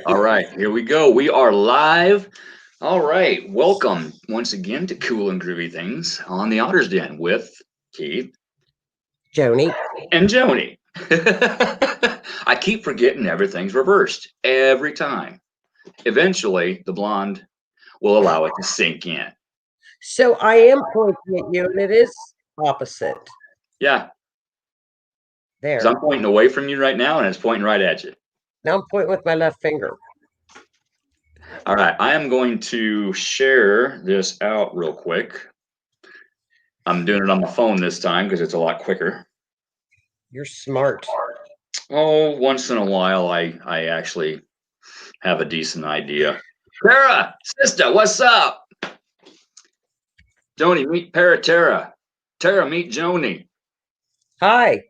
All right, here we go. We are live. All right, welcome once again to Cool and Groovy Things on the Otter's Den with Keith Joni. and Joni. I keep forgetting everything's reversed every time. Eventually, the blonde will allow it to sink in. So I am pointing at you, and it is opposite. Yeah, because There. I'm pointing away from you right now and it's pointing right at you. Now I'm pointing with my left finger. All right, I am going to share this out real quick. I'm doing it on my phone this time because it's a lot quicker. You're smart. Oh, once in a while, I actually have a decent idea. Tara, sister, what's up? Joni, meet Tara. Tara, meet Joni. Hi.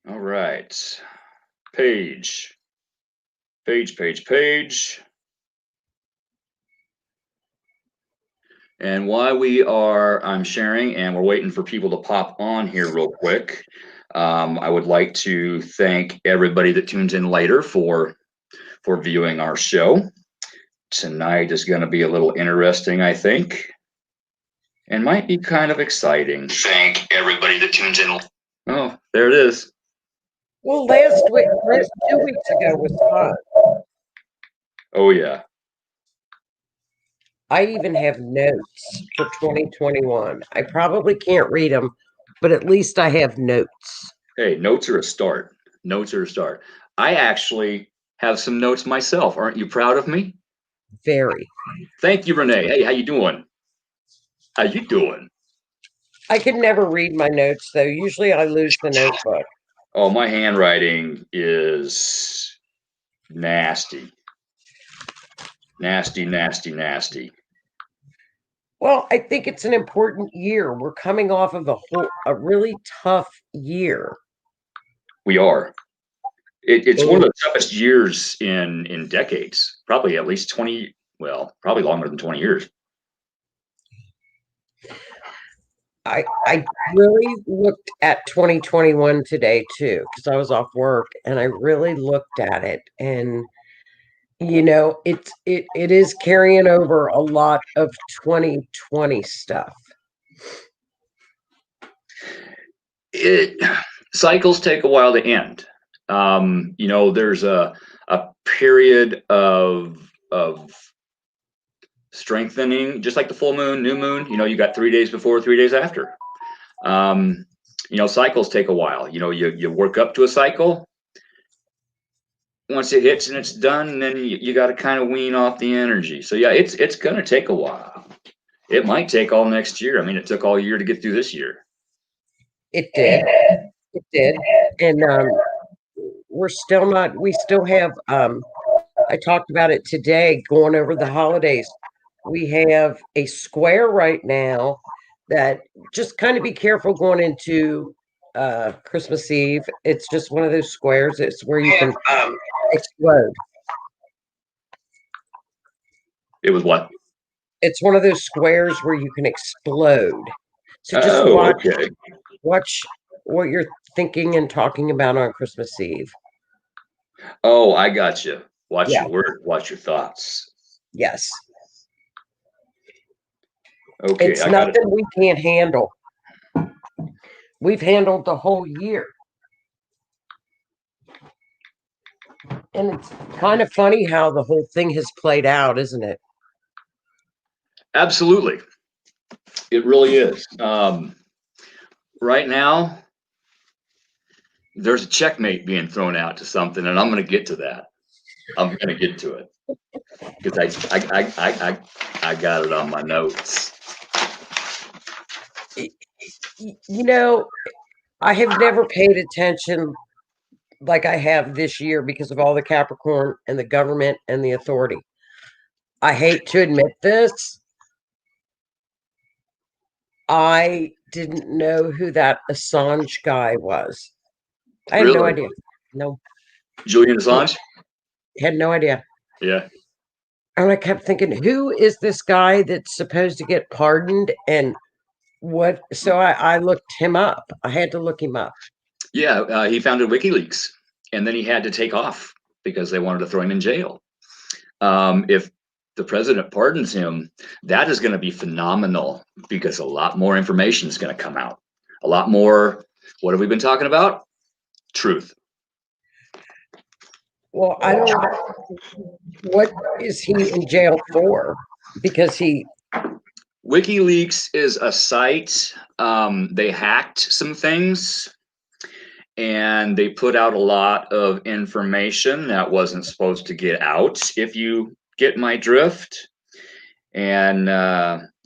All right. Page. Page. And while I'm sharing and we're waiting for people to pop on here real quick, I would like to thank everybody that tunes in later for viewing our show. Tonight is going to be a little interesting, I think, and might be kind of exciting. Thank everybody that tunes in. Oh, there it is. Well, last 2 weeks ago was fun. Oh, yeah. I even have notes for 2021. I probably can't read them, but at least I have notes. Hey, notes are a start. Notes are a start. I actually have some notes myself. Aren't you proud of me? Very. Thank you, Renee. Hey, how you doing? How you doing? I can never read my notes, though. Usually I lose the notebook. Oh, my handwriting is nasty. Nasty. Well, I think it's an important year. We're coming off of a really tough year. We are. It's one of the toughest years in decades. Probably at least 20. Well, probably longer than 20 years. I really looked at 2021 today too, because I was off work and I really looked at it, and it is carrying over a lot of 2020 stuff. Cycles take a while to end. There's a period of strengthening, just like the full moon, new moon. You got 3 days before, 3 days after. Cycles take a while. You work up to a cycle. Once it hits and it's done, then you got to kind of wean off the energy. So yeah, it's gonna take a while. It might take all next year. I mean, it took all year to get through this year. It did. It did. And we're still not, we still have, I talked about it today going over the holidays. We have a square right now that just kind of be careful going into Christmas Eve. It's just one of those squares. It's where you can explode. It was what? It's one of those squares where you can explode. So just okay. watch what you're thinking and talking about on Christmas Eve. Oh, I got you. Watch your word. Watch your thoughts. Yes. Okay. It's nothing we can't handle. We've handled the whole year. And it's kind of funny how the whole thing has played out, isn't it? Absolutely. It really is. Right now, there's a checkmate being thrown out to something, and I'm going to get to that. I'm going to get to it because I got it on my notes. I have never paid attention like I have this year because of all the Capricorn and the government and the authority. I hate to admit this. I didn't know who that Assange guy was. I had no idea. No. Julian Assange? Had no idea. Yeah. And I kept thinking, who is this guy that's supposed to get pardoned and what? So I looked him up. I had to look him up. Yeah, he founded WikiLeaks. and then he had to take off because they wanted to throw him in jail. If the president pardons him, that is going to be phenomenal because a lot more information is going to come out. A lot more. What have we been talking about? Truth. Well, I don't. What is he in jail for? Because he. WikiLeaks is a site. They hacked some things, and they put out a lot of information that wasn't supposed to get out, if you get my drift. And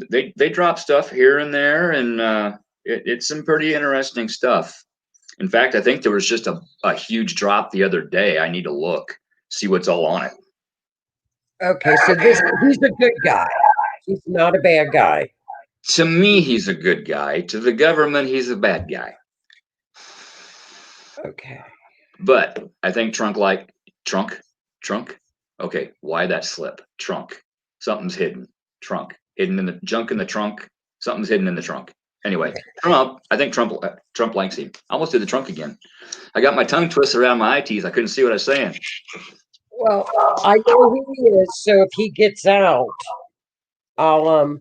they drop stuff here and there, and it's some pretty interesting stuff. In fact, I think there was just a huge drop the other day. I need to look, see what's all on it. Okay, so he's a good guy. He's not a bad guy. To me, he's a good guy. To the government, he's a bad guy. Okay. But I think trunk. Okay, why that slip? Trunk. Something's hidden. Trunk. Hidden in the junk in the trunk. Something's hidden in the trunk. Anyway, Trump. I think Trump likes him. I almost did the trunk again. I got my tongue twisted around my eye teeth. I couldn't see what I was saying. Well, I know who he is, so if he gets out, I'll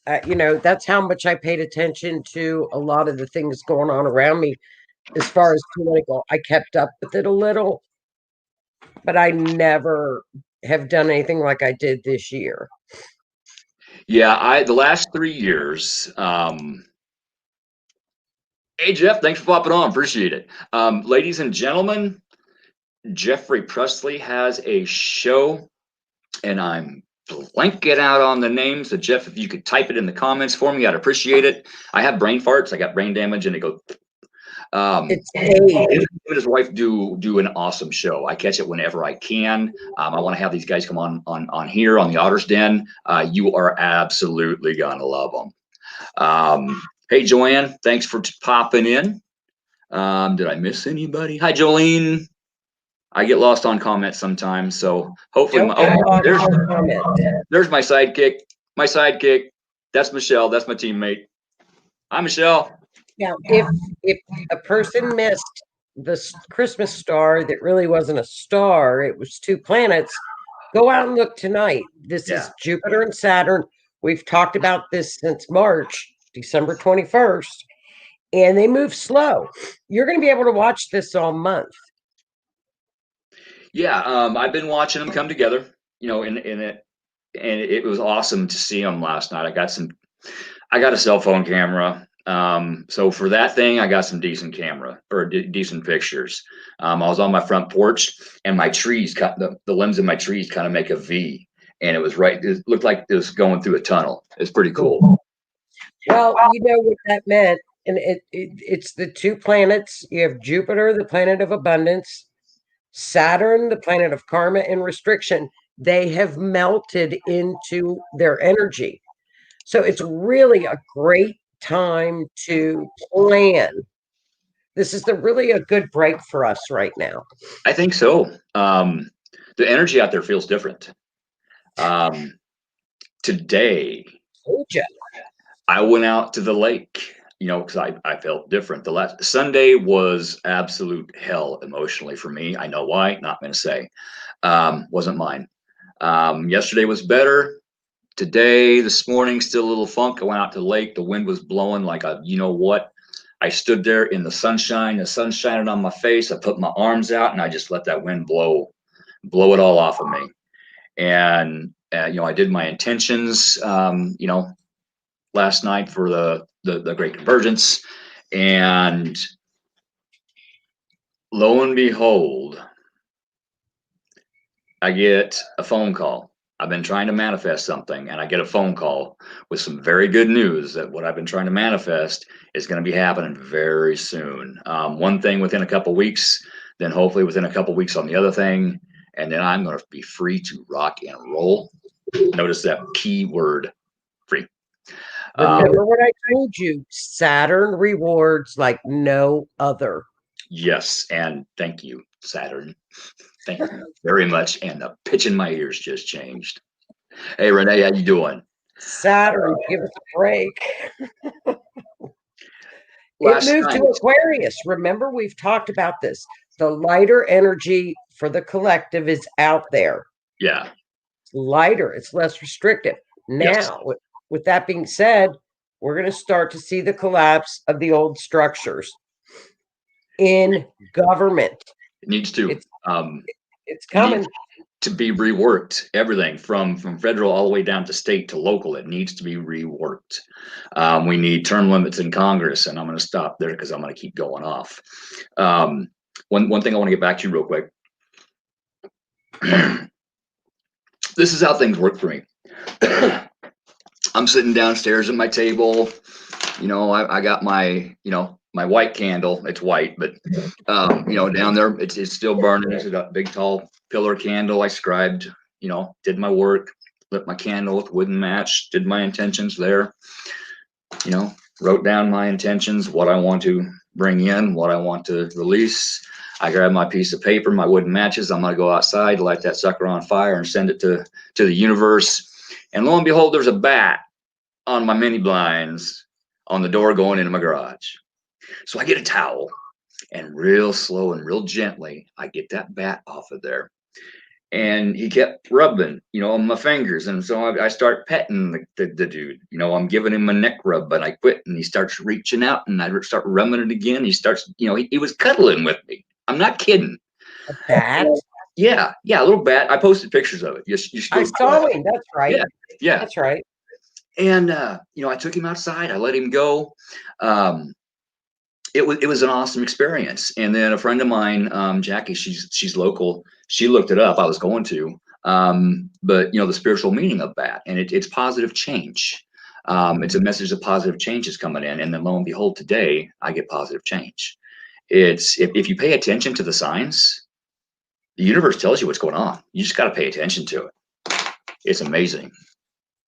that's how much I paid attention to a lot of the things going on around me as far as political. I kept up with it a little, but I never have done anything like I did this year. Yeah, the last 3 years. Hey Jeff, thanks for popping on. Appreciate it. Ladies and gentlemen, Jeffrey Presley has a show, and I'm blanking out on the name. So Jeff, if you could type it in the comments for me, I'd appreciate it. I have brain farts. I got brain damage, and it goes. It's him and his wife do an awesome show. I catch it whenever I can. I want to have these guys come on here on the Otter's Den. You are absolutely gonna love them. Hey Joanne, thanks for popping in. Did I miss anybody? Hi Jolene. I get lost on comments sometimes, so hopefully there's my sidekick. My sidekick. That's Michelle. That's my teammate. Hi Michelle. Now, if a person missed the Christmas star that really wasn't a star, it was 2 planets, go out and look tonight. This is Jupiter and Saturn. We've talked about this since March, December 21st, and they move slow. You're going to be able to watch this all month. Yeah, I've been watching them come together, and it was awesome to see them last night. I got a cell phone camera. So for that thing, I got some decent camera or decent pictures. I was on my front porch, and my trees the limbs of my trees kind of make a V, and it looked like it was going through a tunnel. It's pretty cool. Well, you know what that meant, and it's the 2 planets. You have Jupiter, the planet of abundance, Saturn, the planet of karma and restriction. They have melted into their energy. So it's really a great time to plan. This is really a good break for us right now. I think so. The energy out there feels different. Today, I went out to the lake, because I felt different. The last Sunday was absolute hell emotionally for me. I know why, not going to say. Wasn't mine. Yesterday was better. Today, this morning, still a little funk. I went out to the lake. The wind was blowing like what? I stood there in the sunshine. The sun shining on my face. I put my arms out, and I just let that wind blow it all off of me. And I did my intentions, last night for the Great Convergence, and lo and behold, I get a phone call. I've been trying to manifest something, and I get a phone call with some very good news that what I've been trying to manifest is going to be happening very soon. One thing within a couple weeks, then hopefully within a couple weeks on the other thing, and then I'm going to be free to rock and roll. Notice that key word, free. Remember what I told you, Saturn rewards like no other. Yes, and thank you, Saturn. Thank you very much. And the pitch in my ears just changed. Hey, Renee, how you doing? Saturn, give us a break. It moved to Aquarius. Remember, we've talked about this. the lighter energy for the collective is out there. Yeah. It's lighter. It's less restrictive. Now, with that being said, we're going to start to see the collapse of the old structures in government. It needs to. It's coming. To be reworked. Everything from federal all the way down to state to local, it needs to be reworked. We need term limits in Congress, and I'm going to stop there because I'm going to keep going off. One thing I want to get back to real quick. This is how things work for me. I'm sitting downstairs at my table. I got my my white candle. It's white, but down there it's still burning. It's a big tall pillar candle. I scribed, did my work, lit my candle with wooden match, did my intentions there. Wrote down my intentions, what I want to bring in, what I want to release. I grab my piece of paper, my wooden matches. I'm gonna go outside, light that sucker on fire, and send it to the universe. And lo and behold, there's a bat on my mini blinds on the door going into my garage. So I get a towel, and real slow and real gently, I get that bat off of there. And he kept rubbing, on my fingers. And so I start petting the dude. I'm giving him a neck rub, but I quit. And he starts reaching out, and I start rubbing it again. He starts, he was cuddling with me. I'm not kidding. A bat? Yeah, a little bat. I posted pictures of it. You I saw him. That's right. Yeah. That's right. And, I took him outside. I let him go. It was an awesome experience. And then a friend of mine, Jackie, she's local. She looked it up. I was going to, but the spiritual meaning of that, and it's positive change. It's a message of positive change is coming in. And then lo and behold, today I get positive change. It's if you pay attention to the signs, the universe tells you what's going on. You just got to pay attention to it. It's amazing.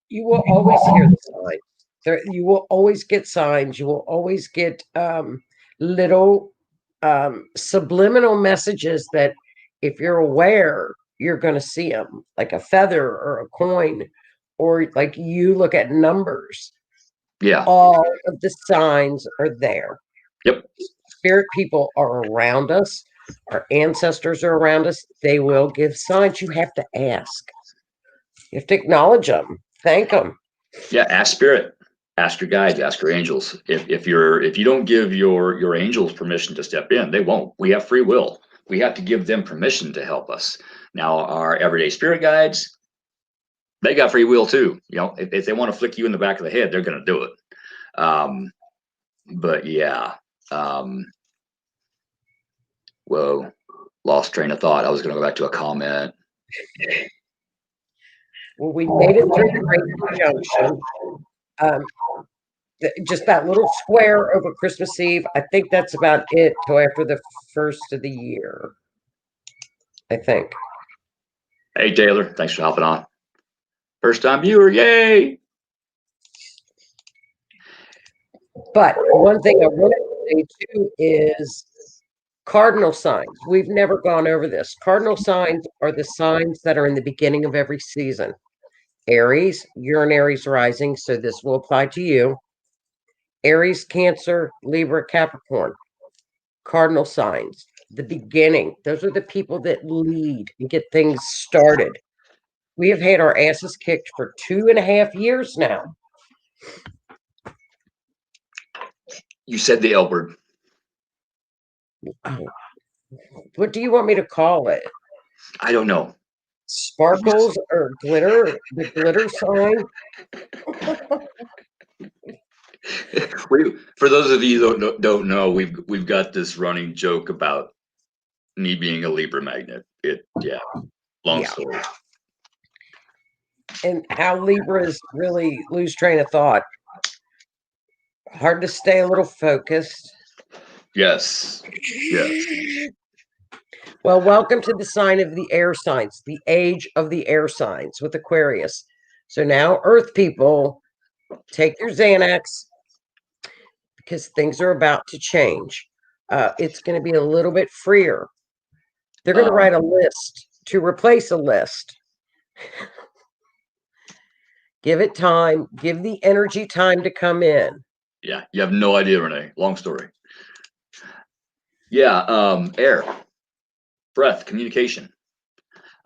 You will always hear the signs. You will always get signs. You will always get little subliminal messages that, if you're aware, you're going to see them, like a feather or a coin, or like you look at numbers. Yeah. All of the signs are there. Yep. Spirit people are around us. Our ancestors are around us. They will give signs. You have to ask. You have to acknowledge them. Thank them. Yeah. Ask spirit. Ask your guides. Ask your angels. If you don't give your angels permission to step in, they won't. We have free will. We have to give them permission to help us. Now, our everyday spirit guides, they got free will too. If they want to flick you in the back of the head, they're going to do it. But yeah. Whoa, lost train of thought. I was going to go back to a comment. Well, we made it through the Great Junction. Just that little square over Christmas Eve. I think that's about it till after the first of the year. I think. Hey, Taylor, thanks for hopping on. First time viewer, yay! But one thing I wanted to say too is cardinal signs. We've never gone over this. Cardinal signs are the signs that are in the beginning of every season. Aries, you're an Aries rising, so this will apply to you. Aries, Cancer, Libra, Capricorn. Cardinal signs, the beginning. Those are the people that lead and get things started. We have had our asses kicked for 2.5 years now. You said the L word. Oh. What do you want me to call it? I don't know. Sparkles or glitter? The glitter sign? For those of you that don't know, we've got this running joke about me being a Libra magnet. Long story. And how Libras really lose train of thought. Hard to stay a little focused. Yes. Well, welcome to the sign of the air signs, the age of the air signs with Aquarius. So now, Earth people, take your Xanax because things are about to change. It's going to be a little bit freer. They're going to write a list to replace a list. Give it time. Give the energy time to come in. Yeah, you have no idea, Renee. Long story. Yeah, air. breath, communication.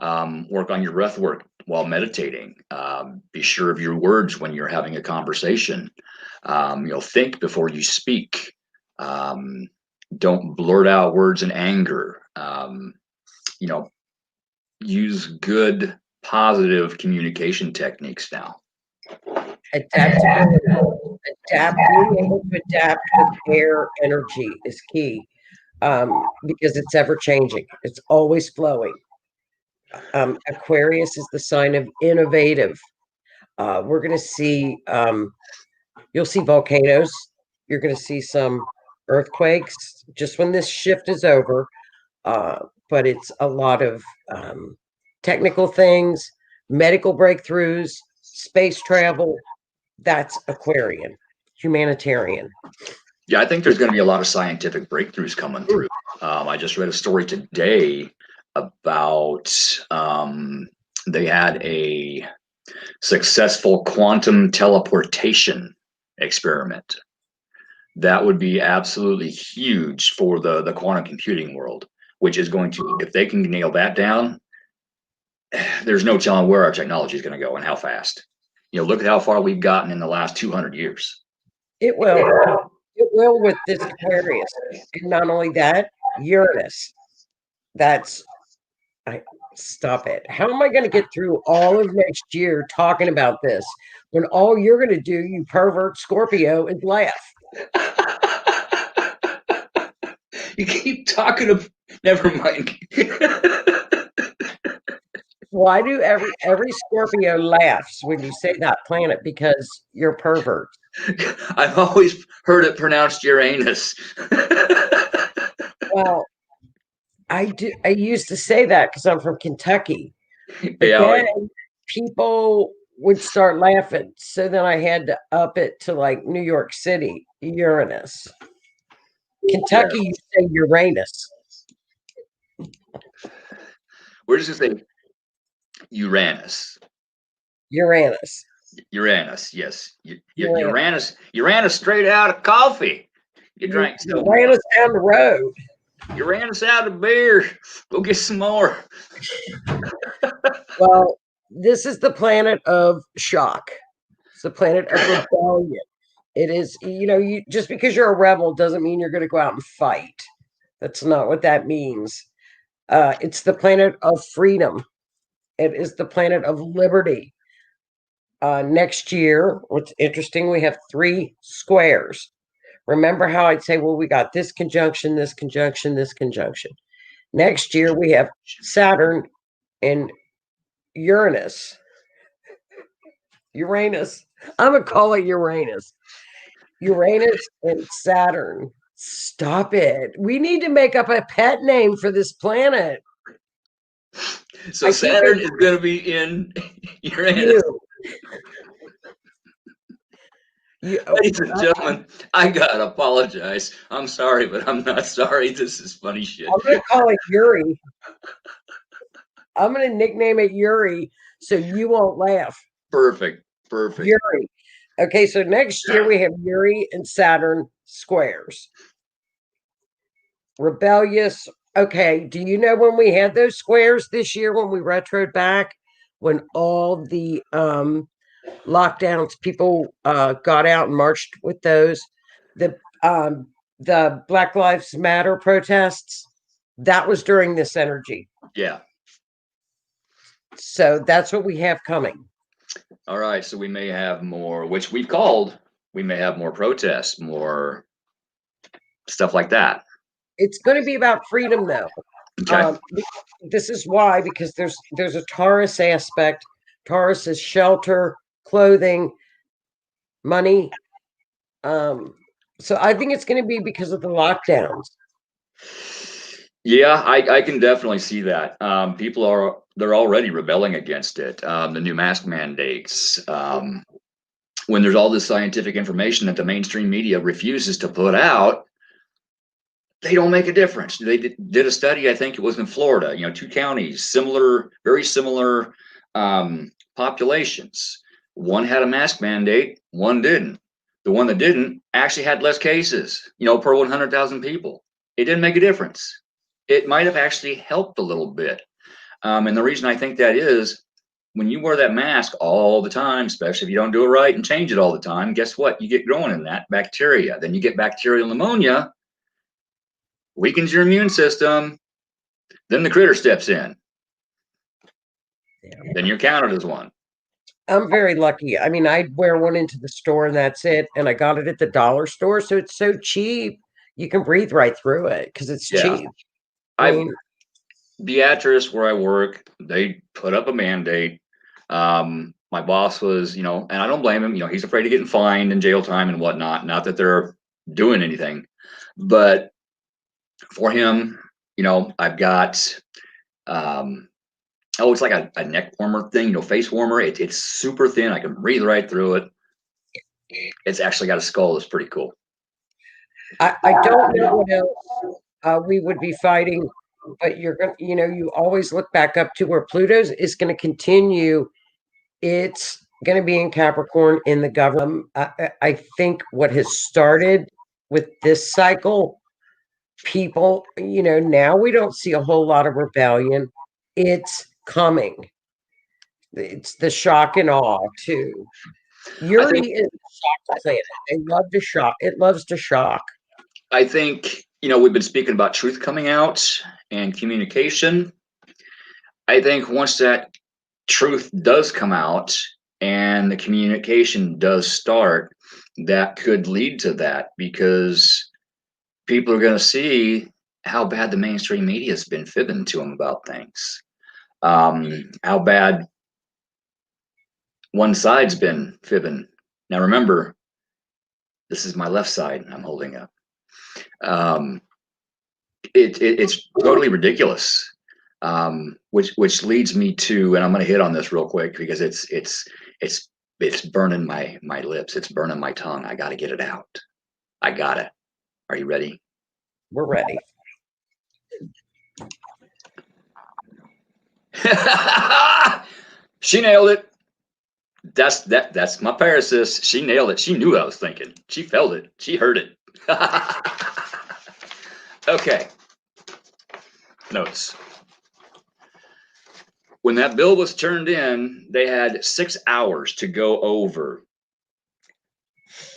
Work on your breath work while meditating. Be sure of your words when you're having a conversation. Think before you speak. Don't blurt out words in anger. Use good, positive communication techniques now. Adaptability. Being able to adapt with air energy is key, because it's ever changing. It's always flowing. Aquarius is the sign of innovative. We're going to see, you'll see volcanoes. You're going to see some earthquakes just when this shift is over. But it's a lot of technical things, medical breakthroughs, space travel. That's Aquarian, humanitarian. Yeah, I think there's going to be a lot of scientific breakthroughs coming through. I just read a story today about they had a successful quantum teleportation experiment. That would be absolutely huge for the quantum computing world, which is going to, if they can nail that down, there's no telling where our technology is going to go and how fast. Look at how far we've gotten in the last 200 years. It will. It will with this Aquarius. And not only that, Uranus. Stop it. How am I going to get through all of next year talking about this when all you're going to do, you pervert Scorpio, is laugh? You keep talking of, never mind. Why do every Scorpio laughs when you say that planet? Because you're pervert. I've always heard it pronounced Uranus. Well, I used to say that because I'm from Kentucky. But then people would start laughing. So then I had to up it to like New York City, Uranus. Kentucky, you say Uranus. We're just going to say Uranus. Uranus. Uranus, yes. Uranus straight out of coffee. You drank so much. Uranus down the road. Uranus out of beer. Go get some more. Well, this is the planet of shock. It's the planet of rebellion. It is, you just because you're a rebel doesn't mean you're going to go out and fight. That's not what that means. It's the planet of freedom. It is the planet of liberty. Next year, what's interesting, we have 3 squares. Remember how I'd say, well, we got this conjunction, this conjunction, this conjunction. Next year, we have Saturn and Uranus. I'm going to call it Uranus. Uranus and Saturn. Stop it. We need to make up a pet name for this planet. So Saturn is going to be in Uranus. Ladies and gentlemen, I gotta apologize. I'm sorry, but I'm not sorry. This is funny shit. I'm going to call it Yuri. I'm going to nickname it Yuri so you won't laugh. Perfect. Yuri. Okay, so next year we have Yuri and Saturn squares. Rebellious. Okay, do you know when we had those squares this year when we retroed back? When all the lockdowns, people got out and marched with those. The Black Lives Matter protests, that was during this energy. Yeah. So that's what we have coming. All right. So we may have more, which we may have more protests, more stuff like that. It's going to be about freedom, though. Okay. This is why, because there's a Taurus aspect. Taurus is shelter, clothing, money. So I think it's going to be because of the lockdowns. Yeah, I can definitely see that. They're already rebelling against it. The new mask mandates. When there's all this scientific information that the mainstream media refuses to put out, they don't make a difference. They did a study, I think it was in Florida, 2 counties, very similar populations. One had a mask mandate, one didn't. The one that didn't actually had less cases, per 100,000 people. It didn't make a difference. it might have actually helped a little bit. And the reason I think that is when you wear that mask all the time, especially if you don't do it right and change it all the time, guess what? You get growing in that bacteria. Then you get bacterial pneumonia, weakens your immune system. Then the critter steps in. Yeah. Then you're counted as one. I'm very lucky. I mean, I wear one into the store and that's it. And I got it at the dollar store. So it's so cheap. You can breathe right through it because it's Yeah. cheap. I mean, Beatrice, where I work, they put up a mandate. My boss was, and I don't blame him. He's afraid of getting fined and jail time and whatnot. Not that they're doing anything, but for him, I've got, it's like a neck warmer thing, face warmer. It's super thin. I can breathe right through it. It's actually got a skull. That's pretty cool. I don't know what else we would be fighting, but you're going to, you always look back up to where Pluto's is going to continue. It's going to be in Capricorn in the government. I think what has started with this cycle, people, now we don't see a whole lot of rebellion. It's coming. It's the shock and awe too. Yuri is a shock planet. They love to shock. It loves to shock. I think, we've been speaking about truth coming out and communication. I think once that truth does come out and the communication does start, that could lead to that because people are going to see how bad the mainstream media has been fibbing to them about things. How bad one side's been fibbing. Now remember, this is my left side I'm holding up. It's totally ridiculous. Which leads me to, and I'm going to hit on this real quick because it's burning my lips. It's burning my tongue. I got to get it out. I got it. Are you ready? We're ready. She nailed it. That's my parasis. She nailed it. She knew what I was thinking. She felt it. She heard it. Okay. Notes. When that bill was turned in, they had 6 hours to go over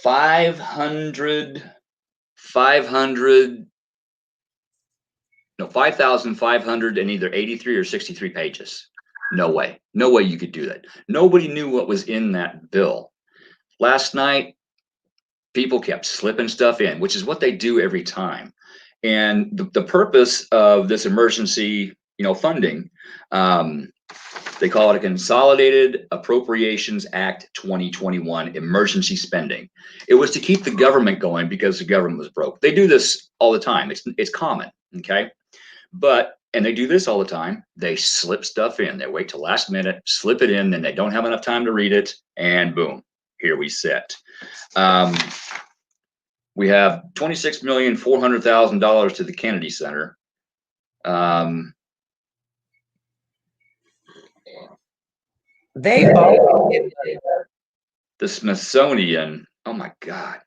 5,500 and either 83 or 63 pages. No way you could do that. Nobody knew what was in that bill. Last night, people kept slipping stuff in, which is what they do every time. And the purpose of this emergency, funding, they call it a Consolidated Appropriations Act 2021 emergency spending. It was to keep the government going because the government was broke. They do this all the time. It's common, okay? And they do this all the time. They slip stuff in. They wait till last minute, slip it in, then they don't have enough time to read it, and boom, here we sit. We have $26,400,000 to the Kennedy Center. They all The Smithsonian. Oh my God.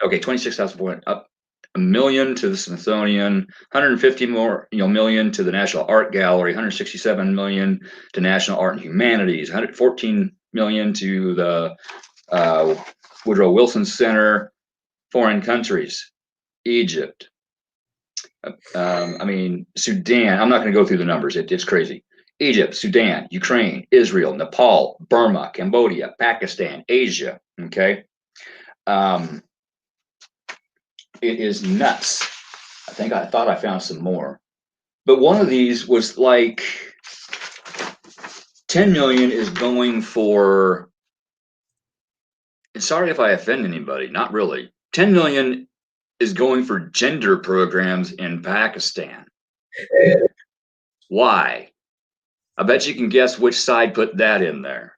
Okay, 26,400 up. $1 million to the Smithsonian, 150 more, million to the National Art Gallery, 167 million to National Art and Humanities, 114 million to the Woodrow Wilson Center. Foreign countries, Egypt. Sudan. I'm not going to go through the numbers. It's crazy. Egypt, Sudan, Ukraine, Israel, Nepal, Burma, Cambodia, Pakistan, Asia. Okay. It is nuts. I thought I found some more, but one of these was like 10 million is going for, and sorry if I offend anybody, not really. 10 million is going for gender programs in Pakistan. Why? I bet you can guess which side put that in there.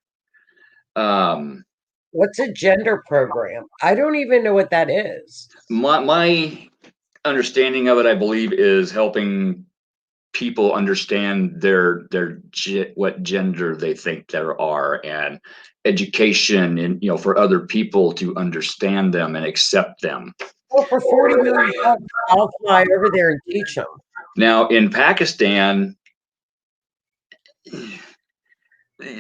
What's a gender program? I don't even know what that is. My understanding of it, I believe, is helping people understand what gender they think there are, and education, and for other people to understand them and accept them. Well, for $40 million, I'll fly over there and teach them. Now in Pakistan,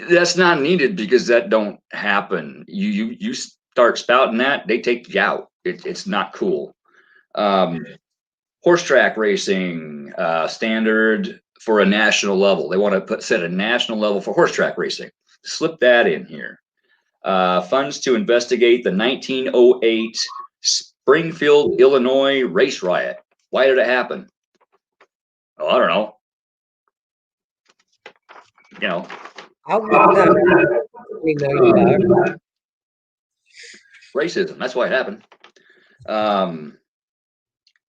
that's not needed because that don't happen. You start spouting that, they take you out. It's not cool. Horse track racing standard for a national level. They want to set a national level for horse track racing. Slip that in here. Funds to investigate the 1908 Springfield, Illinois race riot. Why did it happen? Oh, I don't know. You know, I'll look that up. racism. That's why it happened.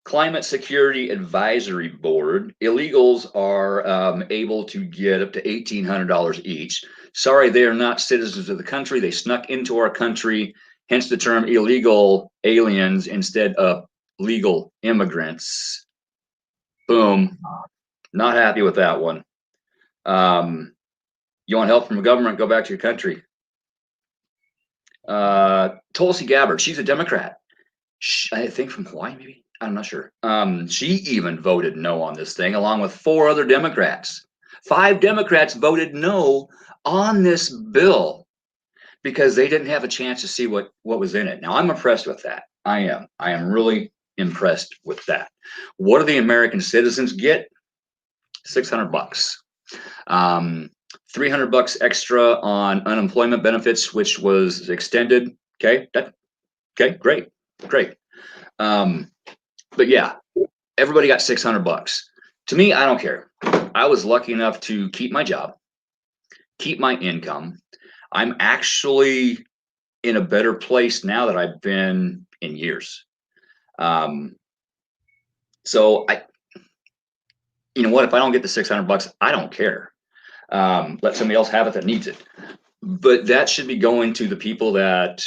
Climate Security Advisory Board. Illegals are able to get up to $1,800 each. Sorry, they are not citizens of the country. They snuck into our country, hence the term illegal aliens instead of legal immigrants. Boom. Not happy with that one. You want help from the government? Go back to your country. Tulsi Gabbard, she's a Democrat. I think from Hawaii, maybe. I'm not sure. She even voted no on this thing, along with 4 other Democrats. 5 Democrats voted no on this bill because they didn't have a chance to see what was in it. Now, I'm impressed with that. I am really impressed with that. What do the American citizens get? $600. $300 extra on unemployment benefits, which was extended. Okay, okay, great. But yeah, everybody got $600. To me, I don't care. I was lucky enough to keep my job, keep my income. I'm actually in a better place now that I've been in years. So you know what? If I don't get the $600, I don't care. Let somebody else have it that needs it. But that should be going to the people that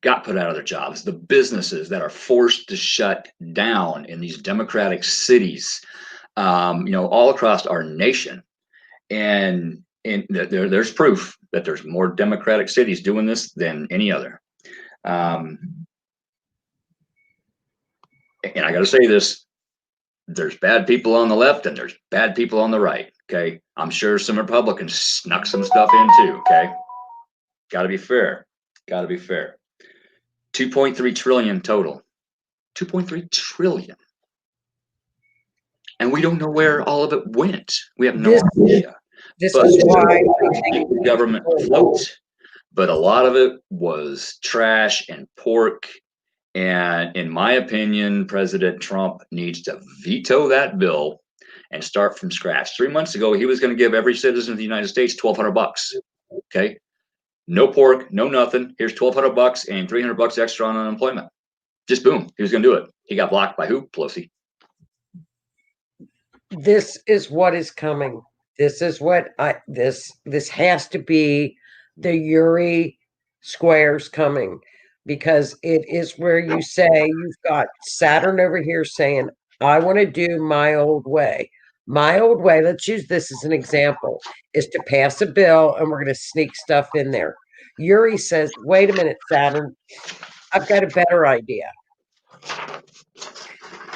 got put out of their jobs, the businesses that are forced to shut down in these democratic cities, you know, all across our nation. And there's proof that there's more democratic cities doing this than any other. And I got to say this, there's bad people on the left and there's bad people on the right. Okay. I'm sure some Republicans snuck some stuff in too. Okay. Got to be fair. 2.3 trillion total. 2.3 trillion. And we don't know where all of it went. We have no idea. This is why the government floats. But a lot of it was trash and pork. And in my opinion, President Trump needs to veto that bill and start from scratch. 3 months ago, he was going to give every citizen of the United States $1,200. Okay. No pork, no nothing. Here's $1,200 and $300 extra on unemployment. Just boom. He was going to do it. He got blocked by who? Pelosi. This is what is coming. This is what this has to be the Uri squares coming, because it is where you say you've got Saturn over here saying, I want to do my old way. My old way, let's use this as an example, is to pass a bill and we're going to sneak stuff in there. Uri says, wait a minute, Saturn, I've got a better idea.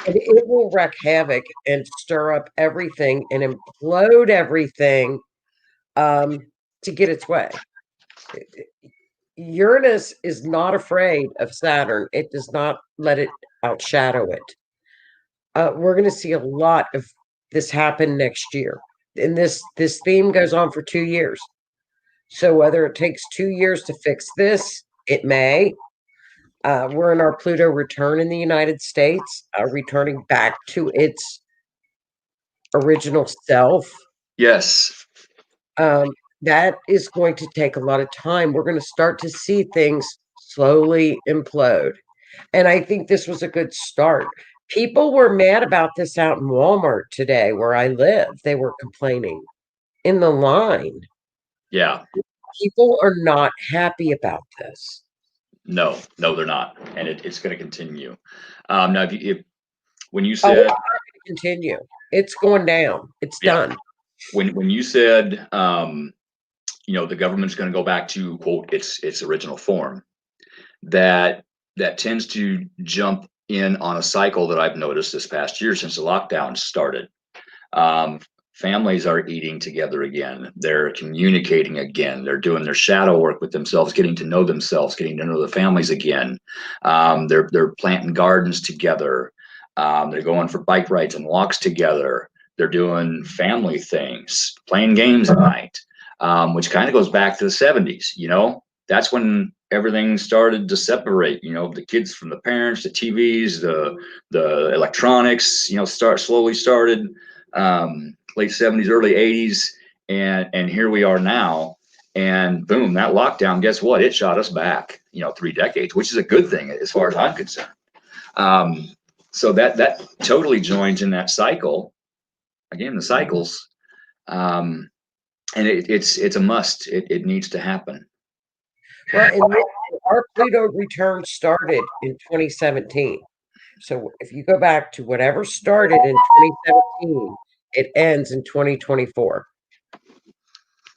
And it will wreak havoc and stir up everything and implode everything to get its way. Uranus is not afraid of Saturn. It does not let it outshadow it. We're going to see a lot of this happen next year. And this theme goes on for 2 years. So whether it takes 2 years to fix this, it may. We're in our Pluto return in the United States, returning back to its original self. Yes. That is going to take a lot of time. We're going to start to see things slowly implode. And I think this was a good start. People were mad about this out in Walmart today where I live. They were complaining in the line. Yeah. People are not happy about this. No, they're not. And it's going to continue. Now, when you said it's continue, it's going down. It's done. When you said, you know, the government's going to go back to quote its original form, that tends to jump in on a cycle that I've noticed this past year since the lockdown started. Um, Families are eating together again. They're communicating again. They're doing their shadow work with themselves, getting to know themselves, getting to know their families again. They're planting gardens together. They're going for bike rides and walks together. They're doing family things, playing games at night, which kind of goes back to the 70s. That's when everything started to separate. The kids from the parents, the TVs, the electronics. Slowly started. Late 70s, early 80s, and here we are now. And boom, that lockdown, guess what? It shot us back, 3 decades, which is a good thing as far as I'm concerned. So that totally joins in that cycle. Again, the cycles. And it's a must. It needs to happen. Well, and our Pluto return started in 2017. So if you go back to whatever started in 2017, it ends in 2024.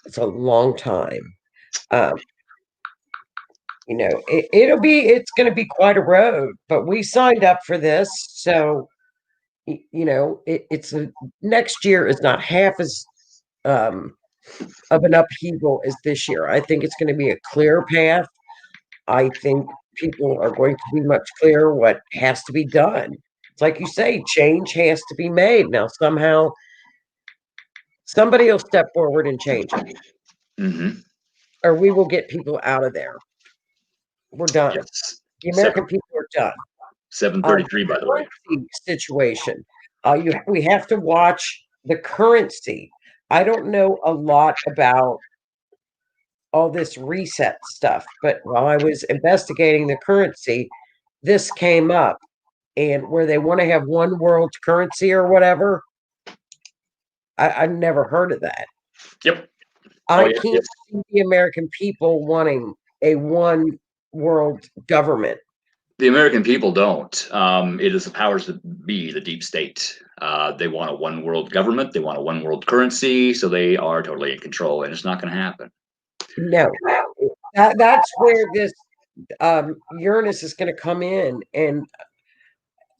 It's a long time. It's going to be quite a road, but we signed up for this. So, next year is not half as of an upheaval as this year. I think it's going to be a clear path. I think people are going to be much clearer what has to be done. It's like you say, change has to be made. Now, somehow, somebody will step forward and change it. Mm-hmm. Or we will get people out of there. We're done. Yes. The American people are done. 733, by the way. Situation. We have to watch the currency. I don't know a lot about all this reset stuff, but while I was investigating the currency, this came up, and where they want to have one world currency or whatever. I've never heard of that. Yep. I can't see the American people wanting a one world government. The American people don't. It is the powers that be, the deep state. They want a one world government. They want a one world currency. So they are totally in control, and it's not going to happen. No, that's where this Uranus is going to come in. And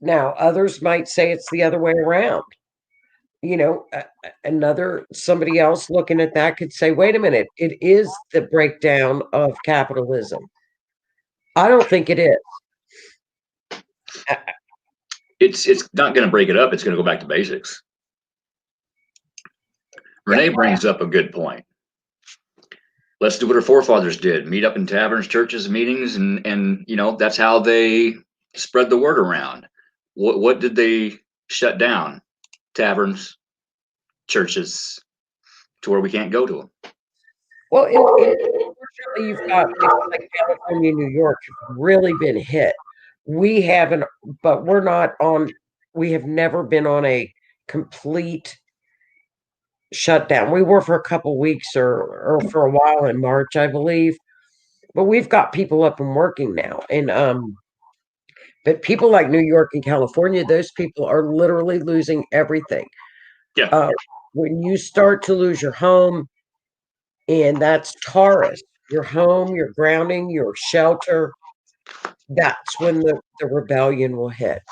now others might say it's the other way around. Somebody else looking at that could say, wait a minute, it is the breakdown of capitalism. I don't think it is. It's not going to break it up. It's going to go back to basics. Renee brings up a good point. Let's do what our forefathers did: meet up in taverns, churches, meetings, and that's how they spread the word around. What did they shut down? Taverns, churches, to where we can't go to them. Well, unfortunately, you've got places like California, New York have really been hit. We haven't, but we're not on. We have never been on a complete shutdown. We were for a couple weeks or for a while in March, I believe. But we've got people up and working now, and but people like New York and California, those people are literally losing everything. Yeah. When you start to lose your home, and that's Taurus, your home, your grounding, your shelter, that's when the rebellion will hit.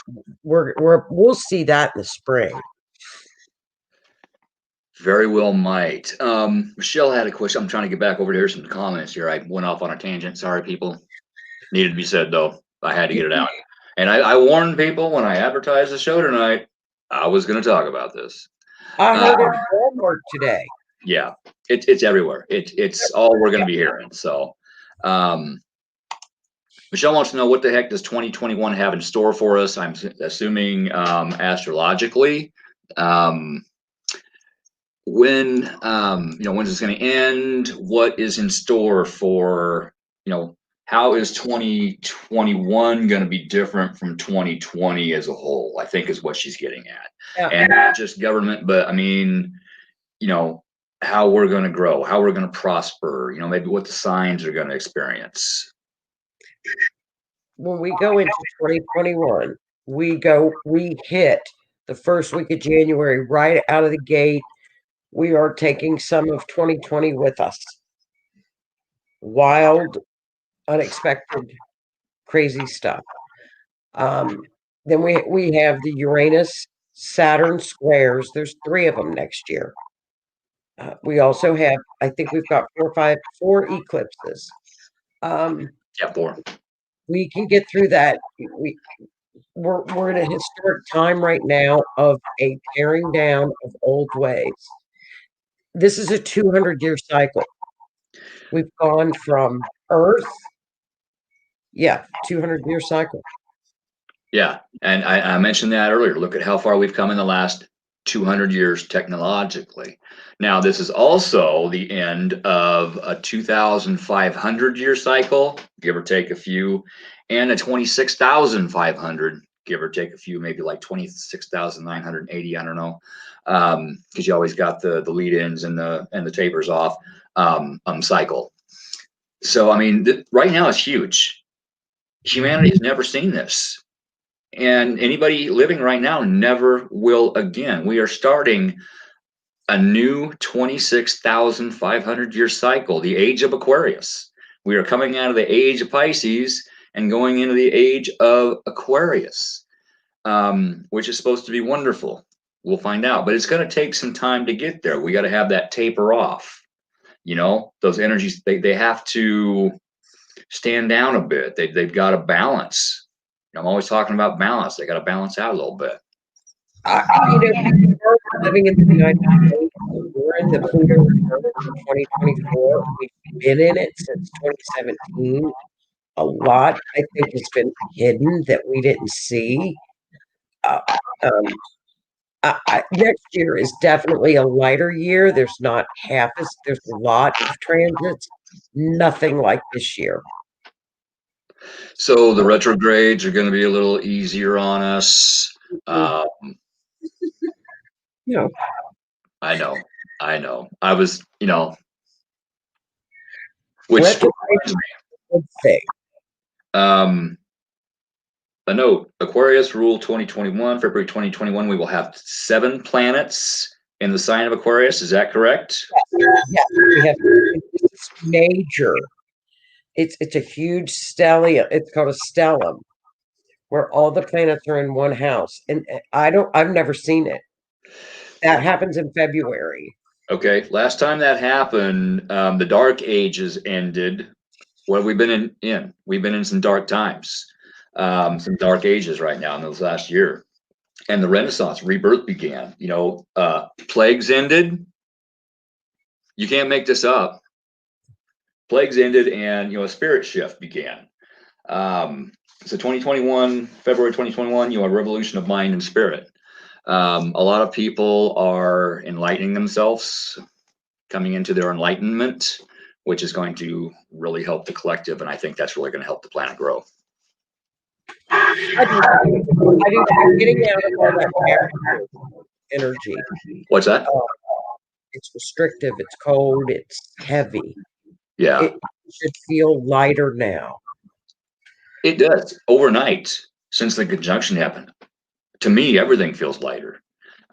We'll see that in the spring. Very well might. Michelle had a question. I'm trying to get back over to some comments here. I went off on a tangent. Sorry, people. Needed to be said, though. I had to get it out. And I warned people when I advertised the show tonight, I was going to talk about this. I heard it at Walmart today. Yeah, it's everywhere. It's all we're going to be hearing. So, Michelle wants to know, what the heck does 2021 have in store for us? I'm assuming astrologically. When's this going to end? What is in store for, how is 2021 going to be different from 2020 as a whole, I think is what she's getting at. Yeah. And not just government, but I mean, how we're going to grow, how we're going to prosper, maybe what the signs are going to experience. When we go into 2021, we hit the first week of January right out of the gate. We are taking some of 2020 with us. Wild, unexpected, crazy stuff. Then we have the Uranus Saturn squares. There's 3 of them next year. We also have, I think we've got 4 eclipses. Yeah, 4. We can get through that. We're in a historic time right now of a tearing down of old ways. This is a 200-year cycle. We've gone from Earth, 200-year cycle. Yeah, and I mentioned that earlier. Look at how far we've come in the last 200 years technologically. Now, this is also the end of a 2,500-year cycle, give or take a few, and a 26,500, give or take a few, maybe like 26,980. I don't know, because you always got the lead-ins and the tapers off cycle. So, I mean, right now it's huge. Humanity has never seen this. And anybody living right now never will again. We are starting a new 26,500 year cycle, the age of Aquarius. We are coming out of the age of Pisces and going into the age of Aquarius, which is supposed to be wonderful. We'll find out, but it's going to take some time to get there. We got to have that taper off. You know, those energies, they have to stand down a bit. They've got to balance. I'm always talking about balance. They got to balance out a little bit. We're living in the United States. We're in the Pluto return for 2024. We've been in it since 2017. A lot, I think, has been hidden that we didn't see. Next year is definitely a lighter year. There's not there's a lot of transits, nothing like this year. So the retrogrades are going to be a little easier on us. Yeah. I know. I was, which Retrograde good thing. A note, Aquarius rule 2021, February 2021, we will have 7 planets in the sign of Aquarius. Is that correct? Yeah, we have it's major. It's a huge stellium. It's called a stellium, where all the planets are in one house. And I've never seen it. That happens in February. Okay. Last time that happened, the Dark Ages ended. What have we been in? We've been in some dark times, some dark ages right now in this last year. And the Renaissance, rebirth began. Plagues ended. You can't make this up. Plagues ended, and a spirit shift began. So 2021, February 2021, a revolution of mind and spirit. A lot of people are enlightening themselves, coming into their enlightenment, which is going to really help the collective, and I think that's really going to help the planet grow. I do. I'm getting out of all that energy. What's that? It's restrictive. It's cold. It's heavy. Yeah. It should feel lighter now. It does. Overnight, since the conjunction happened, to me, everything feels lighter.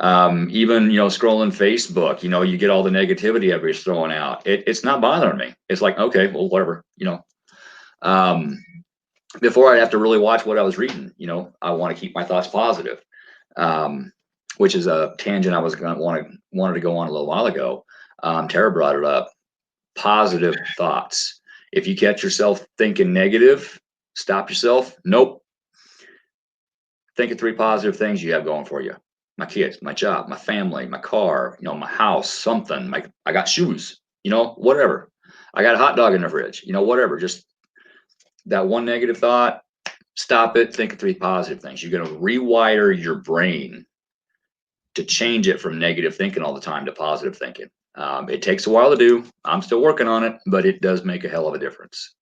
Even, scrolling Facebook, you get all the negativity everybody's throwing out. It's not bothering me. It's like, okay, well, whatever, before I'd have to really watch what I was reading, I want to keep my thoughts positive, which is a tangent I was wanted to go on a little while ago. Tara brought it up. Positive thoughts. If you catch yourself thinking negative, stop yourself. Nope. Think of 3 positive things you have going for you. My kids, my job, my family, my car, my house, something. I got shoes, whatever. I got a hot dog in the fridge, whatever. Just that one negative thought, stop it. Think of 3 positive things. You're going to rewire your brain to change it from negative thinking all the time to positive thinking. It takes a while to do. I'm still working on it, but it does make a hell of a difference.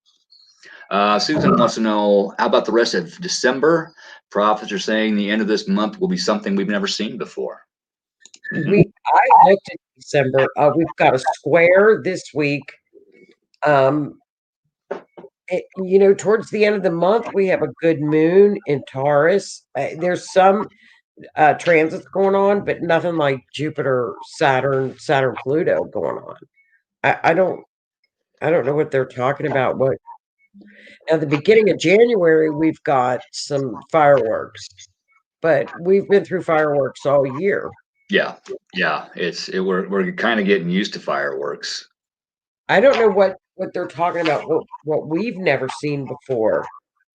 Susan wants to know, how about the rest of December? Prophets are saying the end of this month will be something we've never seen before. I looked at December. We've got a square this week. Towards the end of the month, we have a good moon in Taurus. There's some transits going on, but nothing like Jupiter, Saturn, Pluto going on. I don't know what they're talking about. At the beginning of January, we've got some fireworks. but we've been through fireworks all year. Yeah, yeah. We're kind of getting used to fireworks. I don't know what they're talking about. What we've never seen before.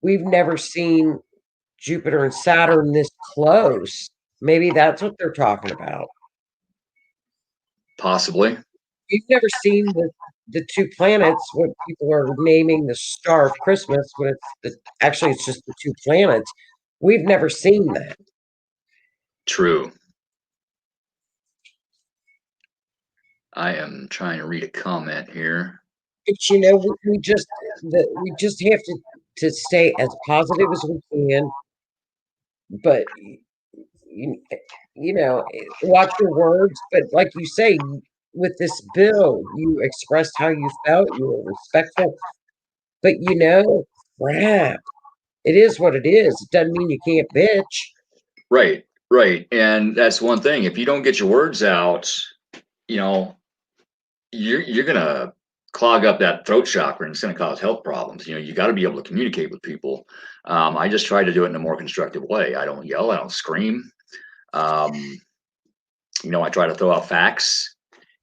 We've never seen Jupiter and Saturn this close. Maybe that's what they're talking about. Possibly. We've never seen the two planets. What people are naming the Star of Christmas, when actually it's just the two planets. We've never seen that. True. I am trying to read a comment here. But we just have to stay as positive as we can. But you, watch your words. But like you say, with this bill, you expressed how you felt. You were respectful. But crap. It is what it is. It doesn't mean you can't bitch. Right, right. And that's one thing. If you don't get your words out, you know, you're gonna clog up that throat chakra and it's gonna cause health problems. You got to be able to communicate with people. I just try to do it in a more constructive way. I don't yell, I don't scream. Um, I try to throw out facts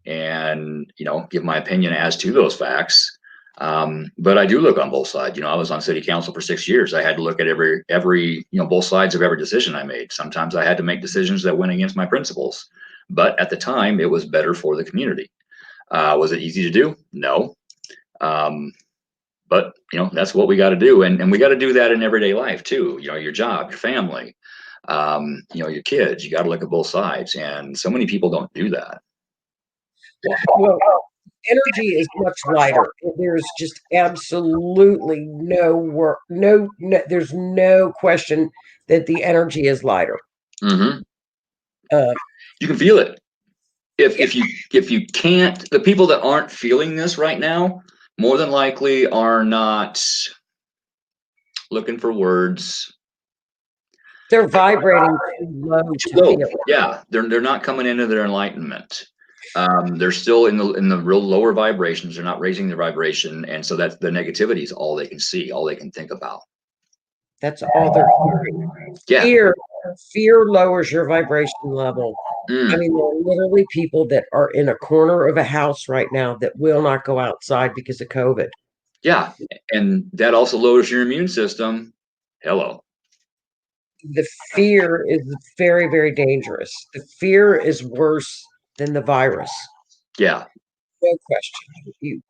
and give my opinion as to those facts. But I do look on both sides. I was on city council for 6 years. I had to look at every both sides of every decision I made. Sometimes I had to make decisions that went against my principles, but at the time it was better for the community. Was it easy to do? No. But that's what we got to do, and we got to do that in everyday life too. Your job, your family, your kids. You got to look at both sides, and so many people don't do that. Well, energy is much lighter. There's just absolutely no work. No, there's no question that the energy is lighter. Mm-hmm. Uh, You can feel it. If you can't, the people that aren't feeling this right now, more than likely are not looking for words. They're vibrating too low to feel. Yeah, they're not coming into their enlightenment. They're still in the real lower vibrations. They're not raising their vibration, and so that's the negativity is all they can see, all they can think about. That's all they're hearing. Yeah. Fear lowers your vibration level. I mean, there are literally people that are in a corner of a house right now that will not go outside because of COVID. Yeah, and that also lowers your immune system. Hello. The fear is very, very dangerous. The fear is worse than the virus. Yeah. No question.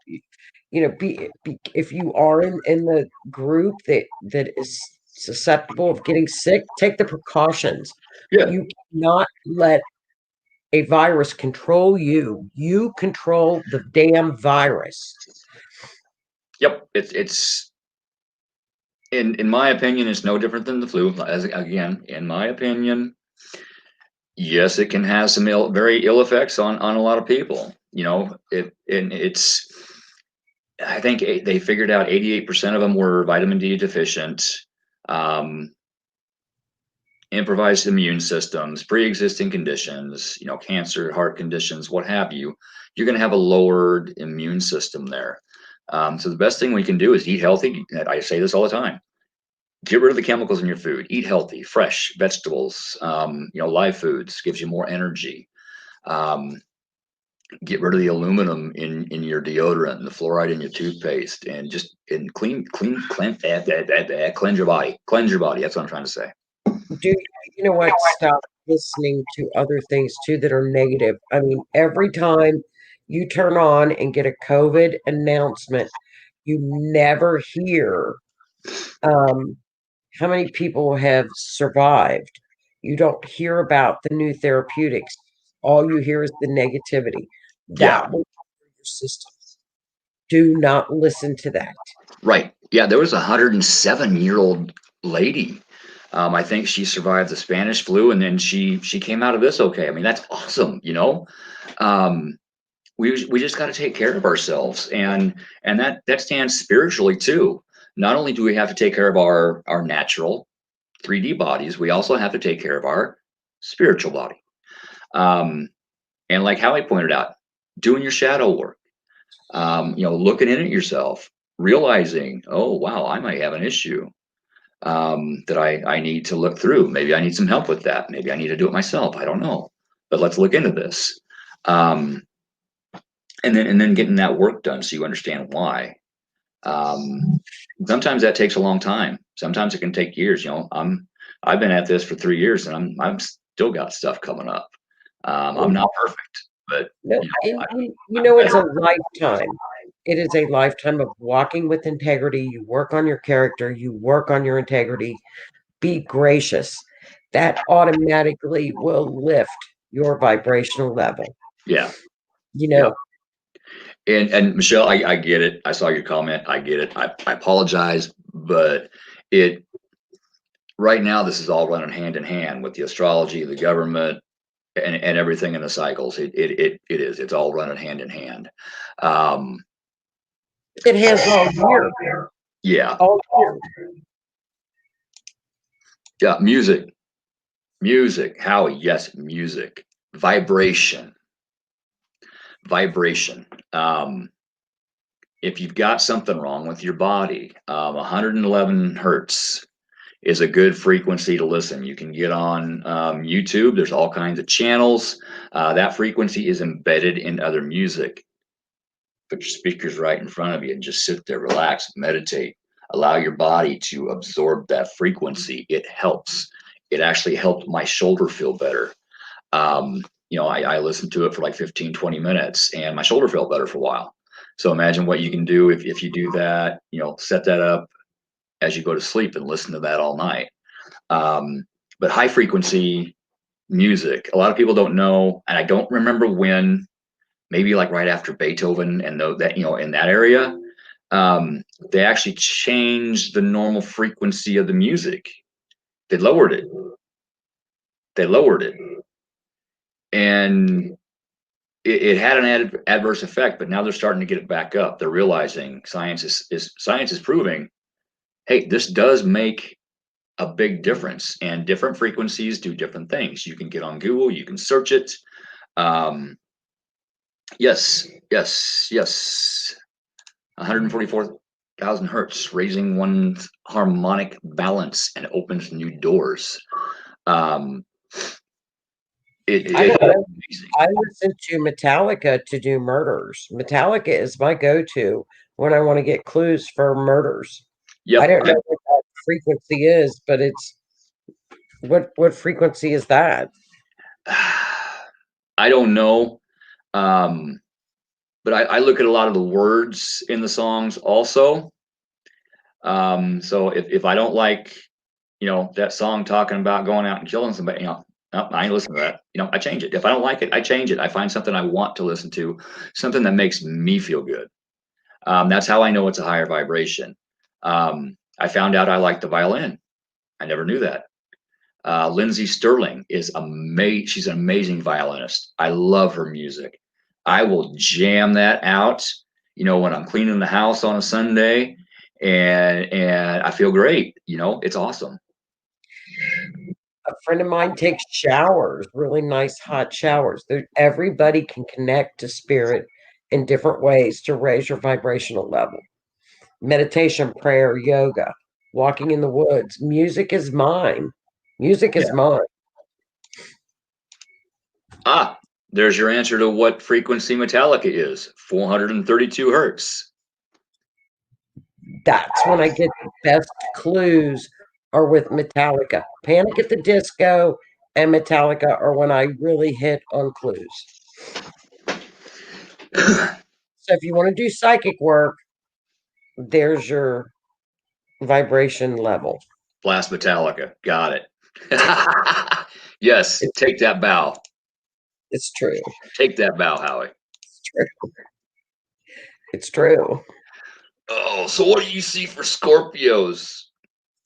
If you are in the group that is susceptible of getting sick, take the precautions. Yeah. You cannot let a virus control you. You control the damn virus. Yep. It's in my opinion, it's no different than the flu. As again, in my opinion, yes, it can have some very ill effects on a lot of people. It's. I think they figured out 88% of them were vitamin D deficient, improvised immune systems, pre-existing conditions, cancer, heart conditions, what have you. You're going to have a lowered immune system there. So the best thing we can do is eat healthy. I say this all the time. Get rid of the chemicals in your food. Eat healthy, fresh vegetables. Live foods gives you more energy. Get rid of the aluminum in your deodorant and the fluoride in your toothpaste, and just cleanse your body. Cleanse your body. That's what I'm trying to say. You know what? Stop listening to other things too that are negative. I mean, every time you turn on and get a COVID announcement, you never hear how many people have survived. You don't hear about the new therapeutics. All you hear is the negativity. That will cover your system. Do not listen to that. Right. Yeah, there was a 107-year-old lady. I think she survived the Spanish flu, and then she came out of this okay. I mean, that's awesome. We just got to take care of ourselves, and that stands spiritually too. Not only do we have to take care of our natural 3D bodies, we also have to take care of our spiritual body. And like Howie pointed out, doing your shadow work, looking in at yourself, realizing, oh wow, I might have an issue. that I need to look through. Maybe I need some help with that. Maybe I need to do it myself. I don't know, but let's look into this. Um, and then getting that work done so you understand why. Um, Sometimes that takes a long time. Sometimes it can take years. I've been at this for 3 years, and I'm still got stuff coming up. I'm not perfect, but No, you and know, it's a lifetime. It is a lifetime of walking with integrity. You work on your character, you work on your integrity, be gracious. That automatically will lift your vibrational level. yeah, You yeah. know, And Michelle, I get it. I saw your comment. I get it. I apologize, but it right now this is all running hand in hand with the astrology, the government, and everything in the cycles. It is. It's all running hand in hand. Um, it has all year, yeah, all year. yeah. Music. Howie, yes, music. Vibration, vibration. If you've got something wrong with your body, 111 hertz is a good frequency to listen. You can get on YouTube. There's all kinds of channels. That frequency is embedded in other music. Put your speakers right in front of you and just sit there, relax, meditate. Allow your body to absorb that frequency. It helps. It actually helped my shoulder feel better. I listened to it for like 15, 20 minutes and my shoulder felt better for a while. So imagine what you can do if you do that, set that up as you go to sleep and listen to that all night. But high frequency music, a lot of people don't know, and I don't remember when, maybe like right after Beethoven and that, in that area, they actually changed the normal frequency of the music. They lowered it. They lowered it. And it had an adverse effect, but now they're starting to get it back up. They're realizing science is proving, hey, this does make a big difference, and different frequencies do different things. You can get on Google, you can search it. Um, yes, yes, yes. 144,000 hertz, raising one's harmonic balance and opens new doors. Um, I it's don't know. amazing. I listen to Metallica to do murders. Metallica is my go-to when I want to get clues for murders. I Yep. don't know what that frequency is, but it's what frequency is that? I don't know. Um, but I look at a lot of the words in the songs also. So if I don't like, that song talking about going out and killing somebody, no, I ain't listening to that. I change it. If I don't like it, I change it. I find something I want to listen to, something that makes me feel good. That's how I know it's a higher vibration. I found out I like the violin. I never knew that. Lindsay Sterling is amazing. She's an amazing violinist. I love her music. I will jam that out, when I'm cleaning the house on a Sunday, and I feel great. It's awesome. A friend of mine takes showers, really nice hot showers. Everybody can connect to spirit in different ways to raise your vibrational level. Meditation, prayer, yoga, walking in the woods. Music is mine. Music is Yeah. mine. There's your answer to what frequency Metallica is. 432 hertz. That's when I get the best clues are with Metallica. Panic at the Disco and Metallica are when I really hit on clues. So if you want to do psychic work, there's your vibration level. Blast Metallica. Got it. Yes, It's, take that bow. it's true. Take that bow, Howie. It's true. It's true. Oh, so what do you see for Scorpios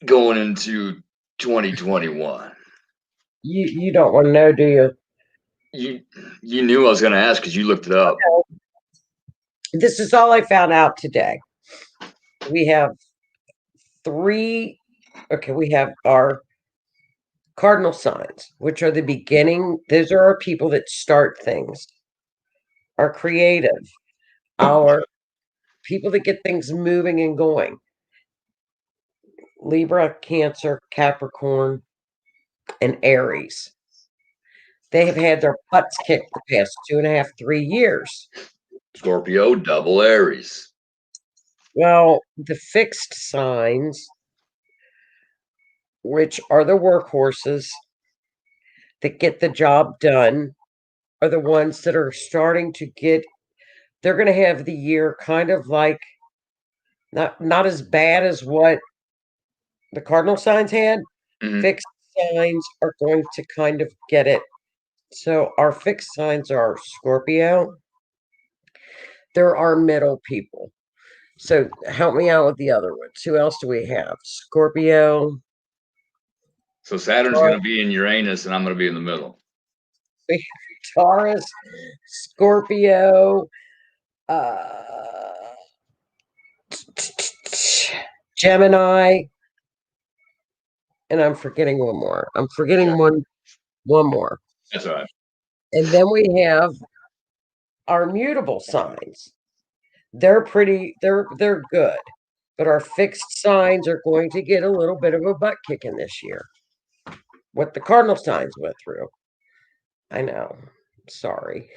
going into 2021? You don't want to know, do you? You knew I was going to ask because you looked it up. This is all I found out today. We have three. Okay, we have our cardinal signs, which are the beginning. Those are our people that start things, our creative, our people that get things moving and going. Libra, Cancer, Capricorn, and Aries. They have had their butts kicked the past 2.5, 3 years. Scorpio, double Aries. Well, the fixed signs, which are the workhorses that get the job done, are the ones that are starting to get, they're going to have the year kind of like not as bad as what the Cardinal Signs had. Mhm. Fixed signs are going to kind of get it. So our fixed signs are Scorpio. There are middle people. So help me out with the other ones. Who else do we have? Scorpio. So Saturn's going to be in Uranus, and I'm going to be in the middle. Taurus, Scorpio, Gemini, and I'm forgetting one more. I'm forgetting one more. That's all right. And then we have our mutable signs. They're good. But our fixed signs are going to get a little bit of a butt kicking this year. What the Cardinal signs went through. I know. Sorry.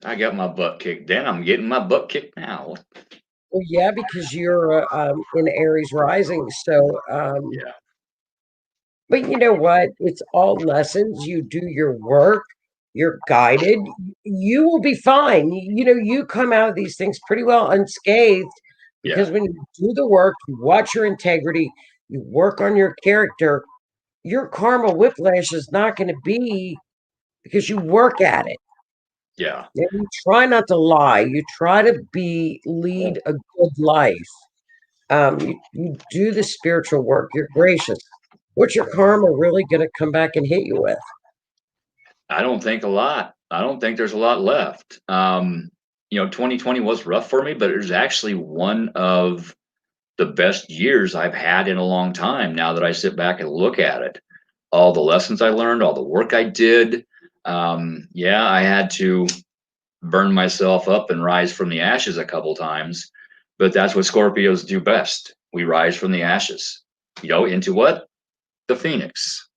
I got my butt kicked then. I'm getting my butt kicked now. Well, yeah, because you're in Aries rising. So, Yeah. but you know what? It's all lessons. You do your work. You're guided. You will be fine. You come out of these things pretty well unscathed because when you do the work, you watch your integrity, you work on your character, your karma whiplash is not going to be because you work at it. Yeah. And you try not to lie. You try to lead a good life. You do the spiritual work. You're gracious. What's your karma really going to come back and hit you with? I don't think a lot. I don't think there's a lot left. 2020 was rough for me, but it was actually one of the best years I've had in a long time. Now that I sit back and look at it, all the lessons I learned, all the work I did. I had to burn myself up and rise from the ashes a couple times, but that's what Scorpios do best. We rise from the ashes, into what? The Phoenix.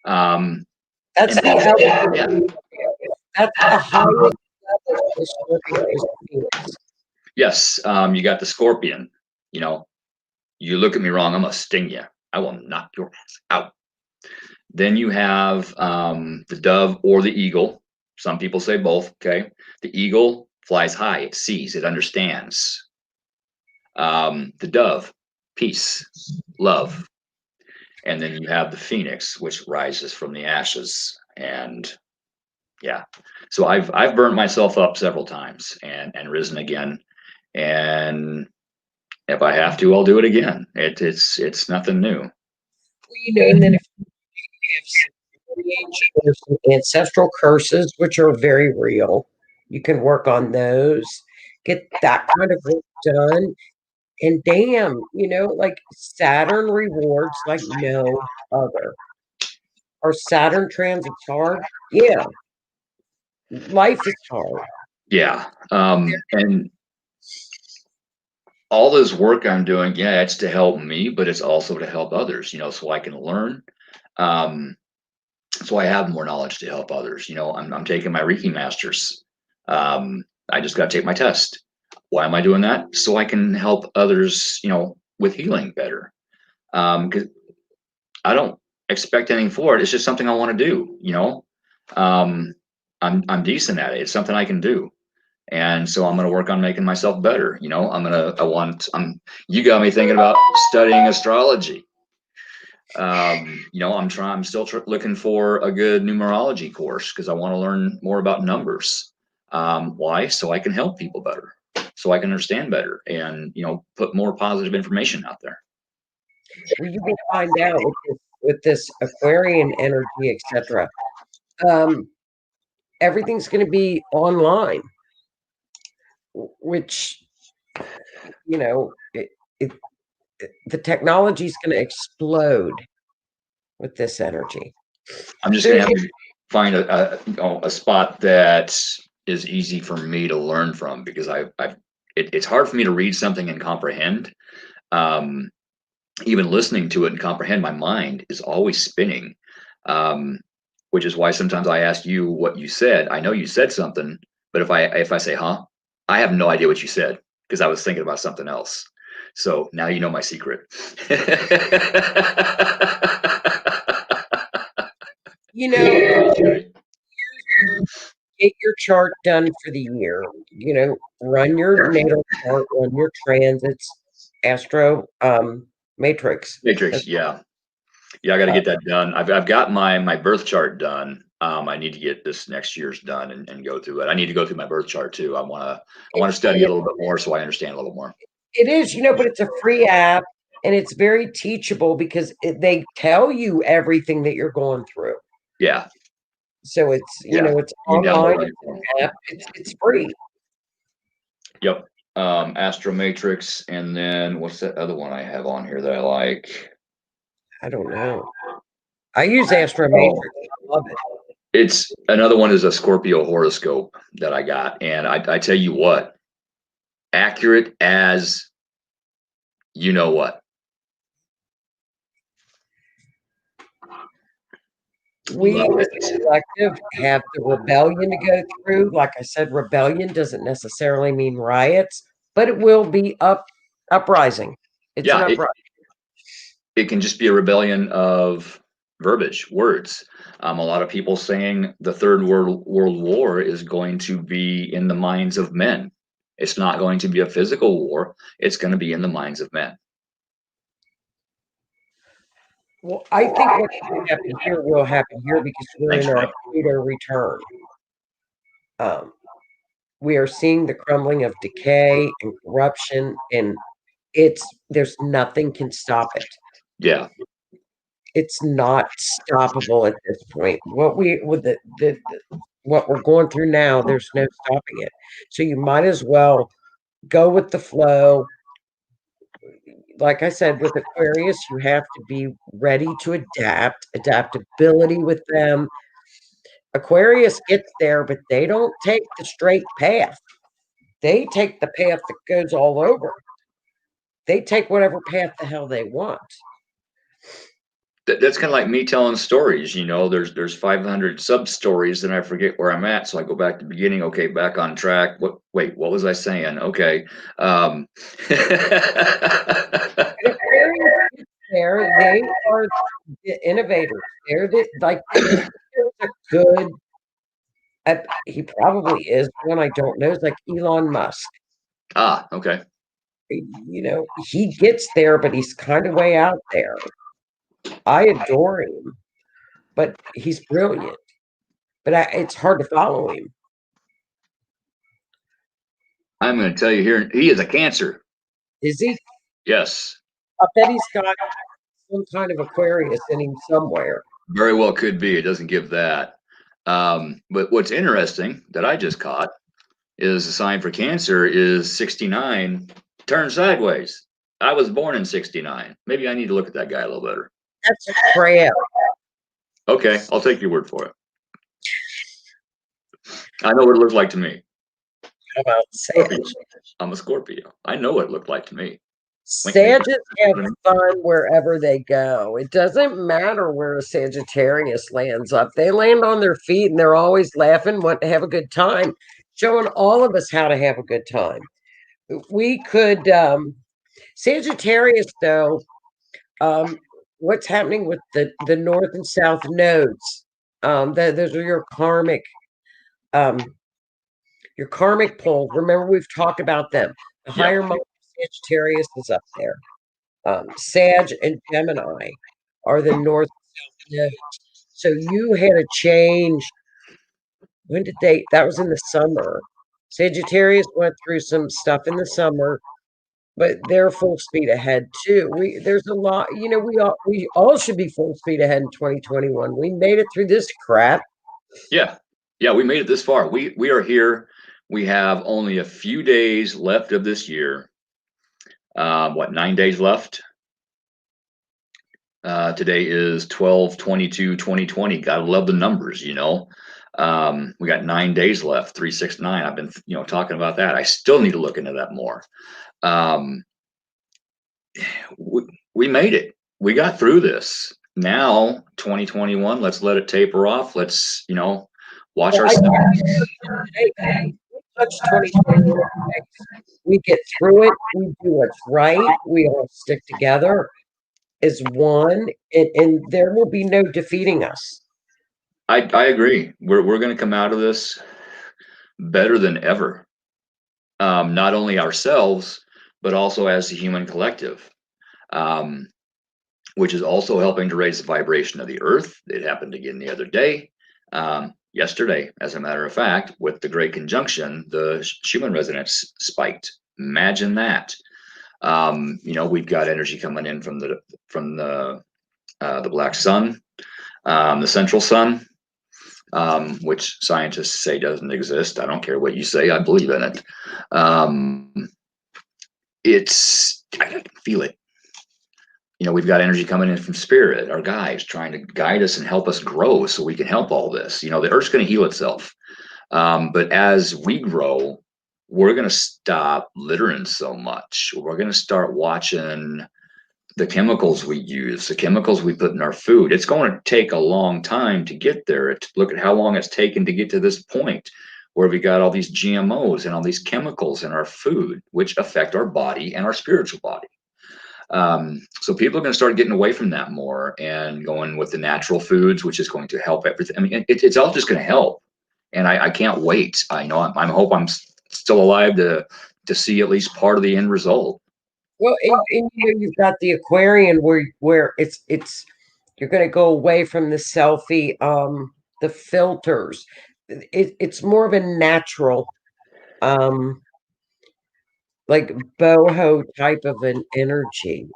That's the highest level of Scorpio is the Phoenix. Yes, you got the Scorpion. You look at me wrong, I'm gonna sting you. I will knock your ass out. Then you have the dove or the eagle. Some people say both. Okay, the eagle flies high, it sees, it understands. The dove, peace, love, and then you have the phoenix, which rises from the ashes. And yeah, so I've burnt myself up several times and risen again. And if I have to, I'll do it again. It's nothing new. Well, and then if you have some ancestral curses, which are very real, you can work on those, get that kind of work done. And damn, like Saturn rewards like no other. Are Saturn transits hard? Yeah. Life is hard. Yeah. And all this work I'm doing, yeah, it's to help me, but it's also to help others, so I can learn. So I have more knowledge to help others. I'm taking my Reiki masters. I just got to take my test. Why am I doing that? So I can help others, with healing better. Because I don't expect anything for it. It's just something I want to do. I'm decent at it. It's something I can do. And so I'm going to work on making myself better. You got me thinking about studying astrology. I'm still looking for a good numerology course because I want to learn more about numbers. Why? So I can help people better, so I can understand better, and put more positive information out there. Well, you will find out with this Aquarian energy, etc. Everything's going to be online, which the technology is going to explode with this energy. I'm just going to have to find a spot that is easy for me to learn from, because it's hard for me to read something and comprehend. even listening to it and comprehend, my mind is always spinning. Which is why sometimes I ask you what you said. I know you said something, but if I say, huh, I have no idea what you said because I was thinking about something else. So now you know my secret. You know, get your chart done for the year. You know, run your natal chart, run your transits, astro matrix. Matrix, yeah. Yeah, I got to Uh, get that done. I've got my birth chart done. I need to get this next year's done and go through it. I need to go through my birth chart too. I want to study it, a little bit more so I understand a little more. it is, you know, but it's a free app and it's very teachable because they tell you everything that you're going through. Yeah, So it's, you yeah. know, it's You can download online, it on it's your phone. an app, it's free. Yep. Astro Matrix, and then what's that other one I have on here that I like? I don't know. I use astro Oh, matrix. I love it. it's another one is a Scorpio horoscope that I got, and I tell you what, accurate as you know what. We Love as it. a collective have the rebellion to go through. Like I said, rebellion doesn't necessarily mean riots, but it will be uprising. It's an Yeah, uprising. it can just be a rebellion of verbiage, words. A lot of people saying the World War is going to be in the minds of men. It's not going to be a physical war. It's going to be in the minds of men. Well, I think what should happen here will happen here because we're Thanks, in our Frank. Pluto return. Um, we are seeing the crumbling of decay and corruption, and there's nothing can stop it. Yeah, It's not stoppable at this point. What we with the what we're going through now, there's no stopping it. So you might as well go with the flow. Like I said, with Aquarius, you have to be ready to adapt, adaptability with them. Aquarius gets there, but they don't take the straight path. They take the path that goes all over. They take whatever path the hell they want. that's kind of like me telling stories. You know, there's 500 sub stories, and I forget where I'm at, so I go back to the beginning. Okay, back on track. What was I saying? Okay. And Aquarius gets there. They are the innovators. They're the like if there's a good he probably is one I don't know is like Elon Musk. Okay. You know, he gets there, but he's kind of way out there. I adore him, but he's brilliant. But it's hard to follow him. I'm going to tell you here, he is a Cancer. Is he? Yes, I bet he's got some kind of Aquarius in him somewhere. very well could be. It doesn't give that. But what's interesting that I just caught is the sign for Cancer is 69 turned sideways. I was born in 69. Maybe I need to look at that guy a little better. That's a crab. Okay, I'll take your word for it. I know what it looked like to me. How about Sag? I'm a Scorpio. I know what it looked like to me. Sagittarians have fun wherever they go. It doesn't matter where a Sagittarius lands up. They land on their feet and they're always laughing, want to have a good time, showing all of us how to have a good time. We could Sagittarius though, what's happening with the north and south nodes? Those are your karmic poles. Remember, we've talked about them. The higher Yep. mind of Sagittarius is up there. Sag and Gemini are the north and south nodes. So you had a change. When did they? That was in the summer. Sagittarius went through some stuff in the summer, but they're full speed ahead too. There's a lot. You know, we all should be full speed ahead in 2021. We made it through this crap. Yeah. Yeah, we made it this far. We are here. We have only a few days left of this year. 9 days left? Today is 12/22/2020. Gotta love the numbers, you know. We got 9 days left, 369. I've been, talking about that. I still need to look into that more. Um, we made it. We got through this. Now, 2021, let's let it taper off. Let's, watch Well, our I steps. today, we touch 2021. We get through it. We do what's right. We all stick together as one, and there will be no defeating us. I agree. We're going to come out of this better than ever. Not only ourselves, but also as the human collective, um, which is also helping to raise the vibration of the earth. It happened again the other day, yesterday, as a matter of fact, with the Great Conjunction, the Schumann resonance spiked. Imagine that. We've got energy coming in from the black sun, the central sun, which scientists say doesn't exist. I don't care what you say. I believe in it. I can feel it. We've got energy coming in from spirit, our guides trying to guide us and help us grow so we can help all this. The earth's going to heal itself. But as we grow, we're going to stop littering so much. We're going to start watching the chemicals we use, the chemicals we put in our food. It's going to take a long time to get there. Look at how long it's taken to get to this point where we got all these GMOs and all these chemicals in our food, which affect our body and our spiritual body. So people are going to start getting away from that more and going with the natural foods, which is going to help everything. I mean, it's all just going to help. And I can't wait. I hope I'm still alive to see at least part of the end result. Well, and you've got the Aquarian where it's you're going to go away from the selfie, the filters. It's more of a natural, um, like boho type of an energy.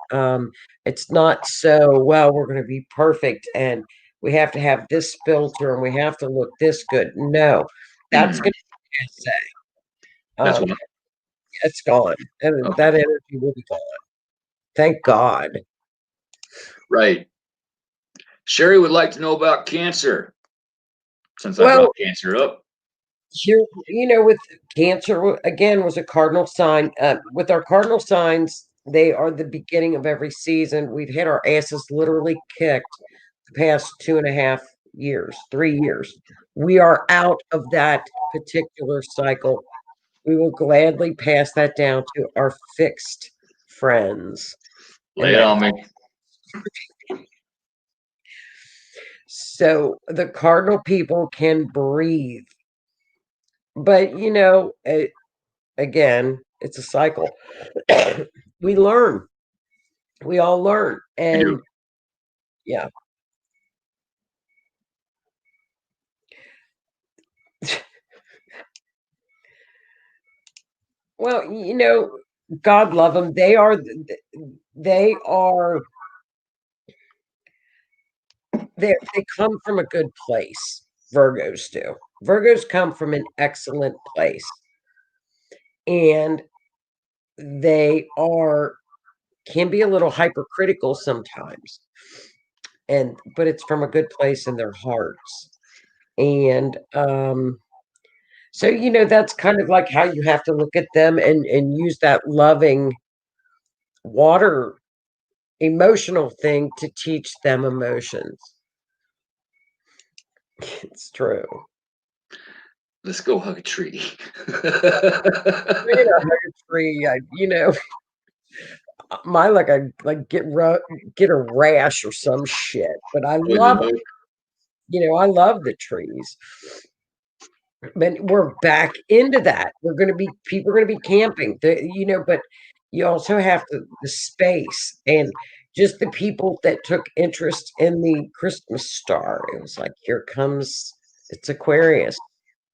It's not so, well, we're going to be perfect and we have to have this filter and we have to look this good. No, that's going to be passe. That's Um, what. it's gone, and Okay. that energy will be gone. Thank God. Right. Sherry would like to know about Cancer, since I Well, brought Cancer up. here, with Cancer, again, was a cardinal sign. With our cardinal signs, they are the beginning of every season. We've had our asses literally kicked the past 2.5 years, 3 years. We are out of that particular cycle. We will gladly pass that down to our fixed friends. Lay And it that, on me. so the cardinal people can breathe. But, again, it's a cycle. We learn. We all learn. I do. And yeah. Well, God love them. They come from a good place. Virgos do. Virgos come from an excellent place. And they can be a little hypercritical sometimes. But it's from a good place in their hearts. And so, that's kind of like how you have to look at them and use that loving water emotional thing to teach them emotions. It's true. Let's go hug a tree. We're gonna hug a tree. My like get a rash or some shit. But I Poison love oak. I love the trees. But we're back into that. People are gonna be camping. But you also have the space and just the people that took interest in the Christmas star. It was like, here comes it's Aquarius.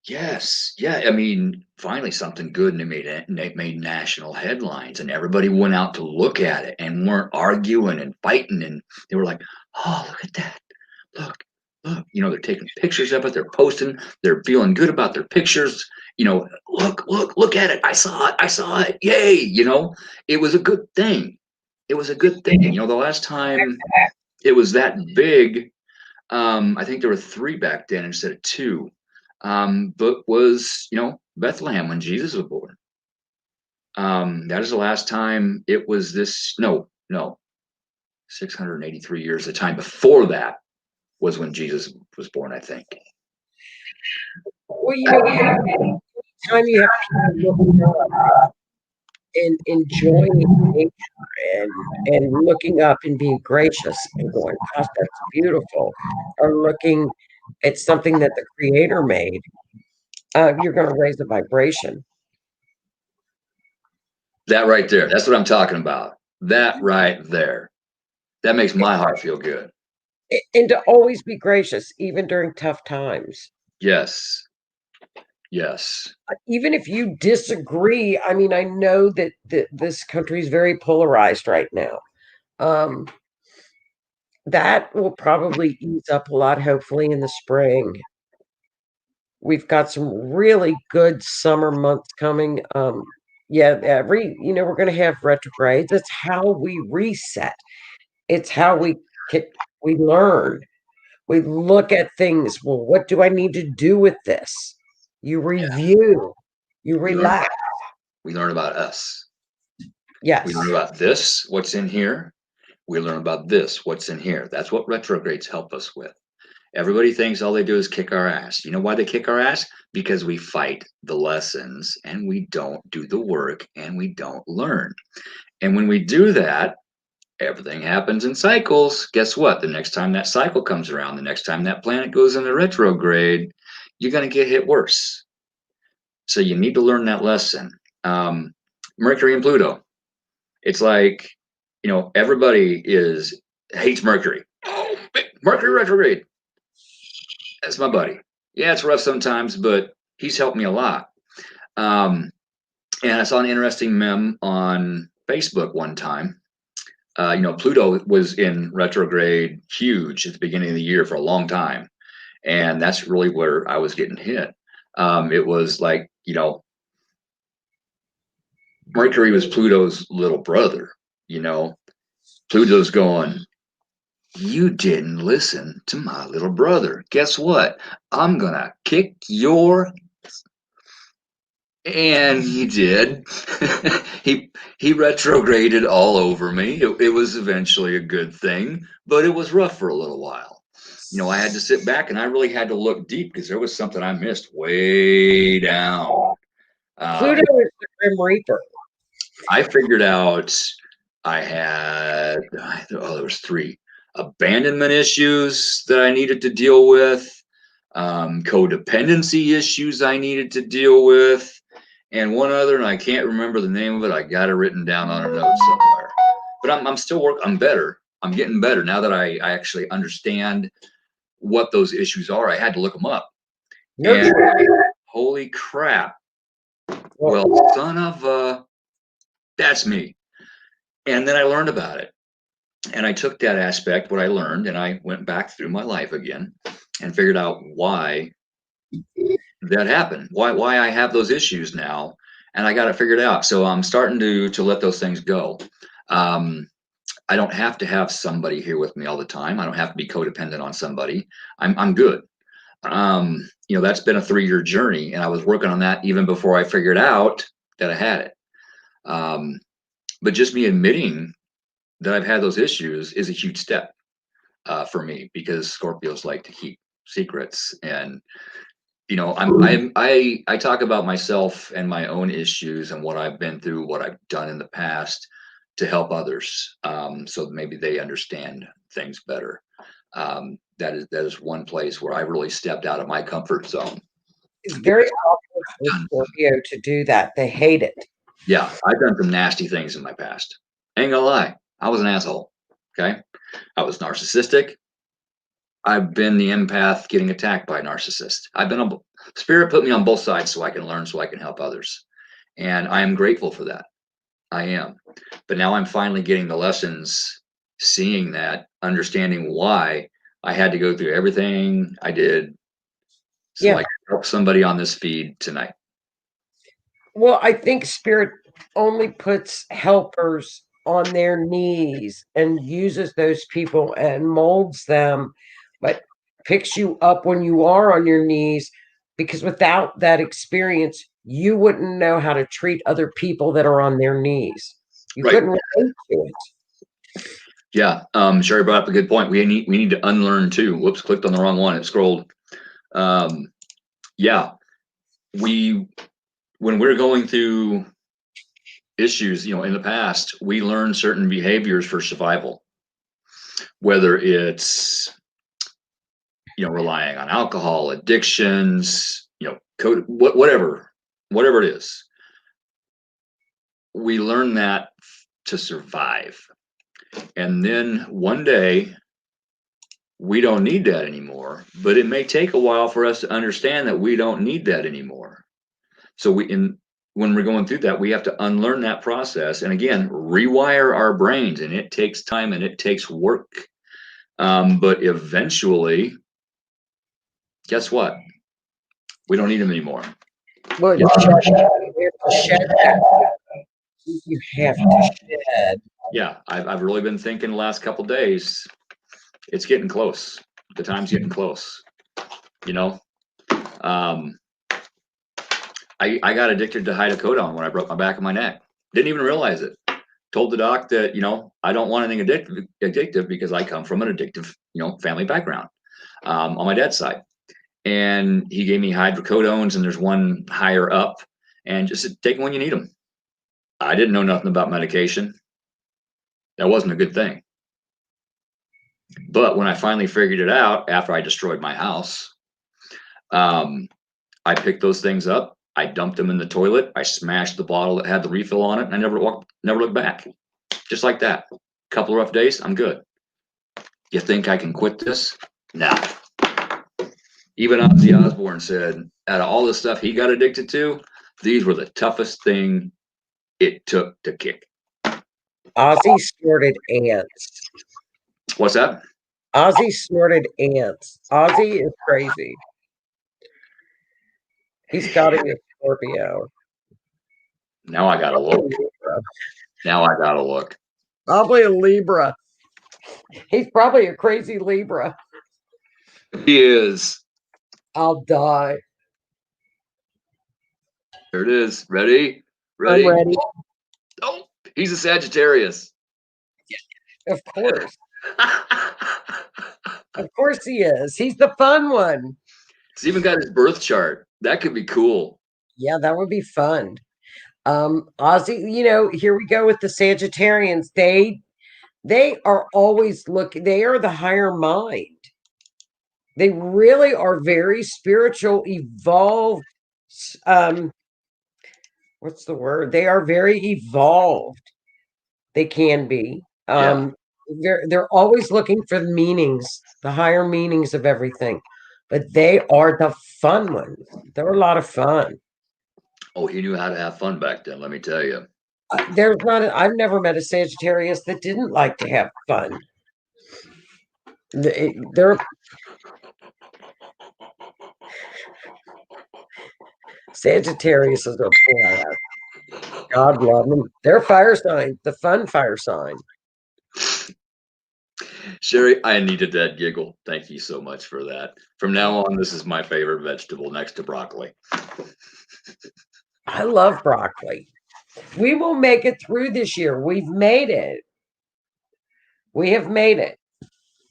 Yes, yeah. I mean, finally something good, and it made national headlines, and everybody went out to look at it and weren't arguing and fighting, and they were like, "Oh, look at that! Look, look!" They're taking pictures of it, they're posting, they're feeling good about their pictures. Look at it! I saw it! I saw it! Yay! It was a good thing. It was a good thing. The last time it was that big, I think there were three back then instead of two. But was Bethlehem when Jesus was born. That is the last time it was this. No, no. 683 years. The time before that was when Jesus was born, I think. Well, anytime you have people looking up and enjoying nature and looking up and being gracious and going, gosh, that's beautiful, or looking at something that the creator made, you're going to raise the vibration. That right there. That's what I'm talking about. That right there. That makes my heart feel good. And to always be gracious, even during tough times. Yes. Yes. Even if you disagree, I mean, I know that this country is very polarized right now. That will probably ease up a lot, hopefully, in the spring. We've got some really good summer months coming. Yeah, we're going to have retrogrades. It's how we reset. It's how we learn. We look at things. Well, what do I need to do with this? You review. You relax. We learn about us. Yes. We learn about this, what's in here. We learn about this, what's in here. That's what retrogrades help us with. Everybody thinks all they do is kick our ass. You know why they kick our ass? Because we fight the lessons and we don't do the work and we don't learn. And when we do that, everything happens in cycles. Guess what? The next time that cycle comes around, the next time that planet goes into retrograde, you're going to get hit worse. So you need to learn that lesson. Mercury and Pluto. It's like, everybody hates Mercury. Oh, Mercury retrograde. That's my buddy. Yeah, it's rough sometimes, but he's helped me a lot. And I saw an interesting meme on Facebook one time. Pluto was in retrograde huge at the beginning of the year for a long time. And that's really where I was getting hit. It was like, Mercury was Pluto's little brother, Pluto's going, you didn't listen to my little brother. Guess what? I'm going to kick your... And he did. he retrograded all over me. It was eventually a good thing, but it was rough for a little while. I had to sit back and I really had to look deep because there was something I missed way down. Pluto is the Grim Reaper. I figured out there was 3 abandonment issues that I needed to deal with, codependency issues I needed to deal with, and one other, and I can't remember the name of it. I got it written down on a note somewhere. But I'm still I'm better. I'm getting better now that I actually understand what those issues are. I had to look them up. And holy crap. Well, son of that's me. And then I learned about it. And I took that aspect, what I learned, and I went back through my life again and figured out why that happened, why I have those issues now, and I got it figured out. So I'm starting to let those things go. I don't have to have somebody here with me all the time. I don't have to be codependent on somebody. I'm good. That's been a 3-year journey, and I was working on that even before I figured out that I had it. But just me admitting that I've had those issues is a huge step for me, because Scorpios like to keep secrets. And I talk about myself and my own issues and what I've been through, what I've done in the past to help others, so maybe they understand things better. That is one place where I really stepped out of my comfort zone. It's very awkward for Scorpio to do that. They hate it. Yeah, I've done some nasty things in my past. Ain't gonna lie, I was an asshole. Okay, I was narcissistic. I've been the empath getting attacked by a narcissist. Spirit put me on both sides so I can learn, so I can help others. And I am grateful for that. I am. But now I'm finally getting the lessons, seeing that, understanding why I had to go through everything I did so I can help somebody on this feed tonight. Well, I think Spirit only puts helpers on their knees and uses those people and molds them, but picks you up when you are on your knees, because without that experience, you wouldn't know how to treat other people that are on their knees. You couldn't relate to it. Yeah. Sherry brought up a good point. We need to unlearn too. Whoops, clicked on the wrong one. It scrolled. Yeah. When we're going through issues, in the past, we learn certain behaviors for survival, whether it's, relying on alcohol, addictions, whatever it is. We learn that to survive. And then one day we don't need that anymore, but it may take a while for us to understand that we don't need that anymore. So when we're going through that, we have to unlearn that process and again rewire our brains, and it takes time and it takes work. But eventually, guess what? We don't need them anymore. Well, you have to shed that. You have to shed. Yeah, I've really been thinking the last couple days. It's getting close. The time's getting close. I got addicted to hydrocodone when I broke my back and my neck. Didn't even realize it. Told the doc that, I don't want anything addictive because I come from an addictive, family background on my dad's side. And he gave me hydrocodones, and there's one higher up, and just said, take them when you need them. I didn't know nothing about medication. That wasn't a good thing. But when I finally figured it out after I destroyed my house, I picked those things up. I dumped them in the toilet. I smashed the bottle that had the refill on it, and I never looked back. Just like that. Couple of rough days, I'm good. You think I can quit this? No. Even Ozzy Osbourne said, out of all the stuff he got addicted to, these were the toughest thing it took to kick. Ozzy snorted ants. What's that? Ozzy snorted ants. Ozzy is crazy. He's got to be a Scorpio. Now I gotta look. Probably a Libra. He's probably a crazy Libra. He is. I'll die. There it is. Ready? I'm ready. Oh, he's a Sagittarius. Of course. Of course he is. He's the fun one. He's even got his birth chart. That could be cool. Yeah, that would be fun. Ozzy, here we go with the Sagittarians. They are always looking, they are the higher mind. They really are very spiritual, evolved. What's the word? They are very evolved. They can be. They're always looking for the meanings, the higher meanings of everything. But they are the fun ones. They're a lot of fun. Oh, he knew how to have fun back then, let me tell you. I've never met a Sagittarius that didn't like to have fun. They're Sagittarius is a blast. God love them. They're fire sign, the fun fire sign. Sherry, I needed that giggle. Thank you so much for that. From now on, this is my favorite vegetable next to broccoli. I love broccoli. We will make it through this year. We've made it. We have made it.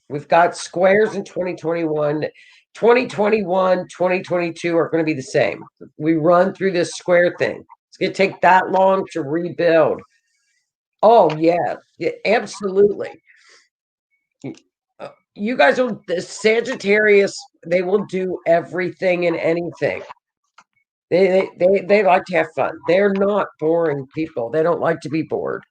We've got squares in 2021. 2021, 2022 are going to be the same. We run through this square thing. It's going to take that long to rebuild. Oh, yeah, absolutely. You guys the Sagittarius, they will do everything and anything. They like to have fun. They're not boring people. They don't like to be bored.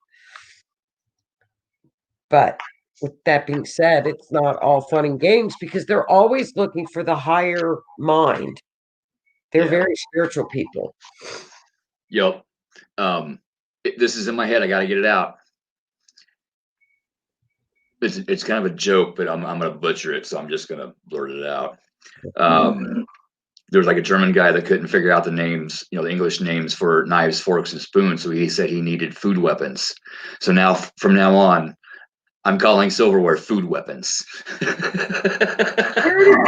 But with that being said, it's not all fun and games because they're always looking for the higher mind. They're very spiritual people. Yep. This is in my head. I got to get it out. It's kind of a joke, but I'm going to butcher it, so I'm just going to blurt it out. There was like a German guy that couldn't figure out the names, the English names for knives, forks, and spoons. So he said he needed food weapons. So now, from now on, I'm calling silverware food weapons. Where did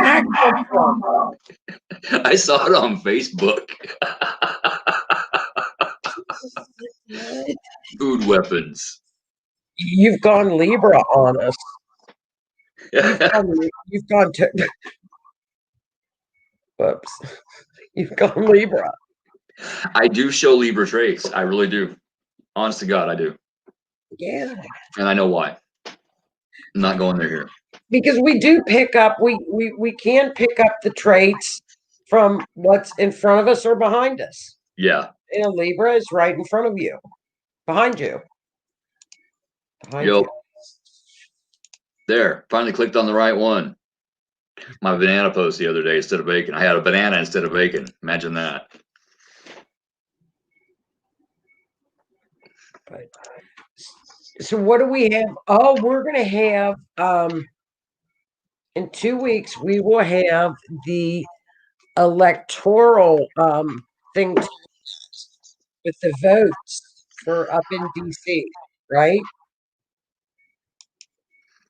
that come from? I saw it on Facebook. Food weapons. You've gone Libra on us. You've gone to whoops. You've gone Libra. I do show Libra traits. I really do. Honest to God, I do. Yeah. And I know why. I'm not going there here. Because we do pick up, we can pick up the traits from what's in front of us or behind us. Yeah. And a Libra is right in front of you, behind you. Behind Yep. you. There. Finally clicked on the right one. My banana post the other day instead of bacon. I had a banana instead of bacon. Imagine that. But, so what do we have? Oh, we're gonna have in 2 weeks we will have the electoral thing with the votes for up in DC, right?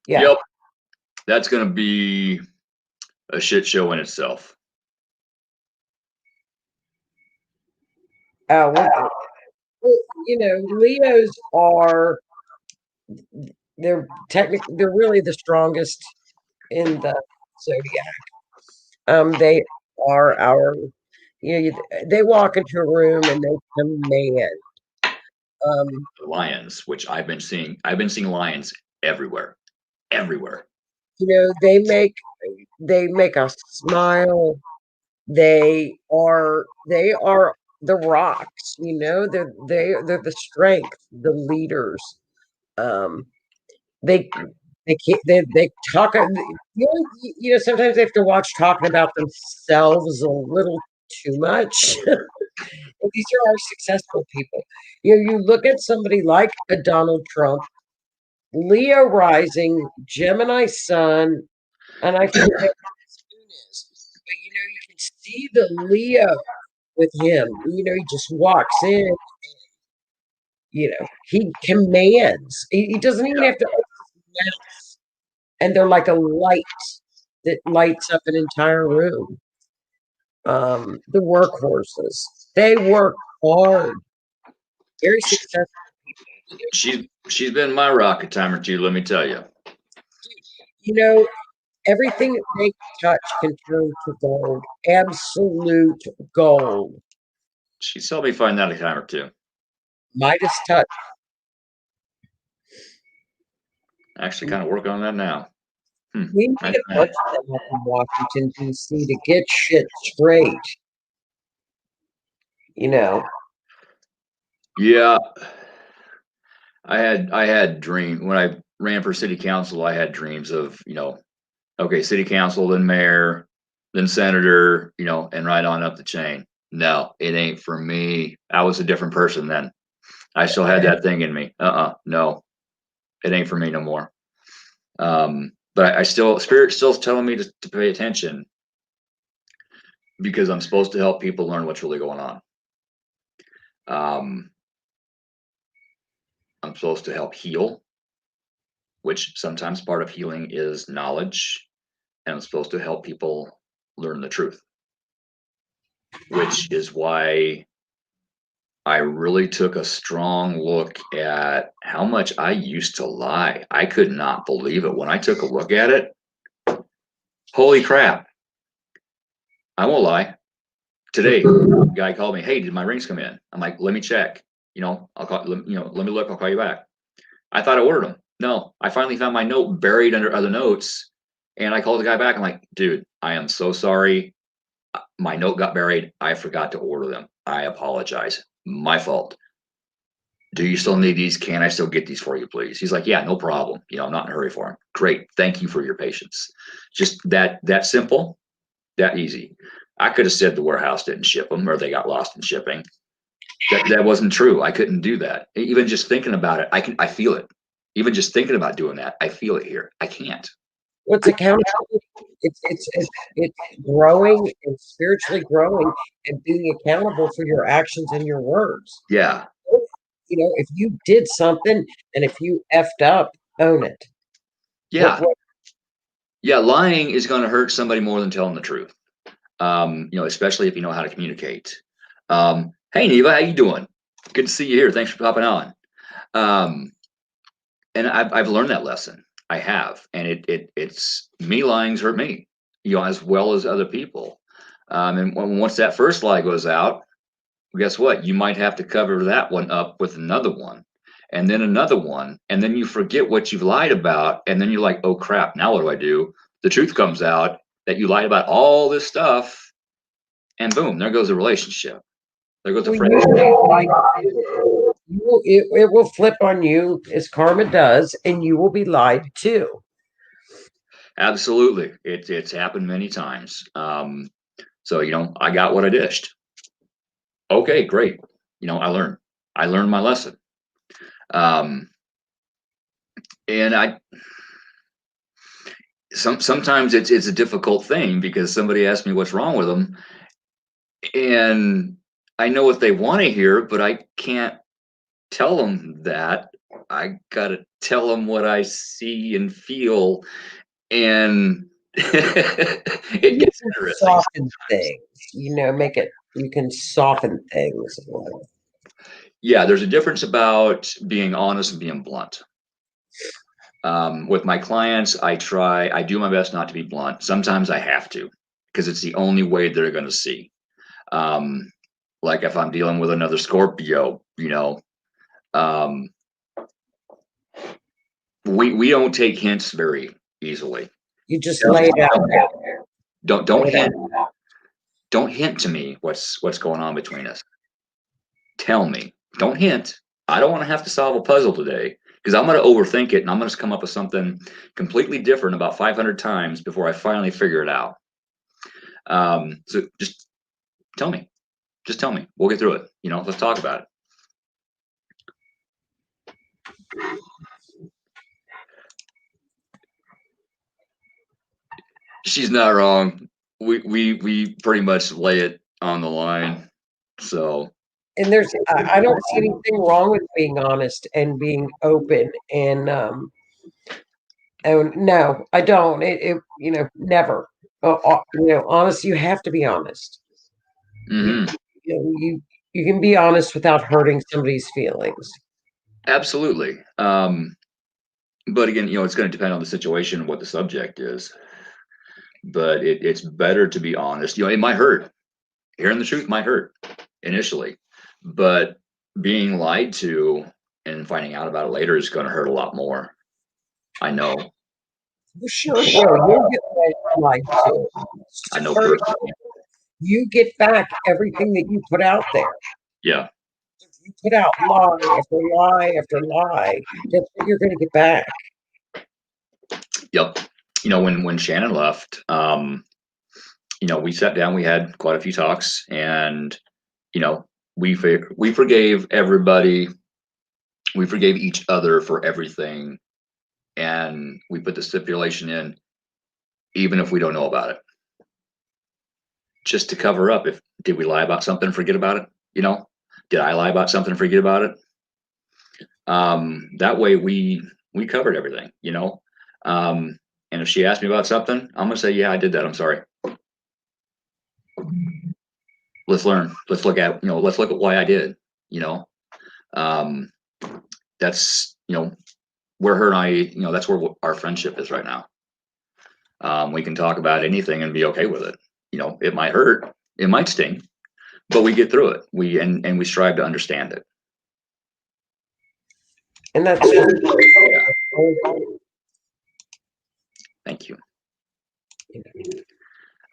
Yeah. Yep. That's going to be a shit show in itself. Well, you know, Leos are they're really the strongest in the zodiac. They are our they walk into a room and they command. Lions, which I've been seeing lions everywhere. Everywhere. You know, they make us smile. They are the rocks, you know, they're the strength, the leaders. Um they they talk you know, sometimes they have to watch talking about themselves a little too much. And these are our successful people. You know, you look at somebody like a Donald Trump, Leo rising, Gemini sun, and I forget what his moon is. But you know, you can see the Leo with him. You know, he just walks in, and, you know, he commands. He doesn't even have to open his mouth. And they're like a light that lights up an entire room. The workhorses. They work hard. Very successful. She's been my rock a time or two, let me tell you. You know, everything that they touch can turn to gold. Absolute gold. She's helped me find that a time or two. Midas touch. Actually kind of working on that now. We need a bunch of them up in Washington, D.C. to get shit straight. You know. Yeah. I had dream when I ran for city council, I had dreams of, you know, okay, city council, then mayor, then senator, you know, and right on up the chain. No, it ain't for me. I was a different person then. I still had that thing in me. No, it ain't for me no more. But I still, spirit still's telling me to pay attention because I'm supposed to help people learn what's really going on. I'm supposed to help heal, which sometimes part of healing is knowledge, and I'm supposed to help people learn the truth, which is why I really took a strong look at how much I used to lie. I could not believe it when I took a look at it. Holy crap. I won't lie. Today, a guy called me, hey, did my rings come in? I'm like, let me check. You know, I'll call, you know, let me look, I'll call you back. I thought I ordered them. No, I finally found my note buried under other notes. And I called the guy back. I'm like, dude, I am so sorry. My note got buried. I forgot to order them. I apologize. My fault. Do you still need these? Can I still get these for you, please? He's like, yeah, no problem. You know, I'm not in a hurry for them. Great. Thank you for your patience. Just that simple, that easy. I could have said the warehouse didn't ship them or they got lost in shipping. That wasn't true. I couldn't do that. Even just thinking about it, I feel it. Even just thinking about doing that, I feel it here. I can't. What's accountability? It's growing and spiritually growing and being accountable for your actions and your words. Yeah. You know, if you did something and if you effed up, own it. Yeah. Yeah, lying is going to hurt somebody more than telling the truth. You know, especially if you know how to communicate. Hey, Neva, how you doing? Good to see you here. Thanks for popping on. And I've learned that lesson. I have, and it's me lying's hurt me, as well as other people. And once that first lie goes out, guess what? You might have to cover that one up with another one, and then another one, and then you forget what you've lied about, and then you're like, oh crap, now what do I do? The truth comes out that you lied about all this stuff, and boom, there goes the relationship. There goes the Well, friendship. it will flip on you as karma does, and you will be lied to. Absolutely, it's happened many times. So I got what I dished. Okay, great. I learned my lesson. Um, and sometimes it's a difficult thing because somebody asks me what's wrong with them, and I know what they want to hear, but I can't tell them that. I gotta tell them what I see and feel, and it gets interesting. Soften things, make it. You can soften things. Yeah, there's a difference about being honest and being blunt. With my clients, I do my best not to be blunt. Sometimes I have to because it's the only way they're going to see. Um, like if I'm dealing with another Scorpio, um, we don't take hints very easily. You just lay it out there. Don't hint to me what's going on between us. Tell me. Don't hint. I don't want to have to solve a puzzle today because I'm going to overthink it and I'm going to come up with something completely different about 500 times before I finally figure it out. So just tell me. Just tell me. We'll get through it. Let's talk about it. She's not wrong. We pretty much lay it on the line. So. And I don't see anything wrong with being honest and being open. And no, I don't. Never. Honest. You have to be honest. Mm-hmm. You can be honest without hurting somebody's feelings. Absolutely. But again, it's going to depend on the situation and what the subject is. But it's better to be honest. It might hurt. Hearing the truth might hurt initially, but being lied to and finding out about it later is going to hurt a lot more. I know. Sure, you'll get lied to. I know personally. You get back everything that you put out there. Yeah. If you put out lie after lie after lie, that's what you're going to get back. Yep. When Shannon left, we sat down, we had quite a few talks, and we forgave everybody. We forgave each other for everything, and we put the stipulation in, even if we don't know about it, just to cover up. Did we lie about something and forget about it? Did I lie about something and forget about it? That way we covered everything. And if she asked me about something, I'm gonna say, yeah, I did that. I'm sorry. Let's learn. Let's look at why I did. That's where her and I, that's where our friendship is right now. We can talk about anything and be okay with it. It might hurt, it might sting, but we get through it. And we strive to understand it. And that's yeah. Thank you.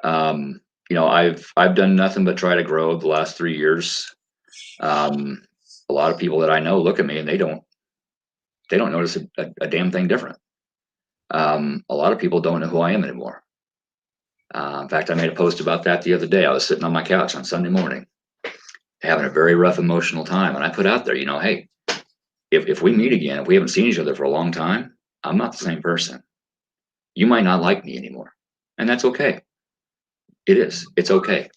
I've done nothing but try to grow the last 3 years. A lot of people that I know look at me and they don't notice a damn thing different. A lot of people don't know who I am anymore. In fact, I made a post about that the other day. I was sitting on my couch on Sunday morning, having a very rough emotional time, and I put out there, hey, if we meet again, if we haven't seen each other for a long time, I'm not the same person. You might not like me anymore, and that's okay. It is. It's okay.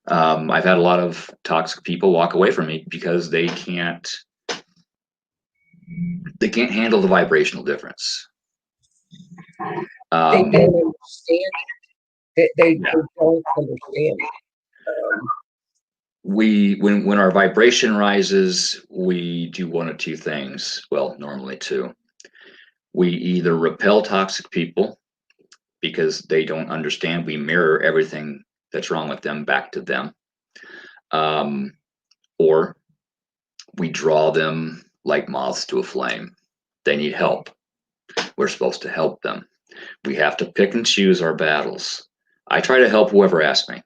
I've had a lot of toxic people walk away from me because they can't handle the vibrational difference. They don't understand it. They don't understand it. when our vibration rises, we do one of two things. Well, normally two. We either repel toxic people because they don't understand. We mirror everything that's wrong with them back to them. Or we draw them like moths to a flame. They need help. We're supposed to help them. We have to pick and choose our battles. I try to help whoever asks me.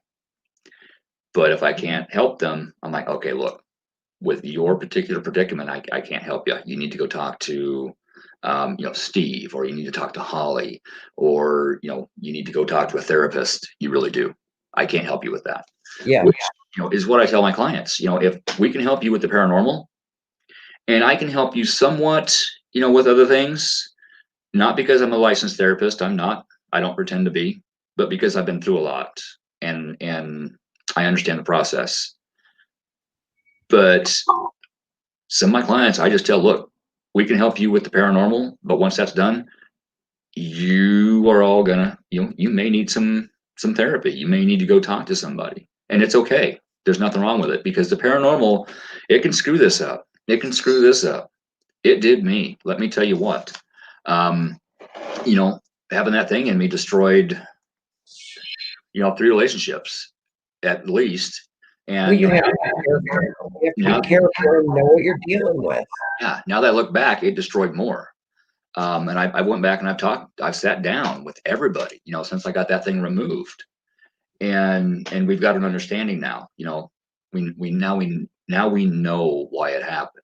But if I can't help them, I'm like, okay, look, with your particular predicament, I can't help you. You need to go talk to, Steve, or you need to talk to Holly, or, you need to go talk to a therapist. You really do. I can't help you with that. Yeah. Which, is what I tell my clients. If we can help you with the paranormal, and I can help you somewhat, with other things, not because I'm a licensed therapist. I'm not. I don't pretend to be, but because I've been through a lot, and I understand the process. But some of my clients, I just tell, look, we can help you with the paranormal, but once that's done, you are all gonna, you may need some therapy. You may need to go talk to somebody, and it's okay. There's nothing wrong with it, because the paranormal, it can screw this up. It can screw this up. It did me. Let me tell you what. Um, Having that thing in me destroyed, 3 relationships at least. And Well, you have to be careful. You have to be careful and know what you're dealing with. yeah, now that I look back, it destroyed more. And I went back and I've sat down with everybody, since I got that thing removed, and we've got an understanding now. We now we know why it happened.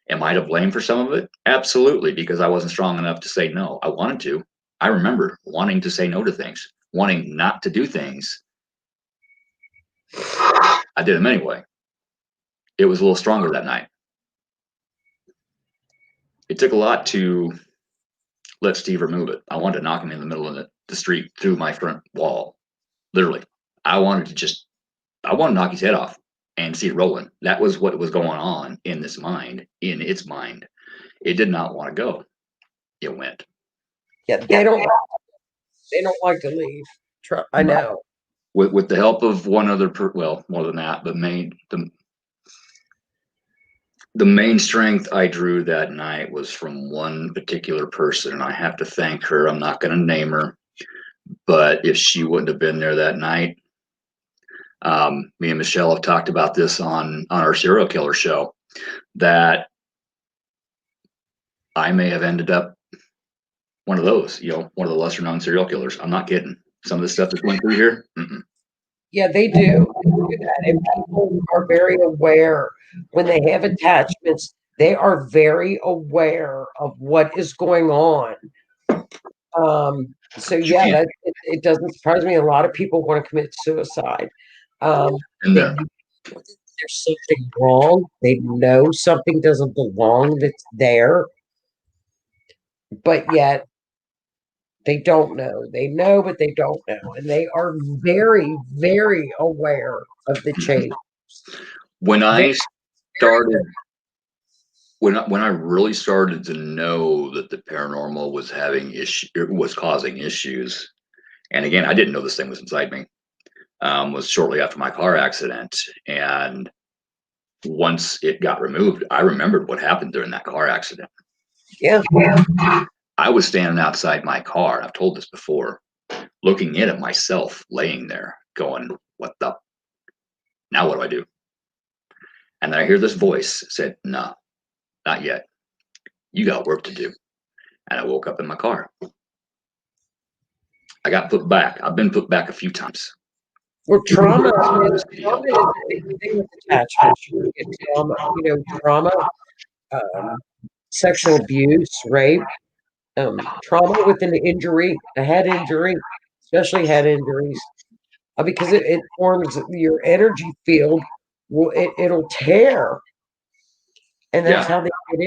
Am I to blame for some of it? Absolutely, because I wasn't strong enough to say no. I wanted to. I remember wanting to say no to things, wanting not to do things. I did them anyway. It was a little stronger that night. It took a lot to let Steve remove it. I wanted to knock him in the middle of the street through my front wall. Literally. I wanted to knock his head off and see it rolling. That was what was going on in its mind. It did not want to go. It went. Yeah, they don't like to leave. I know. With the help of one other, well, more than that, but the main strength I drew that night was from one particular person, and I have to thank her. I'm not going to name her, but if she wouldn't have been there that night, me and Michelle have talked about this on our serial killer show, that I may have ended up one of those, one of the lesser known serial killers. I'm not kidding. Some of the stuff that's went through here. Yeah, they do. They do that. And people are very aware when they have attachments, they are very aware of what is going on. So yeah, it doesn't surprise me. A lot of people want to commit suicide. There's something wrong. They know something doesn't belong that's there, but yet they don't know. They know, but they don't know. And they are very, very aware of the change. When I started, when I really started to know that the paranormal was causing issues, and again, I didn't know this thing was inside me, was shortly after my car accident. And once it got removed, I remembered what happened during that car accident. Yeah. I was standing outside my car. I've told this before, looking in at myself laying there going, what the, now what do I do? And then I hear this voice said, no, not yet. You got work to do. And I woke up in my car. I got put back. I've been put back a few times. Well, trauma is a big thing with attachments. You get trauma, sexual abuse, rape, trauma with an injury, a head injury, especially head injuries, because it forms your energy field. It'll tear, and that's how they get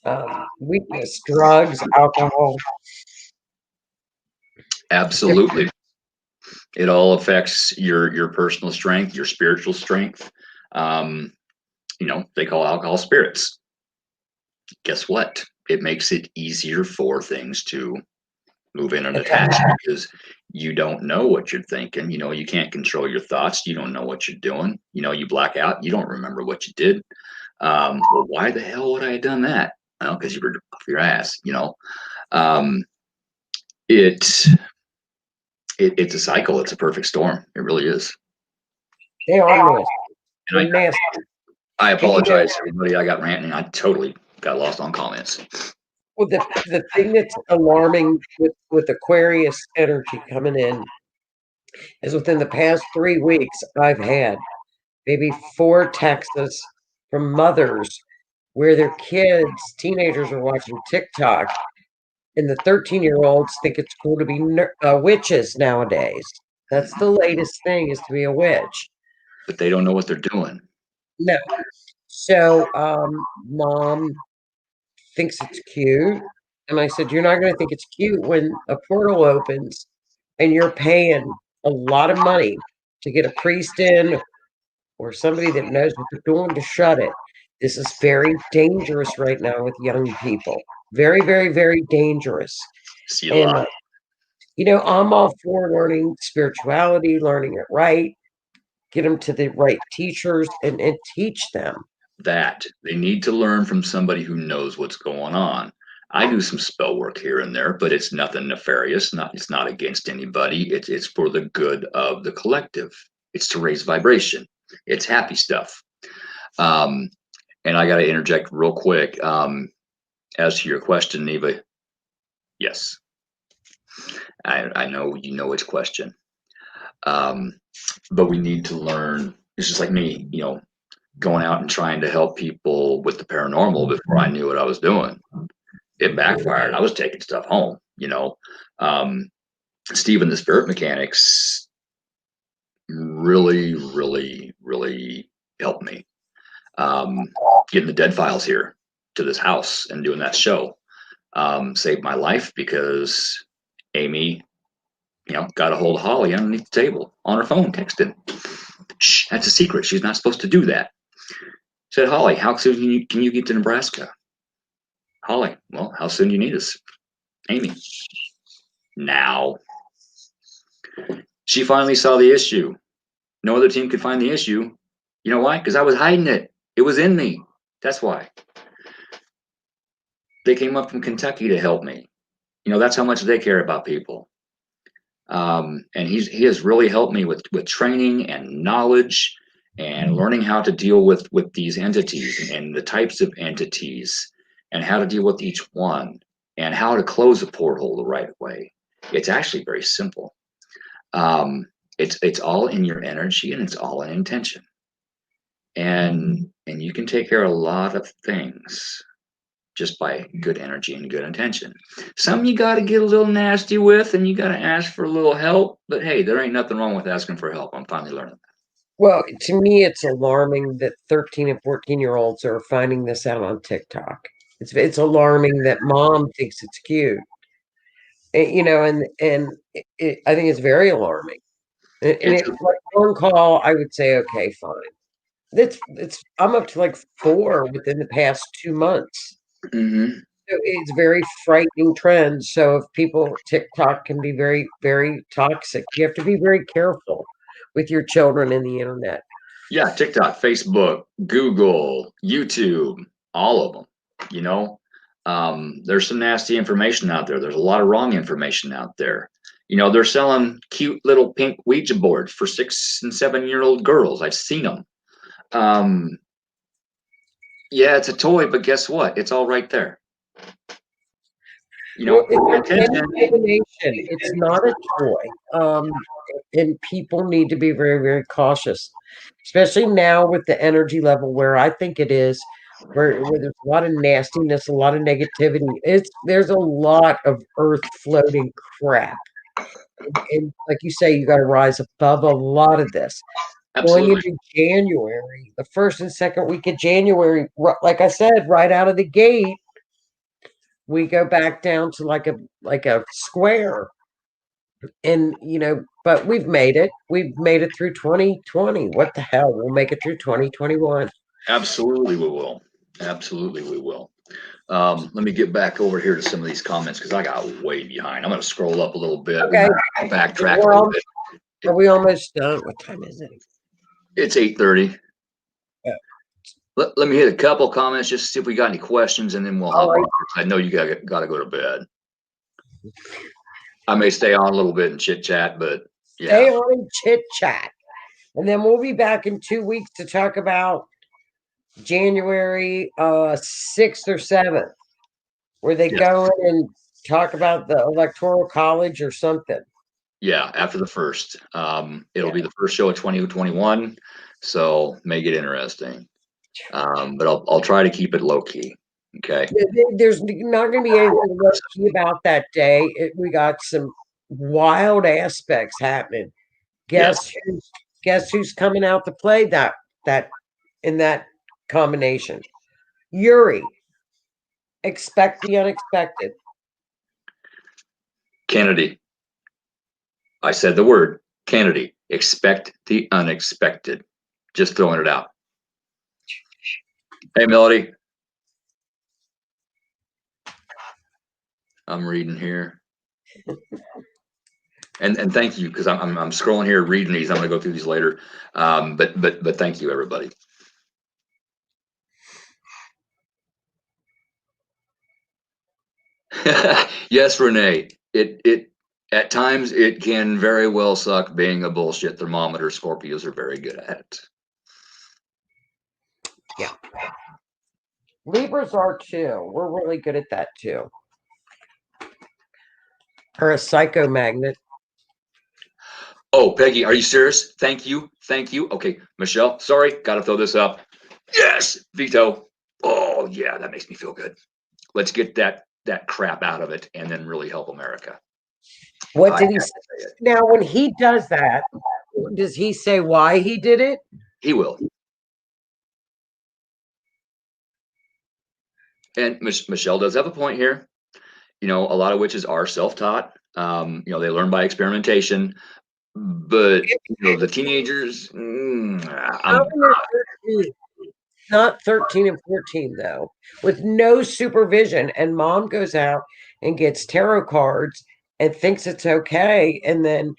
in. Weakness, drugs, alcohol. Absolutely. It all affects your personal strength, your spiritual strength. They call alcohol spirits. Guess what? It makes it easier for things to move in Okay. unattached, because you don't know what you're thinking. You can't control your thoughts. You don't know what you're doing. You black out. You don't remember what you did. Well, why the hell would I have done that? Well, because you were off your ass. Um, it, it's a cycle. It's a perfect storm. It really is. They are nasty. They're And nasty. I And, you know, apologize, everybody. I got ranting. I totally got lost on comments. well, the thing that's alarming with Aquarius energy coming in is within the past 3 weeks, I've had maybe 4 texts from mothers where their kids, teenagers, are watching TikTok, and the 13-year-olds think it's cool to be witches nowadays. That's the latest thing, is to be a witch. But they don't know what they're doing. No. So, mom thinks it's cute. And I said, "You're not going to think it's cute when a portal opens and you're paying a lot of money to get a priest in or somebody that knows what they're doing to shut it. This is very dangerous right now with young people. Very, very, very dangerous." See a And, lot. I'm all for learning spirituality, learning it right, get them to the right teachers and teach them. That they need to learn from somebody who knows what's going on. I do some spell work here and there, but it's nothing nefarious. It's not against anybody. It's for the good of the collective. It's to raise vibration. It's happy stuff. And I got to interject real quick. As to your question, Neva, yes, I know you know which question. But we need to learn. It's just like me, going out and trying to help people with the paranormal before I knew what I was doing. It backfired. I was taking stuff home. Stephen, the spirit mechanics, really, really, really helped me. Getting the dead files here to this house and doing that show saved my life, because Amy, got a hold of Holly underneath the table on her phone, texting. Shh, that's a secret. She's not supposed to do that. Said, Holly, how soon can you get to Nebraska? Holly, well, how soon do you need us? Amy, now. She finally saw the issue. No other team could find the issue. You know why? Because I was hiding it. It was in me. That's why. They came up from Kentucky to help me. That's how much they care about people. And he has really helped me with training and knowledge and learning how to deal with these entities and the types of entities and how to deal with each one and how to close a porthole the right way. It's actually very simple. It's all in your energy, and it's all in intention. And you can take care of a lot of things just by good energy and good intention. Some you got to get a little nasty with, and you got to ask for a little help. But hey, there ain't nothing wrong with asking for help. I'm finally learning that. Well, to me, it's alarming that 13 and 14-year-olds are finding this out on TikTok. It's alarming that mom thinks it's cute. I think it's very alarming. And It's if like phone call, I would say, okay, fine. I'm up to like 4 within the past 2 months. mm-hmm. So it's very frightening trend. So if TikTok can be very, very toxic. You have to be very careful with your children in the internet. Yeah, TikTok, Facebook, Google, YouTube, all of them. There's some nasty information out there. There's a lot of wrong information out there. They're selling cute little pink Ouija boards for 6 and 7-year-old girls. I've seen them. Yeah, it's a toy, but guess what? It's all right there. Well, it's an intention. imagination. It's not a toy. And people need to be very, very cautious, especially now with the energy level where I think it is, where there's a lot of nastiness, a lot of negativity. There's a lot of earth floating crap. And like you say, you got to rise above a lot of this. Going Absolutely. into January, the first and second week of January, like I said, right out of the gate, we go back down to like a square. And but we've made it. We've made it through 2020. What the hell? We'll make it through 2021. Absolutely, we will. Absolutely, we will. Let me get back over here to some of these comments because I got way behind. I'm going to scroll up a little bit. Okay. Backtrack a little bit. Are we almost done? What time is it? It's 8:30. Yeah. Let me hit a couple comments just to see if we got any questions, and then we'll hop right. on. I know you got to go to bed. I may stay on a little bit and chit chat, but yeah. Stay on and chit chat. And then we'll be back in 2 weeks to talk about January 6th or 7th, where they go in and talk about the Electoral College or something. Yeah, after the 1st. It'll be the first show of 2021, so may get interesting. But I'll try to keep it low key. Okay. There's not going to be anything low key about that day. We got some wild aspects happening. Guess who's coming out to play that in that combination? Yuri. Expect the unexpected. Kennedy. I said the word Kennedy. Expect the unexpected. Just throwing it out. Hey, Melody. I'm reading here. And thank you, because I'm scrolling here reading these. I'm gonna go through these later. But thank you, everybody. Yes, Renee. It at times it can very well suck being a bullshit thermometer. Scorpios are very good at it. Yeah. Libras are too. We're really good at that too. Or a psychomagnet. Oh, Peggy, are you serious? Thank you. Thank you. Okay, Michelle, sorry, gotta throw this up. Yes, veto. Oh yeah, that makes me feel good. Let's get that crap out of it and then really help America. What did he say? Now, when he does that, does he say why he did it? He will. And Michelle does have a point here. You know, a lot of witches are self-taught. You know, they learn by experimentation. But you know, the teenagers, not 13 and 14 though, with no supervision, and mom goes out and gets tarot cards and thinks it's okay, and then,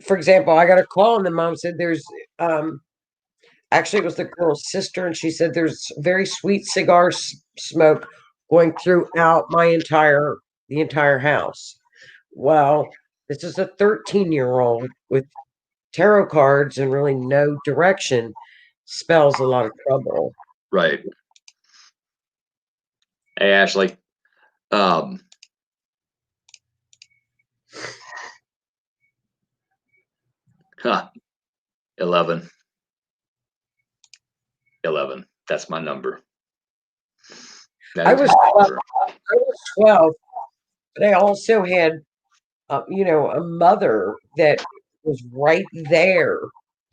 for example, I got a call and the mom said there's actually it was the girl's sister, and she said there's very sweet cigar smoke going throughout the entire house. Well, this is a 13-year-old with tarot cards and really no direction, spells a lot of trouble. right. Hey, Ashley. 11. 11. That's my number. I was 12, but I also had, a mother that was right there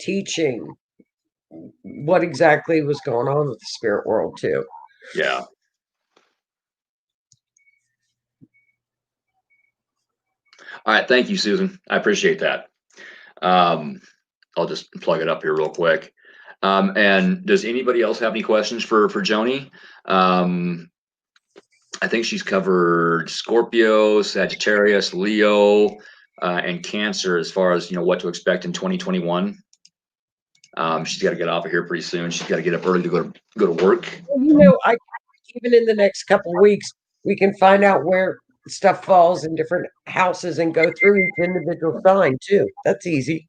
teaching what exactly was going on with the spirit world too. Yeah. All right. Thank you, Susan. I appreciate that. I'll just plug it up here real quick. And does anybody else have any questions for Joni? I think she's covered Scorpio, Sagittarius, Leo, and Cancer as far as, you know, what to expect in 2021. She's got to get off of here pretty soon. She's got to get up early to go to work. I even in the next couple of weeks, we can find out where stuff falls in different houses and go through each individual sign too. That's easy.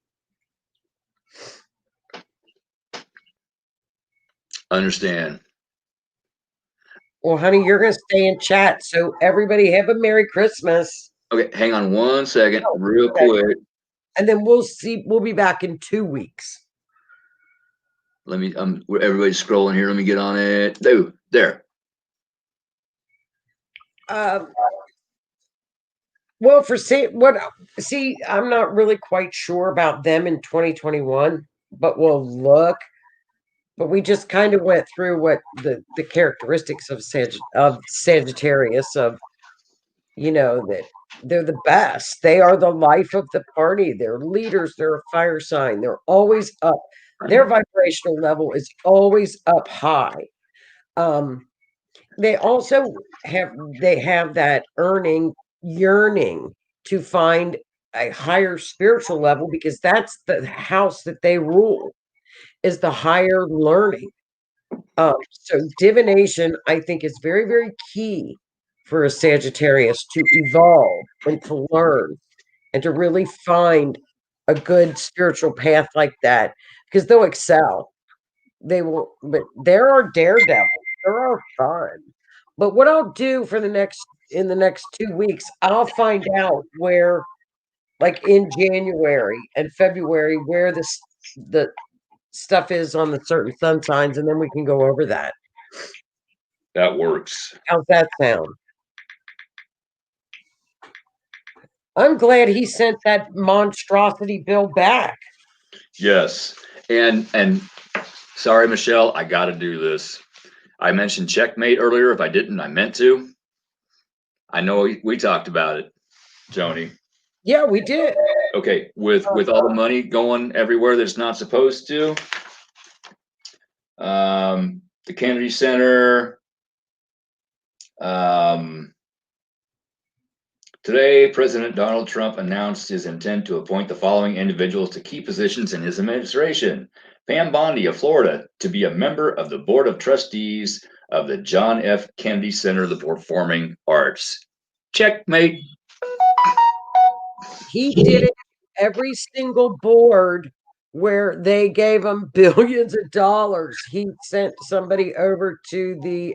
Understand. Well, honey, you're going to stay in chat. So everybody have a Merry Christmas. Okay, hang on one second, real quick. And then we'll be back in 2 weeks. Let me, everybody's scrolling here. Let me get on it. There. Well, I'm not really quite sure about them in 2021, but we'll look. But we just kind of went through what the characteristics of Sagittarius, of, that they're the best. They are the life of the party. They're leaders. They're a fire sign. They're always up. Their vibrational level is always up high. they also have that yearning to find a higher spiritual level, because that's the house that they rule, is the higher learning. So divination, I think, is very, very key for a Sagittarius to evolve and to learn and to really find a good spiritual path like that, because they'll excel. They will, but there are daredevils. There are fun. But what I'll do for in the next 2 weeks, I'll find out where, like in January and February, where the stuff is on the certain sun signs, and then we can go over that. That works. How's that sound? I'm glad he sent that monstrosity bill back. Yes. And sorry, Michelle, I got to do this. I mentioned checkmate earlier. If I didn't, I meant to. I know we talked about it, Joni. Yeah, we did. Okay, with all the money going everywhere that's not supposed to, the Kennedy Center. Today, President Donald Trump announced his intent to appoint the following individuals to key positions in his administration. Pam Bondi of Florida to be a member of the Board of Trustees of the John F. Kennedy Center of the Performing Arts. Checkmate. He did it every single board where they gave him billions of dollars. He sent somebody over to the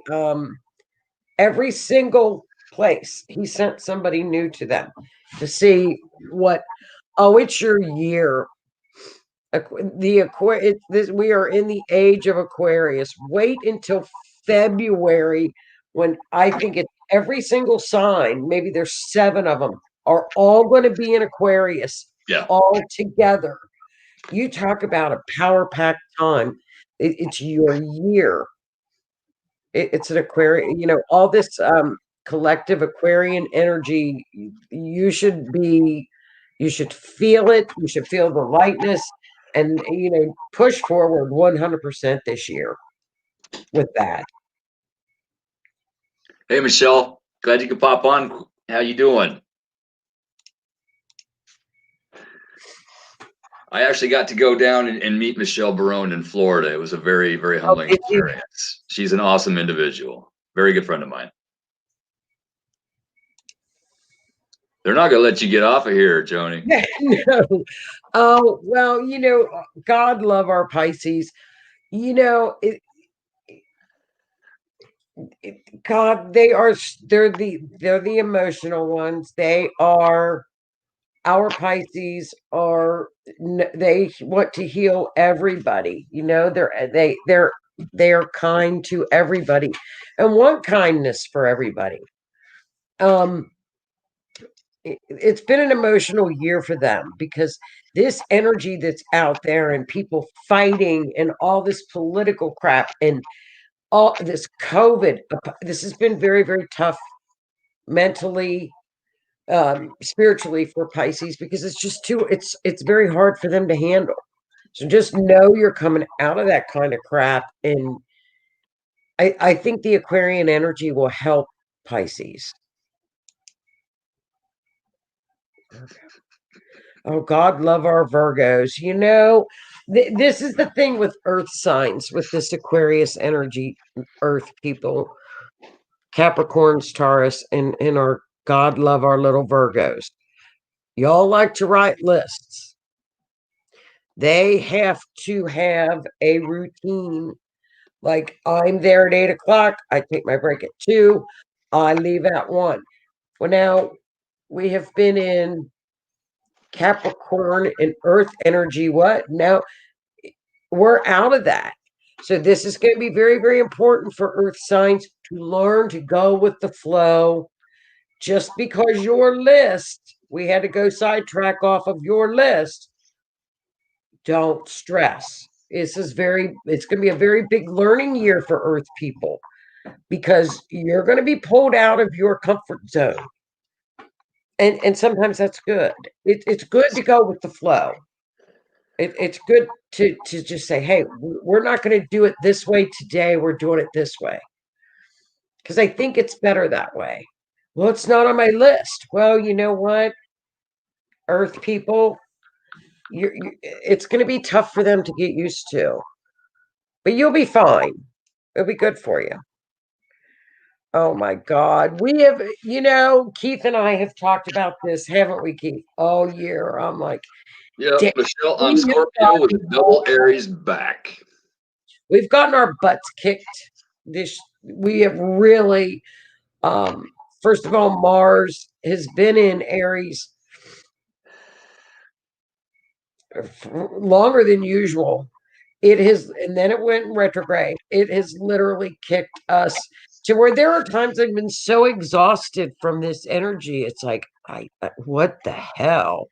every single place. He sent somebody new to them to see what. Oh, it's your year. We are in the age of Aquarius. Wait until February, when I think it's every single sign, maybe there's 7 of them, are all going to be in Aquarius. Yeah. All together. You talk about a power packed time. It's your year. It's an Aquarian, all this collective Aquarian energy. You should feel it. You should feel the lightness, and push forward 100% this year with that. Hey, Michelle, glad you could pop on. How you doing? I actually got to go down and meet Michelle Barone in Florida. It was a very, very humbling experience. She's an awesome individual. Very good friend of mine. They're not going to let you get off of here, Joni. No. Oh, well, God love our Pisces. God, they're the emotional ones. They are our Pisces they want to heal everybody. They are kind to everybody and want kindness for everybody. It's been an emotional year for them, because this energy that's out there and people fighting and all this political crap and all this COVID, this has been very, very tough mentally, spiritually for Pisces, because it's very hard for them to handle. So just know you're coming out of that kind of crap, and I think the Aquarian energy will help Pisces. Oh, God love our Virgos. This is the thing with earth signs, with this Aquarius energy, earth people, Capricorns, Taurus, and our God love our little Virgos. Y'all like to write lists. They have to have a routine. Like, I'm there at 8 o'clock. I take my break at 2. I leave at 1. Well, now we have been in Capricorn and earth energy. What? Now we're out of that. So this is going to be very, very important for earth signs to learn to go with the flow. Just because we had to go sidetrack off of your list, don't stress. It's going to be a very big learning year for earth people, because you're going to be pulled out of your comfort zone. And sometimes that's good. It's good to go with the flow. It's good to just say, hey, we're not going to do it this way today. We're doing it this way. because I think it's better that way. Well, it's not on my list. Well, you know what, Earth people, it's going to be tough for them to get used to, but you'll be fine. It'll be good for you. Oh my God. We have, Keith and I have talked about this, haven't we, Keith? All year. I'm like, Yep, damn, Michelle on we have Scorpio with a double Aries back. we've gotten our butts kicked. We have really, first of all, Mars has been in Aries longer than usual. It has, and then it went in retrograde. It has literally kicked us to where there are times I've been so exhausted from this energy. It's like, what the hell?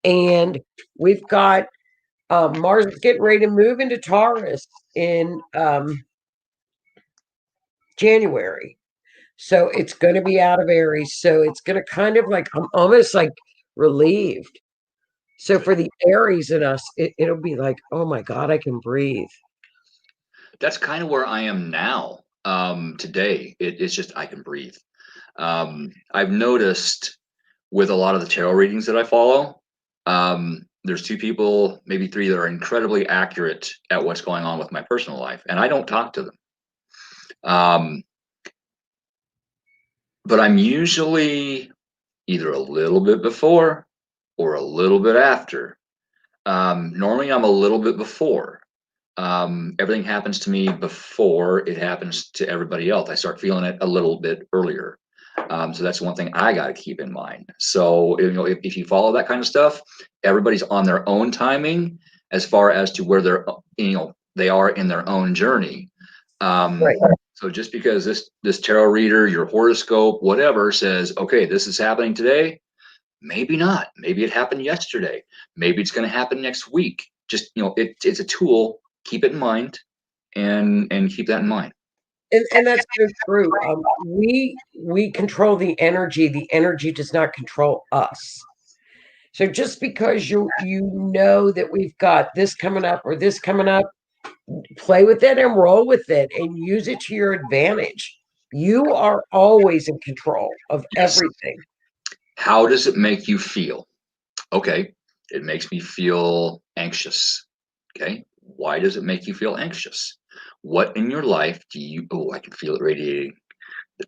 And we've got Mars is getting ready to move into Taurus in January. So it's going to be out of Aries. So it's going to kind of like, I'm almost like relieved. So for the Aries in us, it'll be like, oh my God, I can breathe. That's kind of where I am now. Today, it's just I can breathe. I've noticed with a lot of the tarot readings that I follow, there's two people, maybe three, that are incredibly accurate at what's going on with my personal life, and I don't talk to them. But I'm usually either a little bit before or a little bit after. Normally, I'm a little bit before. Everything happens to me before it happens to everybody else. I start feeling it a little bit earlier. So that's one thing I got to keep in mind. So if you follow that kind of stuff, everybody's on their own timing as far as to where they are in their own journey. Right. So just because this tarot reader, your horoscope, whatever, says, okay, this is happening today, maybe not. Maybe it happened yesterday. Maybe it's going to happen next week. Just it's a tool. Keep it in mind, and keep that in mind. And that's so true. We control the energy. The energy does not control us. So just because you know that we've got this coming up or this coming up, play with it and roll with it and use it to your advantage. You are always in control of everything. How does it make you feel? Okay, it makes me feel anxious. Okay, why does it make you feel anxious? What in your life do you? Oh, I can feel it radiating.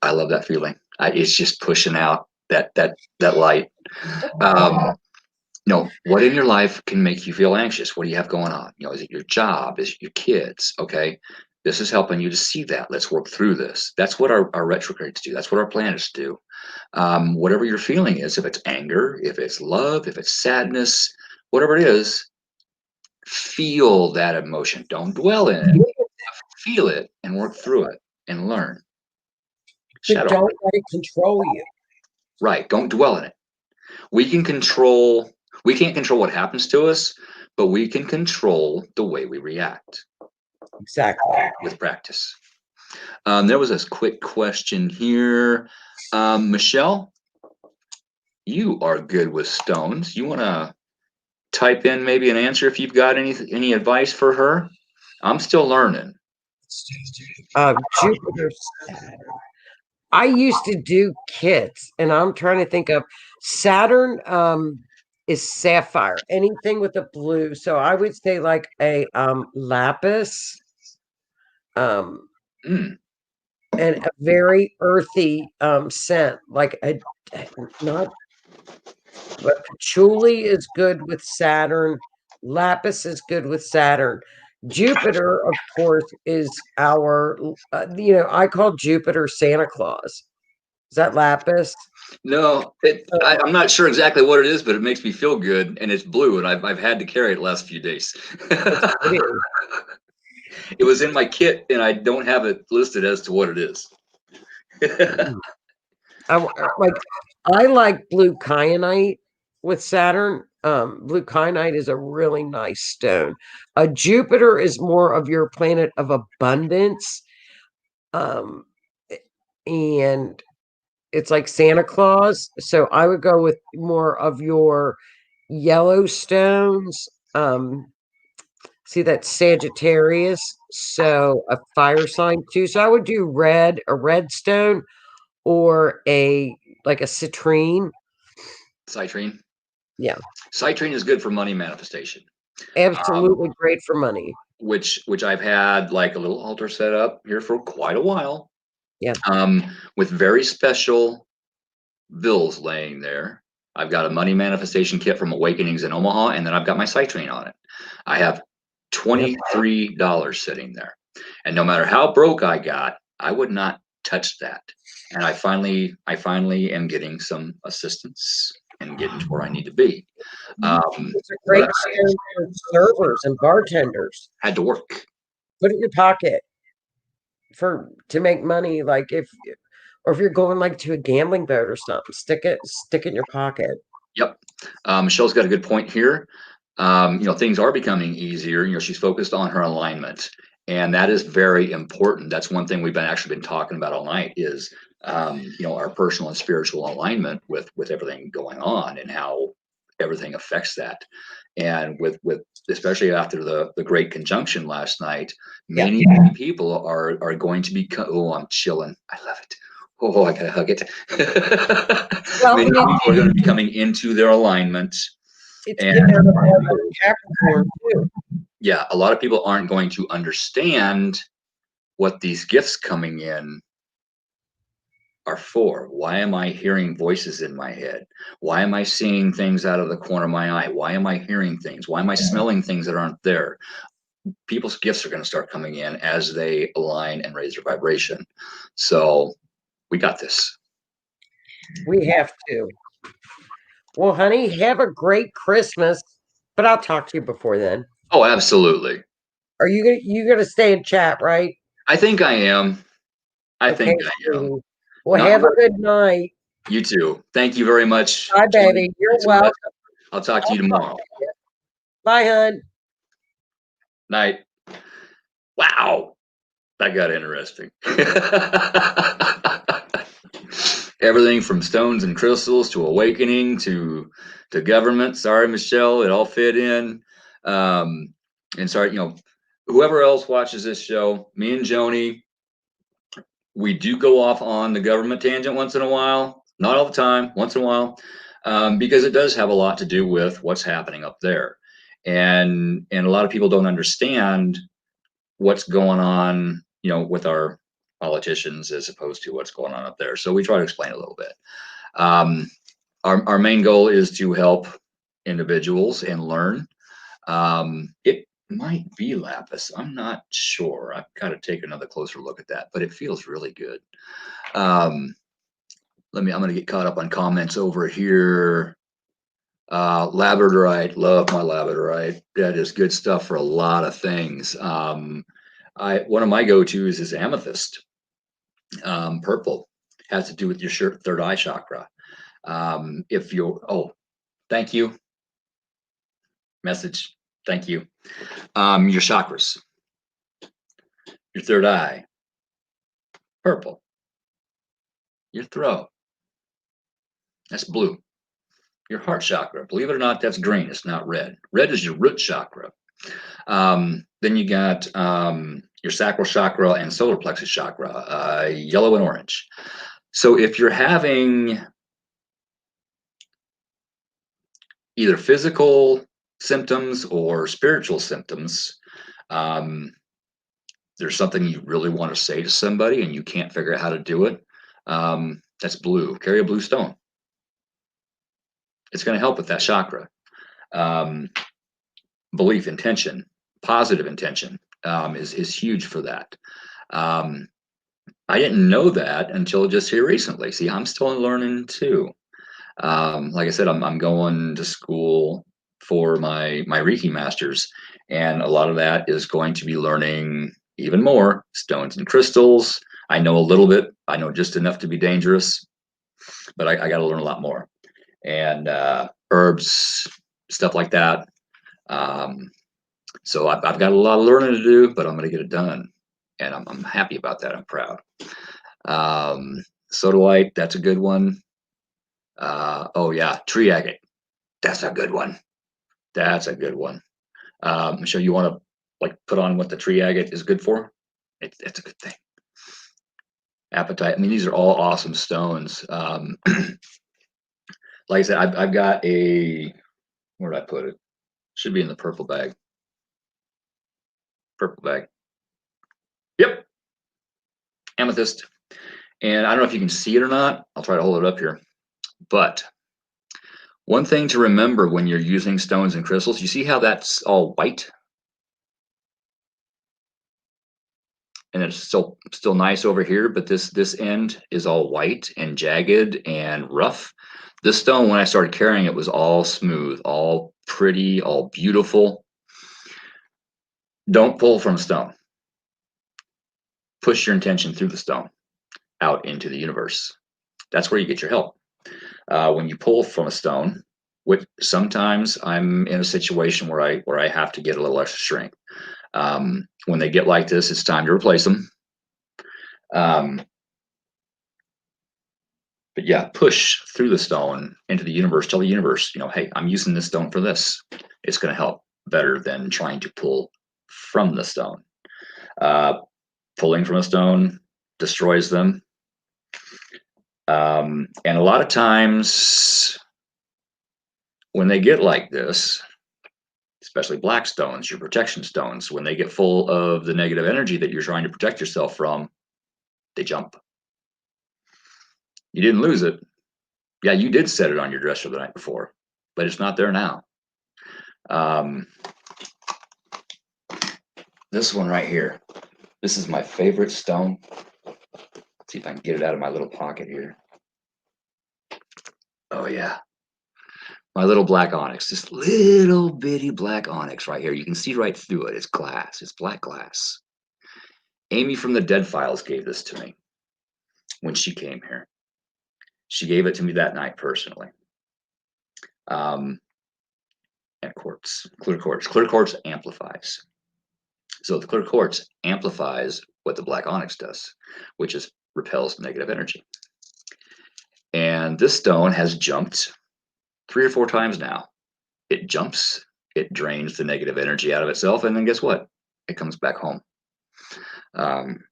I love that feeling. It's just pushing out that light. What in your life can make you feel anxious? What do you have going on? Is it your job? Is it your kids? Okay, this is helping you to see that. Let's work through this. That's what our retrogrades do. That's what our planets do. Whatever your feeling is, if it's anger, if it's love, if it's sadness, whatever it is, feel that emotion. Don't dwell in it. Feel it and work through it and learn. But don't let it control you. Right. Don't dwell in it. We can't control what happens to us, but we can control the way we react. Exactly. With practice. There was a quick question here. Michelle, you are good with stones. You want to type in maybe an answer if you've got any advice for her? I'm still learning. Jupiter, Saturn. I used to do kits, and I'm trying to think of Saturn. Is sapphire, anything with a blue. So I would say like a lapis, and a very earthy scent, like not. But patchouli is good with Saturn. Lapis is good with Saturn. Jupiter, of course, is our. I call Jupiter Santa Claus. Is that lapis? No, I'm not sure exactly what it is, but it makes me feel good, and it's blue, and I've had to carry it the last few days. It was in my kit, and I don't have it listed as to what it is. I like blue kyanite with Saturn. Blue kyanite is a really nice stone. Jupiter is more of your planet of abundance, and it's like Santa Claus. So I would go with more of your yellow stones. See, that's Sagittarius, so a fire sign too. So I would do red, a red stone, or a like a citrine. Citrine. Yeah, Citrine is good for money manifestation. absolutely great for money. Which I've had like a little altar set up here for quite a while. Yeah. With very special bills laying there. I've got a money manifestation kit from Awakenings in Omaha, and then I've got my citrine on it. I have Yep. $23 sitting there. And no matter how broke I got, I would not touch that. And I finally am getting some assistance and getting to where I need to be. It's a But great stone for servers and bartenders. I had to work. Put it in your pocket to make money. Like if you're going like to a gambling boat or something, stick it in your pocket. Yep. Michelle's got a good point here. Things are becoming easier. She's focused on her alignment, and that is very important. That's one thing we've been talking about all night is, our personal and spiritual alignment with everything going on and how everything affects that. And with especially after the great conjunction last night, Yeah. many people are going to be. Oh, I'm chilling. I love it. Oh, I gotta hug it. Well, Many people are going to be coming into their alignment. it's And getting out of Capricorn too. yeah, a lot of people aren't going to understand what these gifts coming in are for. Why am I hearing voices in my head? Why am I seeing things out of the corner of my eye? Why am I hearing things? Why am I smelling things that aren't there? People's gifts are going to start coming in as they align and raise their vibration. So we got this. We have to. Well, honey, have a great Christmas. But I'll talk to you before then. Oh, absolutely. Are you gonna stay in chat, right? I think I am. I Okay, think I am. sweetie. Well, Not have a good night. you too. Thank you very much. Bye, baby. You're It's a welcome. blessing. I'll talk to you tomorrow. Bye, hun. Night. Wow. That got interesting. Everything from stones and crystals to awakening to government. Sorry, Michelle, it all fit in. And sorry, whoever else watches this show, me and Joni, we do go off on the government tangent once in a while. Not all the time, once in a while, because it does have a lot to do with what's happening up there, and a lot of people don't understand what's going on, with our politicians as opposed to what's going on up there. So we try to explain a little bit. Our main goal is to help individuals and learn. It might be lapis. I'm not sure. I've got to take another closer look at that, but it feels really good. I'm going to get caught up on comments over here. Labradorite, love my labradorite. That is good stuff for a lot of things. One of my go-tos is amethyst. Purple has to do with your third eye chakra. Thank you. Message. Thank you. Your chakras, your third eye, purple. Your throat, that's blue. Your heart chakra, believe it or not, that's green. It's not red. Red is your root chakra. Then you got your sacral chakra and solar plexus chakra, yellow and orange. So if you're having either physical symptoms or spiritual symptoms, there's something you really want to say to somebody and you can't figure out how to do it, that's blue. Carry a blue stone. It's going to help with that chakra. Belief, intention, positive intention is huge for that. I didn't know that until just here recently. See, I'm still learning too. Like I said, I'm going to school for my Reiki masters, and a lot of that is going to be learning even more stones and crystals. I know a little bit. I know just enough to be dangerous, but I got to learn a lot more. And herbs, stuff like that. So I've got a lot of learning to do, but I'm going to get it done, and I'm happy about that. I'm proud. Sodalite, that's a good one. Oh yeah, tree agate. That's a good one. That's a good one. Michelle, you want to like put on what the tree agate is good for, it's a good thing. Apatite. I mean, these are all awesome stones. Like I said, I've got a, where did I put it? Should be in the purple bag. Purple bag. Yep. Amethyst. And I don't know if you can see it or not. I'll try to hold it up here. But one thing to remember when you're using stones and crystals, you see how that's all white? And it's still nice over here, but this end is all white and jagged and rough. This stone, when I started carrying it, was all smooth, all pretty, all beautiful. Don't pull from a stone. Push your intention through the stone out into the universe. That's where you get your help. When you pull from a stone, which sometimes I'm in a situation where I have to get a little extra strength. When they get like this, it's time to replace them. But yeah, push through the stone into the universe. Tell the universe, hey, I'm using this stone for this. It's going to help better than trying to pull from the stone. Pulling from a stone destroys them. And a lot of times when they get like this, especially black stones, your protection stones, when they get full of the negative energy that you're trying to protect yourself from, they jump. You didn't lose it. Yeah, you did set it on your dresser the night before, but it's not there now. This one right here, this is my favorite stone. Let's see if I can get it out of my little pocket here. Oh yeah, my little black onyx, this little bitty black onyx right here. You can see right through it. It's glass, it's black glass. Amy from the Dead Files gave this to me when she came here. She gave it to me that night personally. And quartz, clear quartz. Clear quartz amplifies. So the clear quartz amplifies what the black onyx does, which is repels negative energy. And this stone has jumped 3 or 4 times now. It jumps, it drains the negative energy out of itself, and then guess what? It comes back home. I'm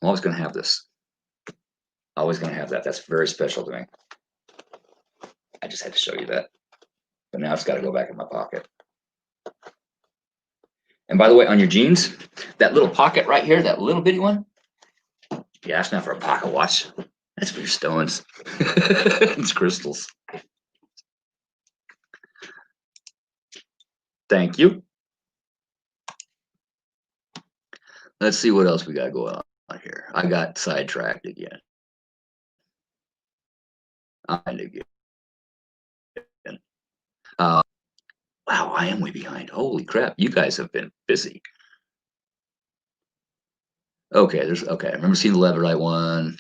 always going to have this. Always going to have that. That's very special to me. I just had to show you that. But now it's got to go back in my pocket. And by the way, on your jeans, that little pocket right here, that little bitty one, you asked now for a pocket watch. That's for your stones. It's crystals. Thank you. Let's see what else we got going on here. I got sidetracked again. Wow, I am way behind. Holy crap, you guys have been busy. Okay, I remember seeing the Leverite one.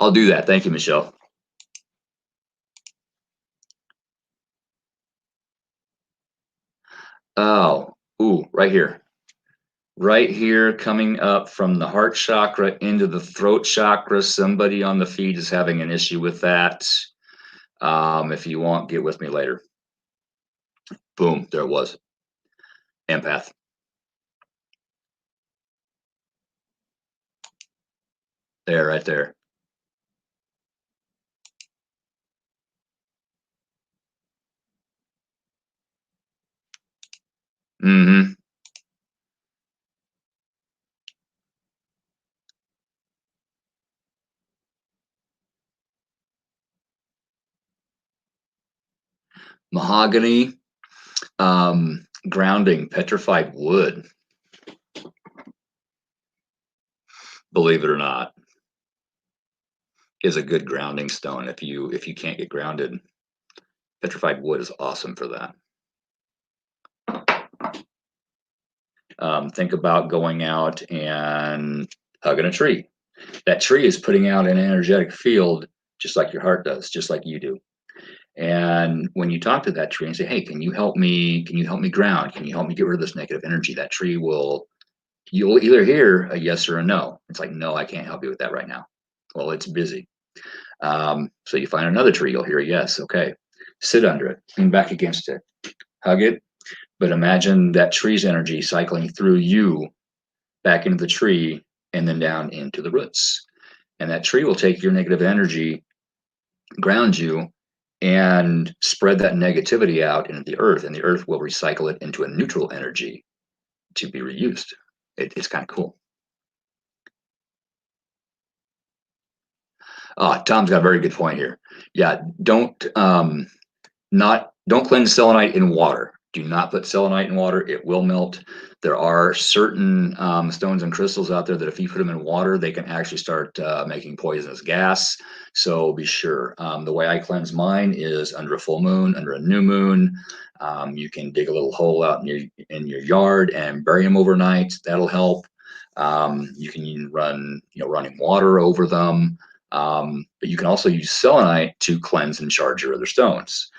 I'll do that. Thank you, Michelle. Oh, ooh, right here. Right here, coming up from the heart chakra into the throat chakra. Somebody on the feed is having an issue with that. If you want, get with me later. Boom, there it was. Empath. There, right there. Mm-hmm. Mahogany, grounding, petrified wood. Believe it or not, is a good grounding stone. If you can't get grounded, petrified wood is awesome for that. Think about going out and hugging a tree. That tree is putting out an energetic field just like your heart does, just like you do. And when you talk to that tree and say, hey, can you help me ground? Can you help me get rid of this negative energy? That tree you'll either hear a yes or a no. It's like, no, I can't help you with that right now. Well, it's busy. So you find another tree, you'll hear a yes. Okay, sit under it, lean back against it, hug it. But imagine that tree's energy cycling through you back into the tree and then down into the roots. And that tree will take your negative energy, ground you, and spread that negativity out into the earth. And the earth will recycle it into a neutral energy to be reused. It's kind of cool. Tom's got a very good point here. Yeah, don't cleanse selenite in water. Do not put selenite in water; it will melt. There are certain stones and crystals out there that if you put them in water, they can actually start making poisonous gas. So be sure. The way I cleanse mine is under a full moon, under a new moon. You can dig a little hole out in your yard and bury them overnight. That'll help. You can run running water over them. But you can also use selenite to cleanse and charge your other stones.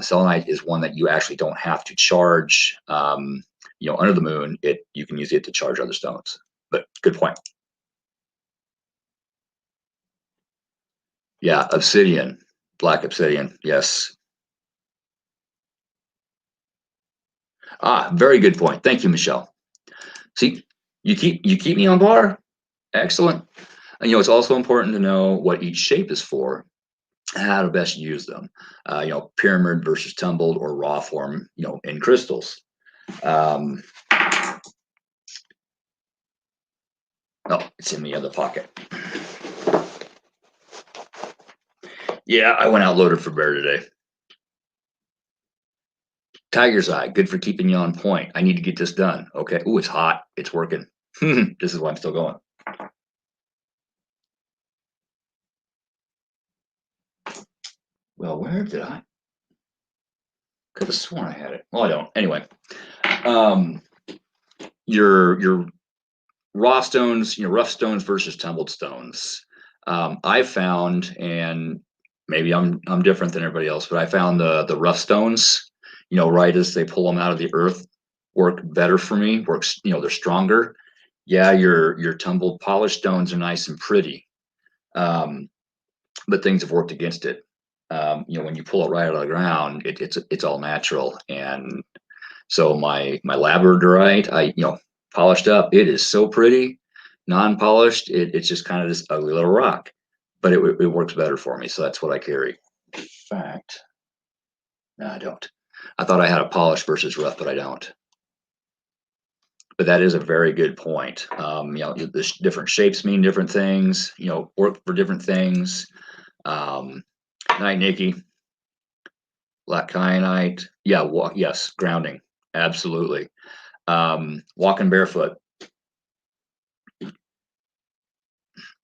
Selenite is one that you actually don't have to charge. Under the moon, you can use it to charge other stones. But good point. Yeah, obsidian, black obsidian. Yes. Very good point. Thank you, Michelle. See, you keep me on bar. Excellent. And it's also important to know what each shape is for, how to best use them. Pyramid versus tumbled or raw form, in crystals. Oh, it's in the other pocket. Yeah, I went out loaded for bear today. Tiger's eye, good for keeping you on point. I need to get this done. Okay. Ooh, it's hot. It's working. This is why I'm still going. Well, where did I? Could have sworn I had it. Well, I don't. Anyway, your raw stones, rough stones versus tumbled stones. I found, and maybe I'm different than everybody else, but I found the rough stones, right as they pull them out of the earth, work better for me. Works, they're stronger. Yeah, your tumbled polished stones are nice and pretty, but things have worked against it. When you pull it right out of the ground, it's all natural. And so my labradorite, I polished up, it is so pretty. Non-polished, it's just kind of this ugly little rock, but it works better for me, so that's what I carry. In fact, no, I don't. I thought I had a polished versus rough, but I don't. But that is a very good point. The different shapes mean different things. Work for different things. Night, Nikki. Black kyanite. Yeah, yes, grounding. Absolutely. Walking barefoot.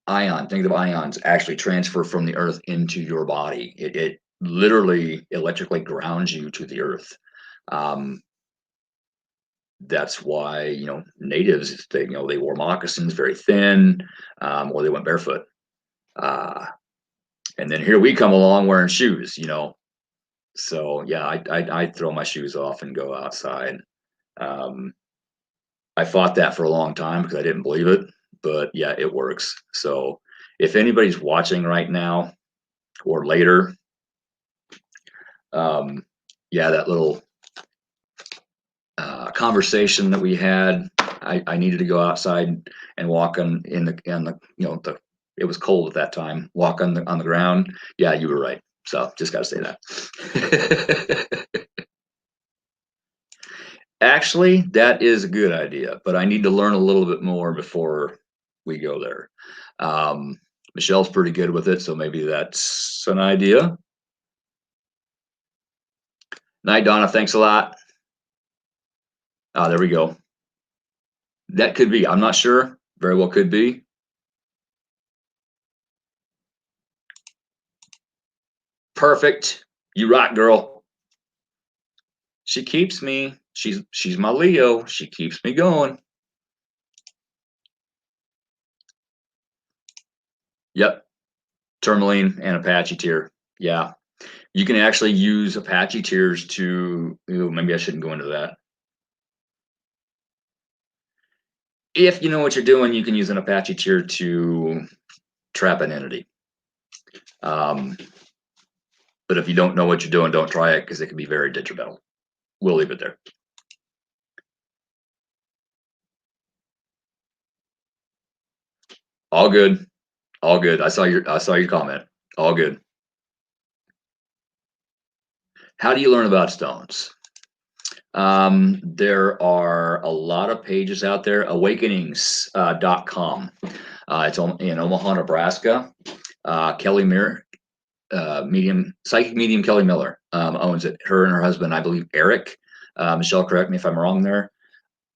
Think of ions actually transfer from the earth into your body. It literally electrically grounds you to the earth. That's why natives they wore moccasins very thin, or they went barefoot. And then here we come along wearing shoes. So yeah, I throw my shoes off and go outside. I fought that for a long time because I didn't believe it, but yeah, it works. So if anybody's watching right now or later, yeah, that little conversation that we had, I needed to go outside and walk in the it was cold at that time. Walk on the ground. Yeah, you were right. So just got to say that. Actually, that is a good idea, but I need to learn a little bit more before we go there. Michelle's pretty good with it, so maybe that's an idea. Night, Donna. Thanks a lot. There we go. That could be. I'm not sure. Very well could be. Perfect. You rock, girl. She keeps me. She's my Leo. She keeps me going. Yep. Tourmaline and Apache tear. Yeah. You can actually use Apache tears to, maybe I shouldn't go into that. If you know what you're doing, you can use an Apache tear to trap an entity. But if you don't know what you're doing, don't try it because it can be very detrimental. we'll leave it there. All good. All good. I saw your comment. All good. How do you learn about stones? There are a lot of pages out there. Awakenings.com. It's in Omaha, Nebraska. Kelly Mir, psychic medium Kelly Miller owns it. Her and her husband, I believe, Eric. Michelle, correct me if I'm wrong there.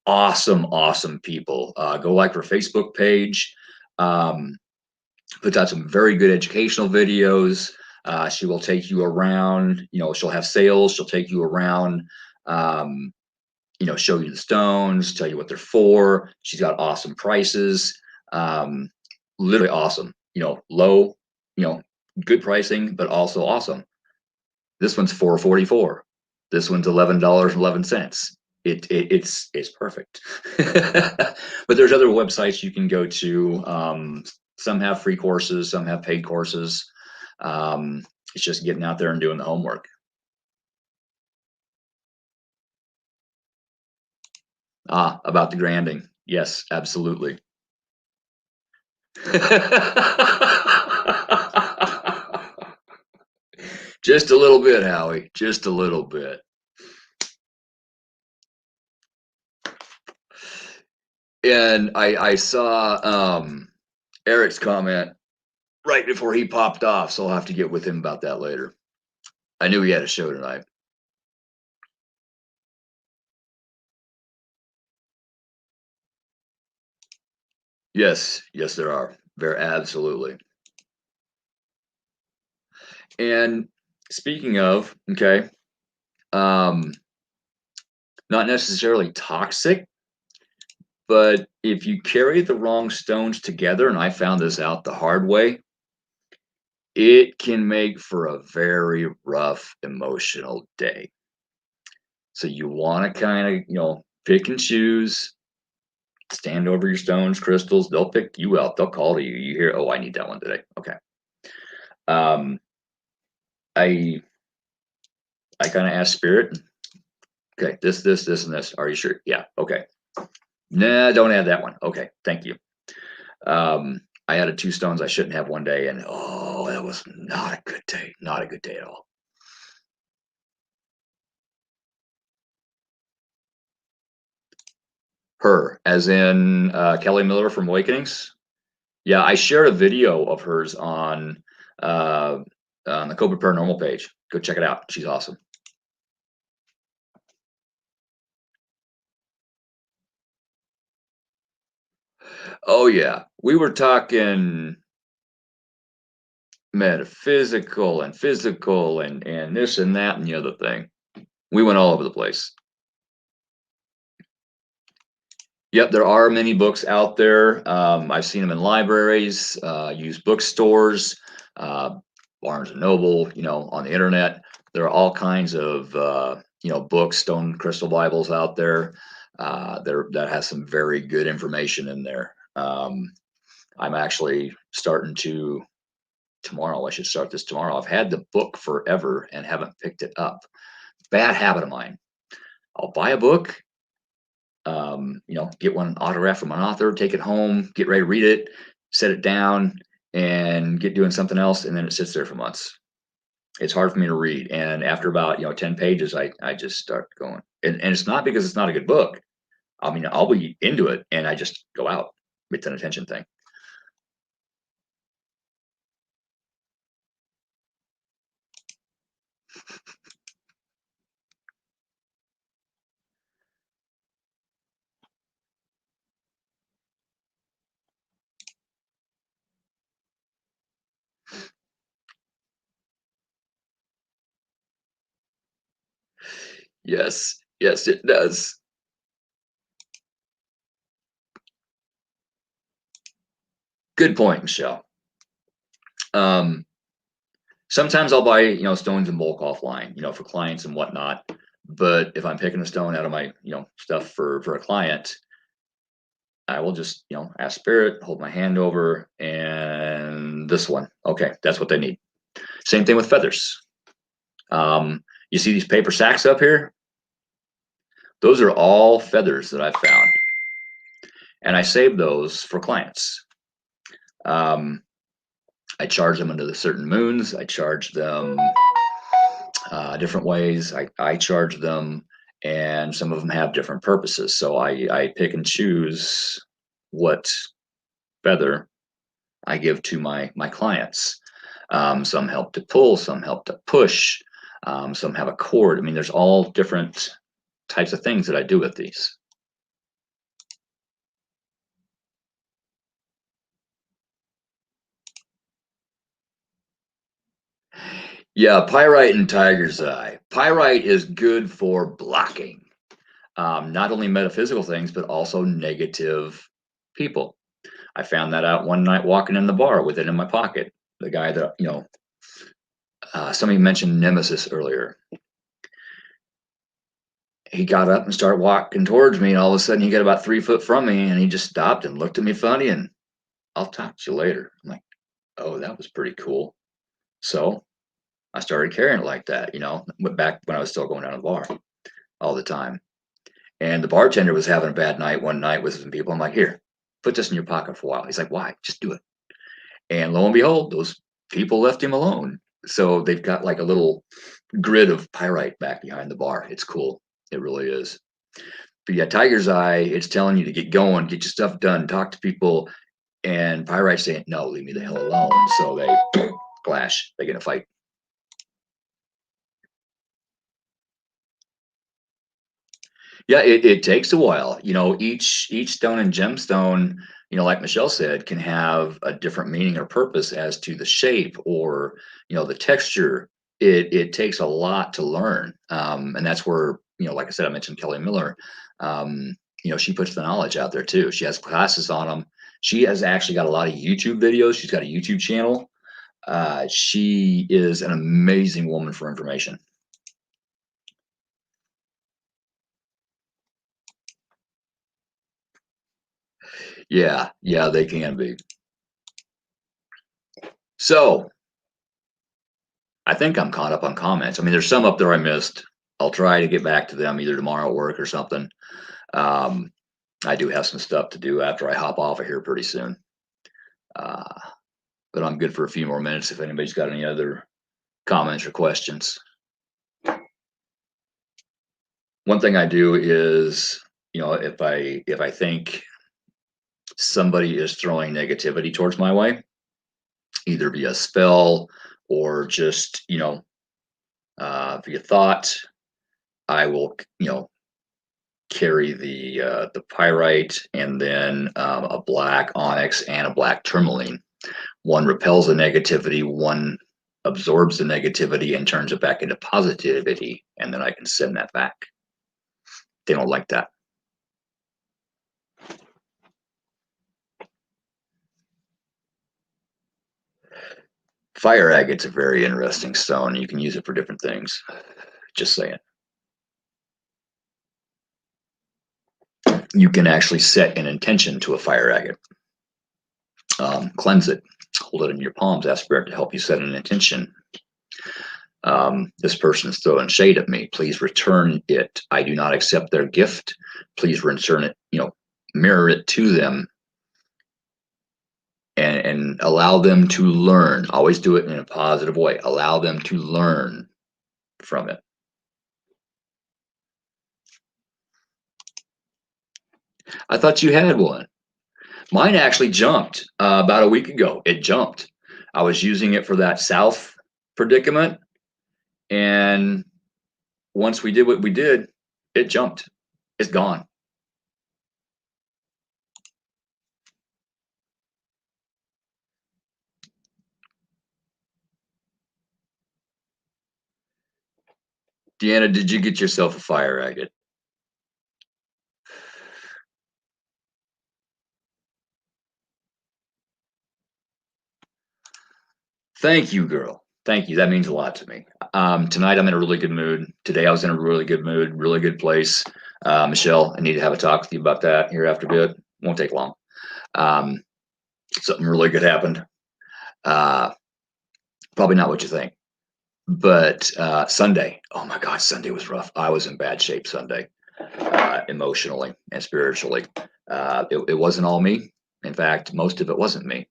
Awesome people. Go like her Facebook page. Puts out some very good educational videos. She will take you around. She'll have sales. She'll take you around. Show you the stones, tell you what they're for. She's got awesome prices. Literally awesome. Low. Good pricing, but also awesome. This one's $4.44. This one's $11.11. It's perfect. But there's other websites you can go to. Some have free courses, some have paid courses. It's just getting out there and doing the homework. About the granding. Yes, absolutely. Just a little bit, Howie. Just a little bit. And I saw Eric's comment right before he popped off, so I'll have to get with him about that later. I knew he had a show tonight. Yes, there are. Very absolutely. And speaking of, okay, not necessarily toxic, but if you carry the wrong stones together, and I found this out the hard way, it can make for a very rough emotional day. So you want to kind of, pick and choose, stand over your stones, crystals. They'll pick you out. They'll call to you. You hear, oh, I need that one today. Okay. I kind of ask spirit, okay, this, and this. Are you sure? Yeah. Okay. Nah, don't add that one. Okay. Thank you. I added 2 stones I shouldn't have one day, and that was not a good day. Not a good day at all. Her, as in Kelly Miller from Awakenings. Yeah, I shared a video of hers on the Cobra Paranormal page. Go check it out. She's awesome. Oh yeah, we were talking metaphysical and physical and this and that and the other thing. We went all over the place. Yep, there are many books out there. I've seen them in libraries, used bookstores, Barnes and Noble, on the internet. There are all kinds of books, stone crystal Bibles out there. That has some very good information in there. I'm actually starting to tomorrow. I should start this tomorrow. I've had the book forever and haven't picked it up. Bad habit of mine. I'll buy a book, get one autograph from an author, take it home, get ready to read it, set it down, and get doing something else, and then it sits there for months. It's hard for me to read, and after about 10 pages, I just start going. And it's not because it's not a good book. I mean, I'll be into it, and I just go out. It's an attention thing. Yes, it does. Good point, Michelle. Sometimes I'll buy, stones in bulk offline, for clients and whatnot. But if I'm picking a stone out of my, stuff for a client, I will just, ask spirit, hold my hand over, and this one. Okay, that's what they need. Same thing with feathers. You see these paper sacks up here? Those are all feathers that I found, and I save those for clients. I charge them under the certain moons. I charge them different ways. I charge them, and some of them have different purposes. So I pick and choose what feather I give to my clients. Some help to pull, some help to push, some have a cord. I mean, there's all different types of things that I do with these. Yeah, pyrite and tiger's eye. Pyrite is good for blocking not only metaphysical things, but also negative people. I found that out one night walking in the bar with it in my pocket. The guy that, somebody mentioned Nemesis earlier. He got up and started walking towards me, and all of a sudden he got about 3 foot from me, and he just stopped and looked at me funny, and I'll talk to you later. I'm like, oh, that was pretty cool. So I started carrying it like that, went back when I was still going down to the bar all the time. And the bartender was having a bad night one night with some people. I'm like, here, put this in your pocket for a while. He's like, why? Just do it. And lo and behold, those people left him alone. So they've got like a little grid of pyrite back behind the bar. It's cool. It really is. But yeah, tiger's eye, it's telling you to get going, get your stuff done, talk to people. And pyrite's saying, no, leave me the hell alone. So they clash. They get in a fight. Yeah, it takes a while. Each stone and gemstone, like Michelle said, can have a different meaning or purpose as to the shape or the texture. It takes a lot to learn, and that's where like I said, I mentioned Kelly Miller. She puts the knowledge out there too. She has classes on them. She has actually got a lot of YouTube videos. She's got a YouTube channel. She is an amazing woman for information. Yeah, they can be. So I think I'm caught up on comments. I mean, there's some up there I missed. I'll try to get back to them either tomorrow at work or something. I do have some stuff to do after I hop off of here pretty soon. But I'm good for a few more minutes if anybody's got any other comments or questions. One thing I do is, if I think somebody is throwing negativity towards my way, either via spell or just, via thought, I will, carry the pyrite and then a black onyx and a black tourmaline. One repels the negativity, one absorbs the negativity and turns it back into positivity, and then I can send that back. They don't like that. Fire agate's a very interesting stone. You can use it for different things. Just saying. You can actually set an intention to a fire agate. Cleanse it. Hold it in your palms. Ask Spirit to help you set an intention. This person is throwing shade at me. Please return it. I do not accept their gift. Please return it. Mirror it to them. And allow them to learn. Always do it in a positive way. Allow them to learn from it. I thought you had one. Mine actually jumped about a week ago. It jumped. I was using it for that south predicament. And once we did what we did, it jumped. It's gone. Deanna, did you get yourself a fire agate? Thank you, girl. Thank you. That means a lot to me. Tonight, I'm in a really good mood. Today, I was in a really good mood, really good place. Michelle, I need to have a talk with you about that here after a bit. Won't take long. Something really good happened. Probably not what you think. But Sunday, oh my God, Sunday was rough. I was in bad shape Sunday. emotionally and spiritually. It wasn't all me. In fact, most of it wasn't me,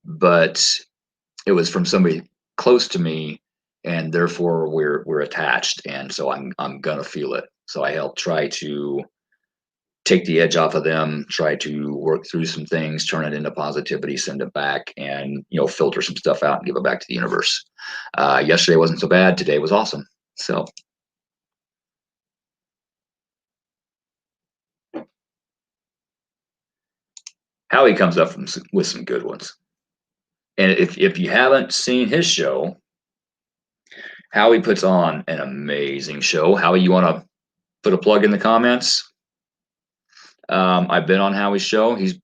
but it was from somebody close to me, and therefore we're attached, and so I'm gonna feel it. So I help try to take the edge off of them, try to work through some things, turn it into positivity, send it back, and filter some stuff out and give it back to the universe. Yesterday wasn't so bad. Today was awesome. So Howie comes up with some good ones. And if you haven't seen his show, Howie puts on an amazing show. Howie, you want to put a plug in the comments? I've been on Howie's show. He's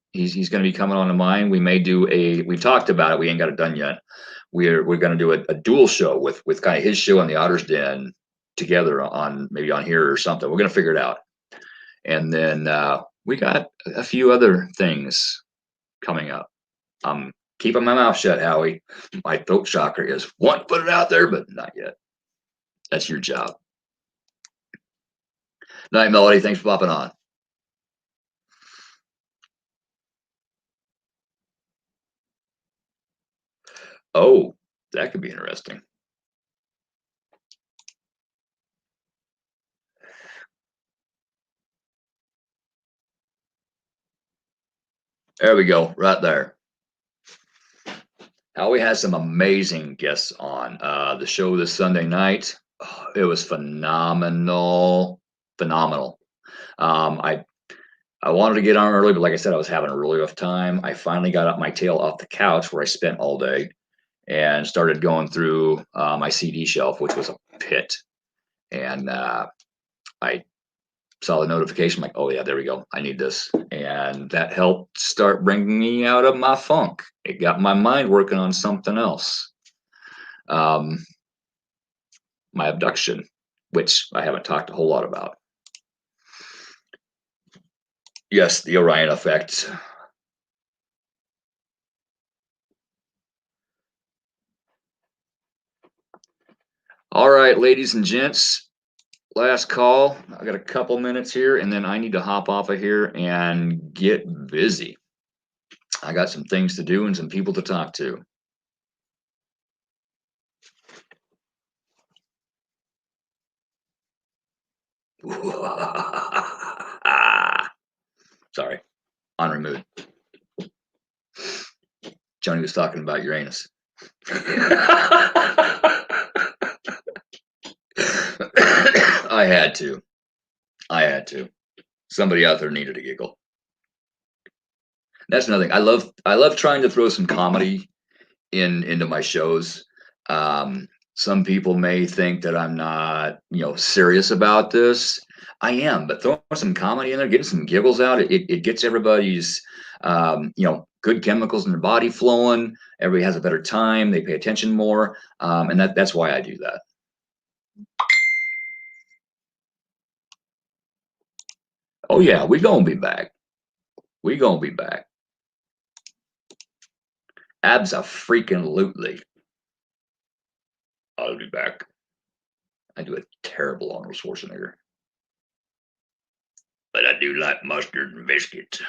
going to be coming on to mine. We may do we've talked about it. We ain't got it done yet. We're going to do a dual show with kind of his show and the Otter's Den together on maybe on here or something. We're going to figure it out. And then we got a few other things coming up. I'm keeping my mouth shut, Howie. My throat chakra is want to put it out there, but not yet. That's your job. Night, Melody. Thanks for popping on. Oh, that could be interesting. There we go, right there. Howie has some amazing guests on the show this Sunday night. Oh, it was phenomenal. I wanted to get on early, but like I said, I was having a really rough time. I finally got up my tail off the couch where I spent all day and started going through my CD shelf, which was a pit. And I saw the notification, like, oh yeah, there we go. I need this. And that helped start bringing me out of my funk. It got my mind working on something else. My abduction, which I haven't talked a whole lot about. Yes, the Orion effect. All right, ladies and gents, last call. I got a couple minutes here, and then I need to hop off of here and get busy. I got some things to do and some people to talk to. Sorry, on removed. Joni was talking about Uranus. I had to. Somebody out there needed a giggle. That's another thing. I love trying to throw some comedy into my shows. Some people may think that I'm not, serious about this. I am, but throwing some comedy in there, getting some giggles out, it gets everybody's, good chemicals in their body flowing. Everybody has a better time. They pay attention more, and that's why I do that. Oh yeah, we gonna be back. Abso-freaking-lutely. I'll be back. I do a terrible Arnold Schwarzenegger, but I do like mustard and biscuits.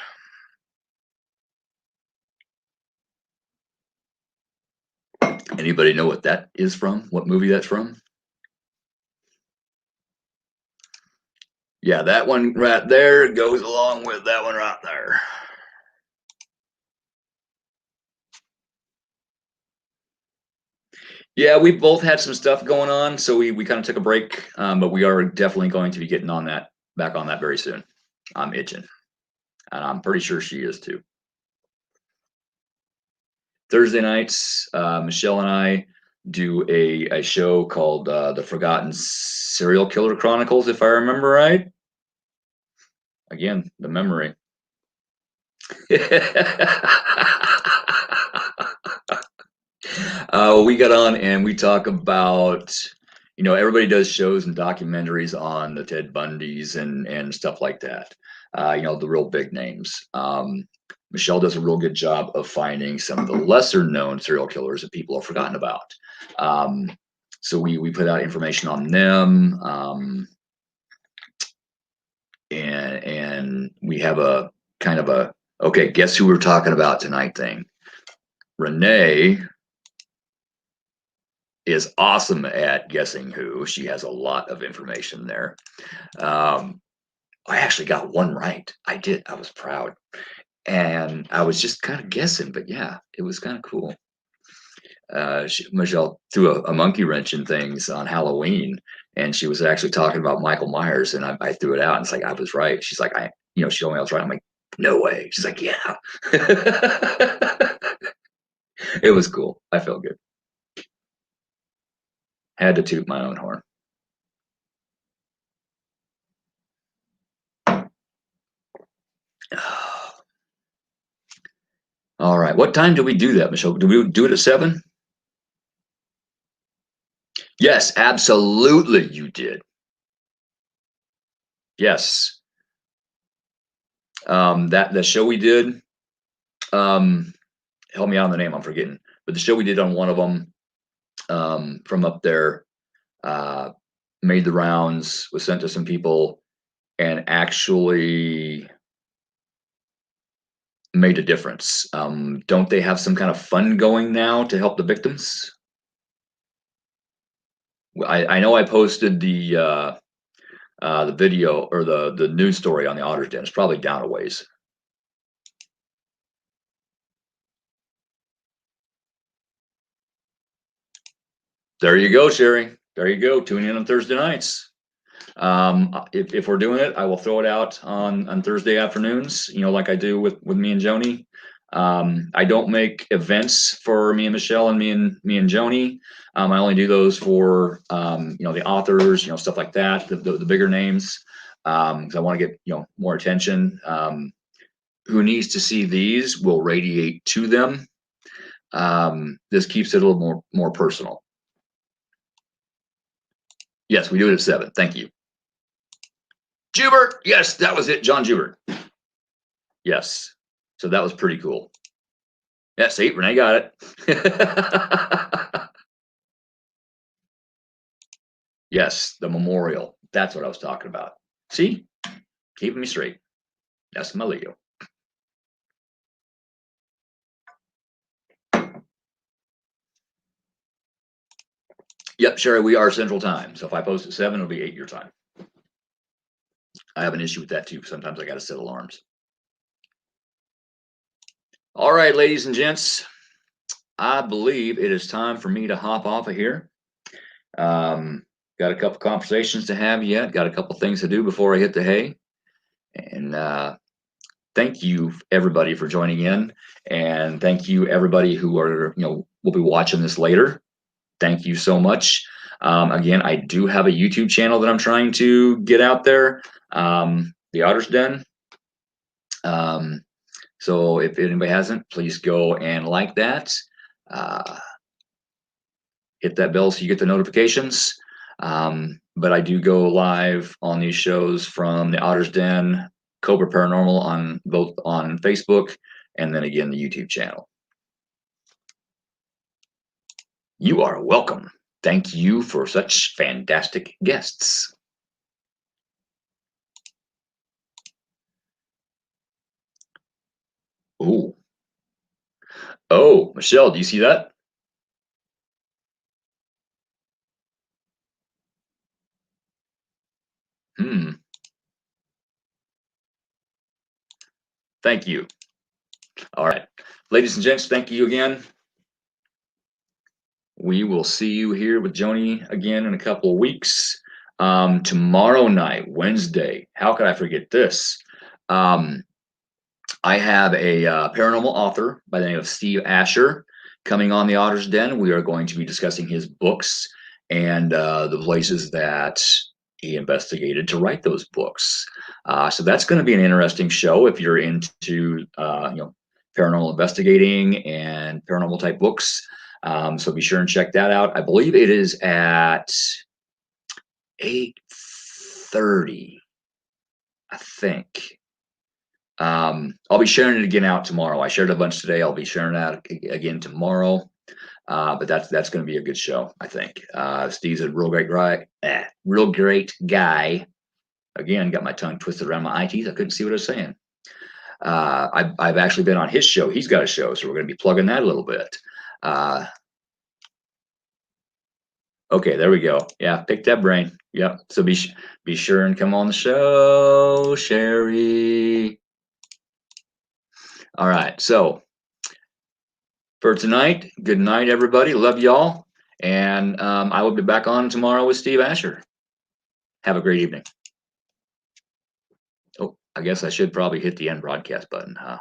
Anybody know what that is from? What movie that's from? Yeah, that one right there goes along with that one right there. Yeah, we both had some stuff going on, so we kind of took a break, but we are definitely going to be getting back on that very soon. I'm itching, and I'm pretty sure she is too. Thursday nights, Michelle and I do a show called The Forgotten Serial Killer Chronicles, if I remember right. Again, the memory. We got on and we talk about, everybody does shows and documentaries on the Ted Bundys and stuff like that. The real big names. Michelle does a real good job of finding some of the lesser known serial killers that people have forgotten about. So we put out information on them. and we have a kind of a, okay, guess who we're talking about tonight thing. Renee is awesome at guessing who. She has a lot of information there. I actually got one right. I did. I was proud. And I was just kind of guessing, but yeah, it was kind of cool. Michelle threw a monkey wrench in things on Halloween, and she was actually talking about Michael Myers, and I threw it out, and it's like, I was right. She's like, she told me I was right. I'm like, no way. She's like, yeah. It was cool. I felt good. Had to toot my own horn. All right. What time do we do that, Michelle? Do we do it at 7? Yes, absolutely. You did. Yes. That the show we did. Help me out on the name. I'm forgetting. But the show we did on one of them from up there made the rounds. Was sent to some people, and actually made a difference. Don't they have some kind of fund going now to help the victims? I know I posted the video or the news story on the Otter's Den. It's probably down a ways. There you go, Sherry. There you go. Tune in on Thursday nights. If we're doing it, I will throw it out on Thursday afternoons. Like I do with me and Joni. I don't make events for me and Michelle and me and Joni. I only do those for the authors, stuff like that, the bigger names. Because I want to get more attention. Who needs to see these will radiate to them. This keeps it a little more personal. Yes, we do it at 7. Thank you. Jubert. Yes, that was it. John Jubert. Yes. So that was pretty cool. Yeah, see, Renee got it. Yes, the memorial. That's what I was talking about. See? Keeping me straight. That's my Leo. Yep, Sherry, we are Central Time. So if I post at 7, it'll be 8 your time. I have an issue with that too. Sometimes I got to set alarms. All right, ladies and gents, I believe it is time for me to hop off of here. Got a couple conversations to have yet. Got a couple things to do before I hit the hay. And thank you, everybody, for joining in. And thank you, everybody who will be watching this later. Thank you so much. Again, I do have a YouTube channel that I'm trying to get out there, the Otter's Den. So if anybody hasn't, please go and like that. Hit that bell so you get the notifications. But I do go live on these shows from the Otter's Den, Cobra Paranormal on both on Facebook and then again the YouTube channel. You are welcome. Thank you for such fantastic guests. Oh. Oh, Michelle, do you see that? Thank you. All right. Ladies and gents, thank you again. We will see you here with Joni again in a couple of weeks. Tomorrow night, Wednesday. How could I forget this? I have a paranormal author by the name of Steve Asher coming on the Otter's Den. We are going to be discussing his books and the places that he investigated to write those books. So that's going to be an interesting show if you're into paranormal investigating and paranormal type books. So be sure and check that out. I believe it is at 8:30, I think. I'll be sharing it again out tomorrow. I shared a bunch today. I'll be sharing that again tomorrow. But that's going to be a good show, I think. Steve's a real great guy. Again, got my tongue twisted around my eye teeth. I couldn't see what I was saying. I've actually been on his show. He's got a show, so we're going to be plugging that a little bit. Okay, there we go. Yeah, pick that brain. Yep. So be sure and come on the show, Sherry. All right. So for tonight, good night, everybody. Love y'all. And I will be back on tomorrow with Steve Asher. Have a great evening. Oh, I guess I should probably hit the end broadcast button, huh?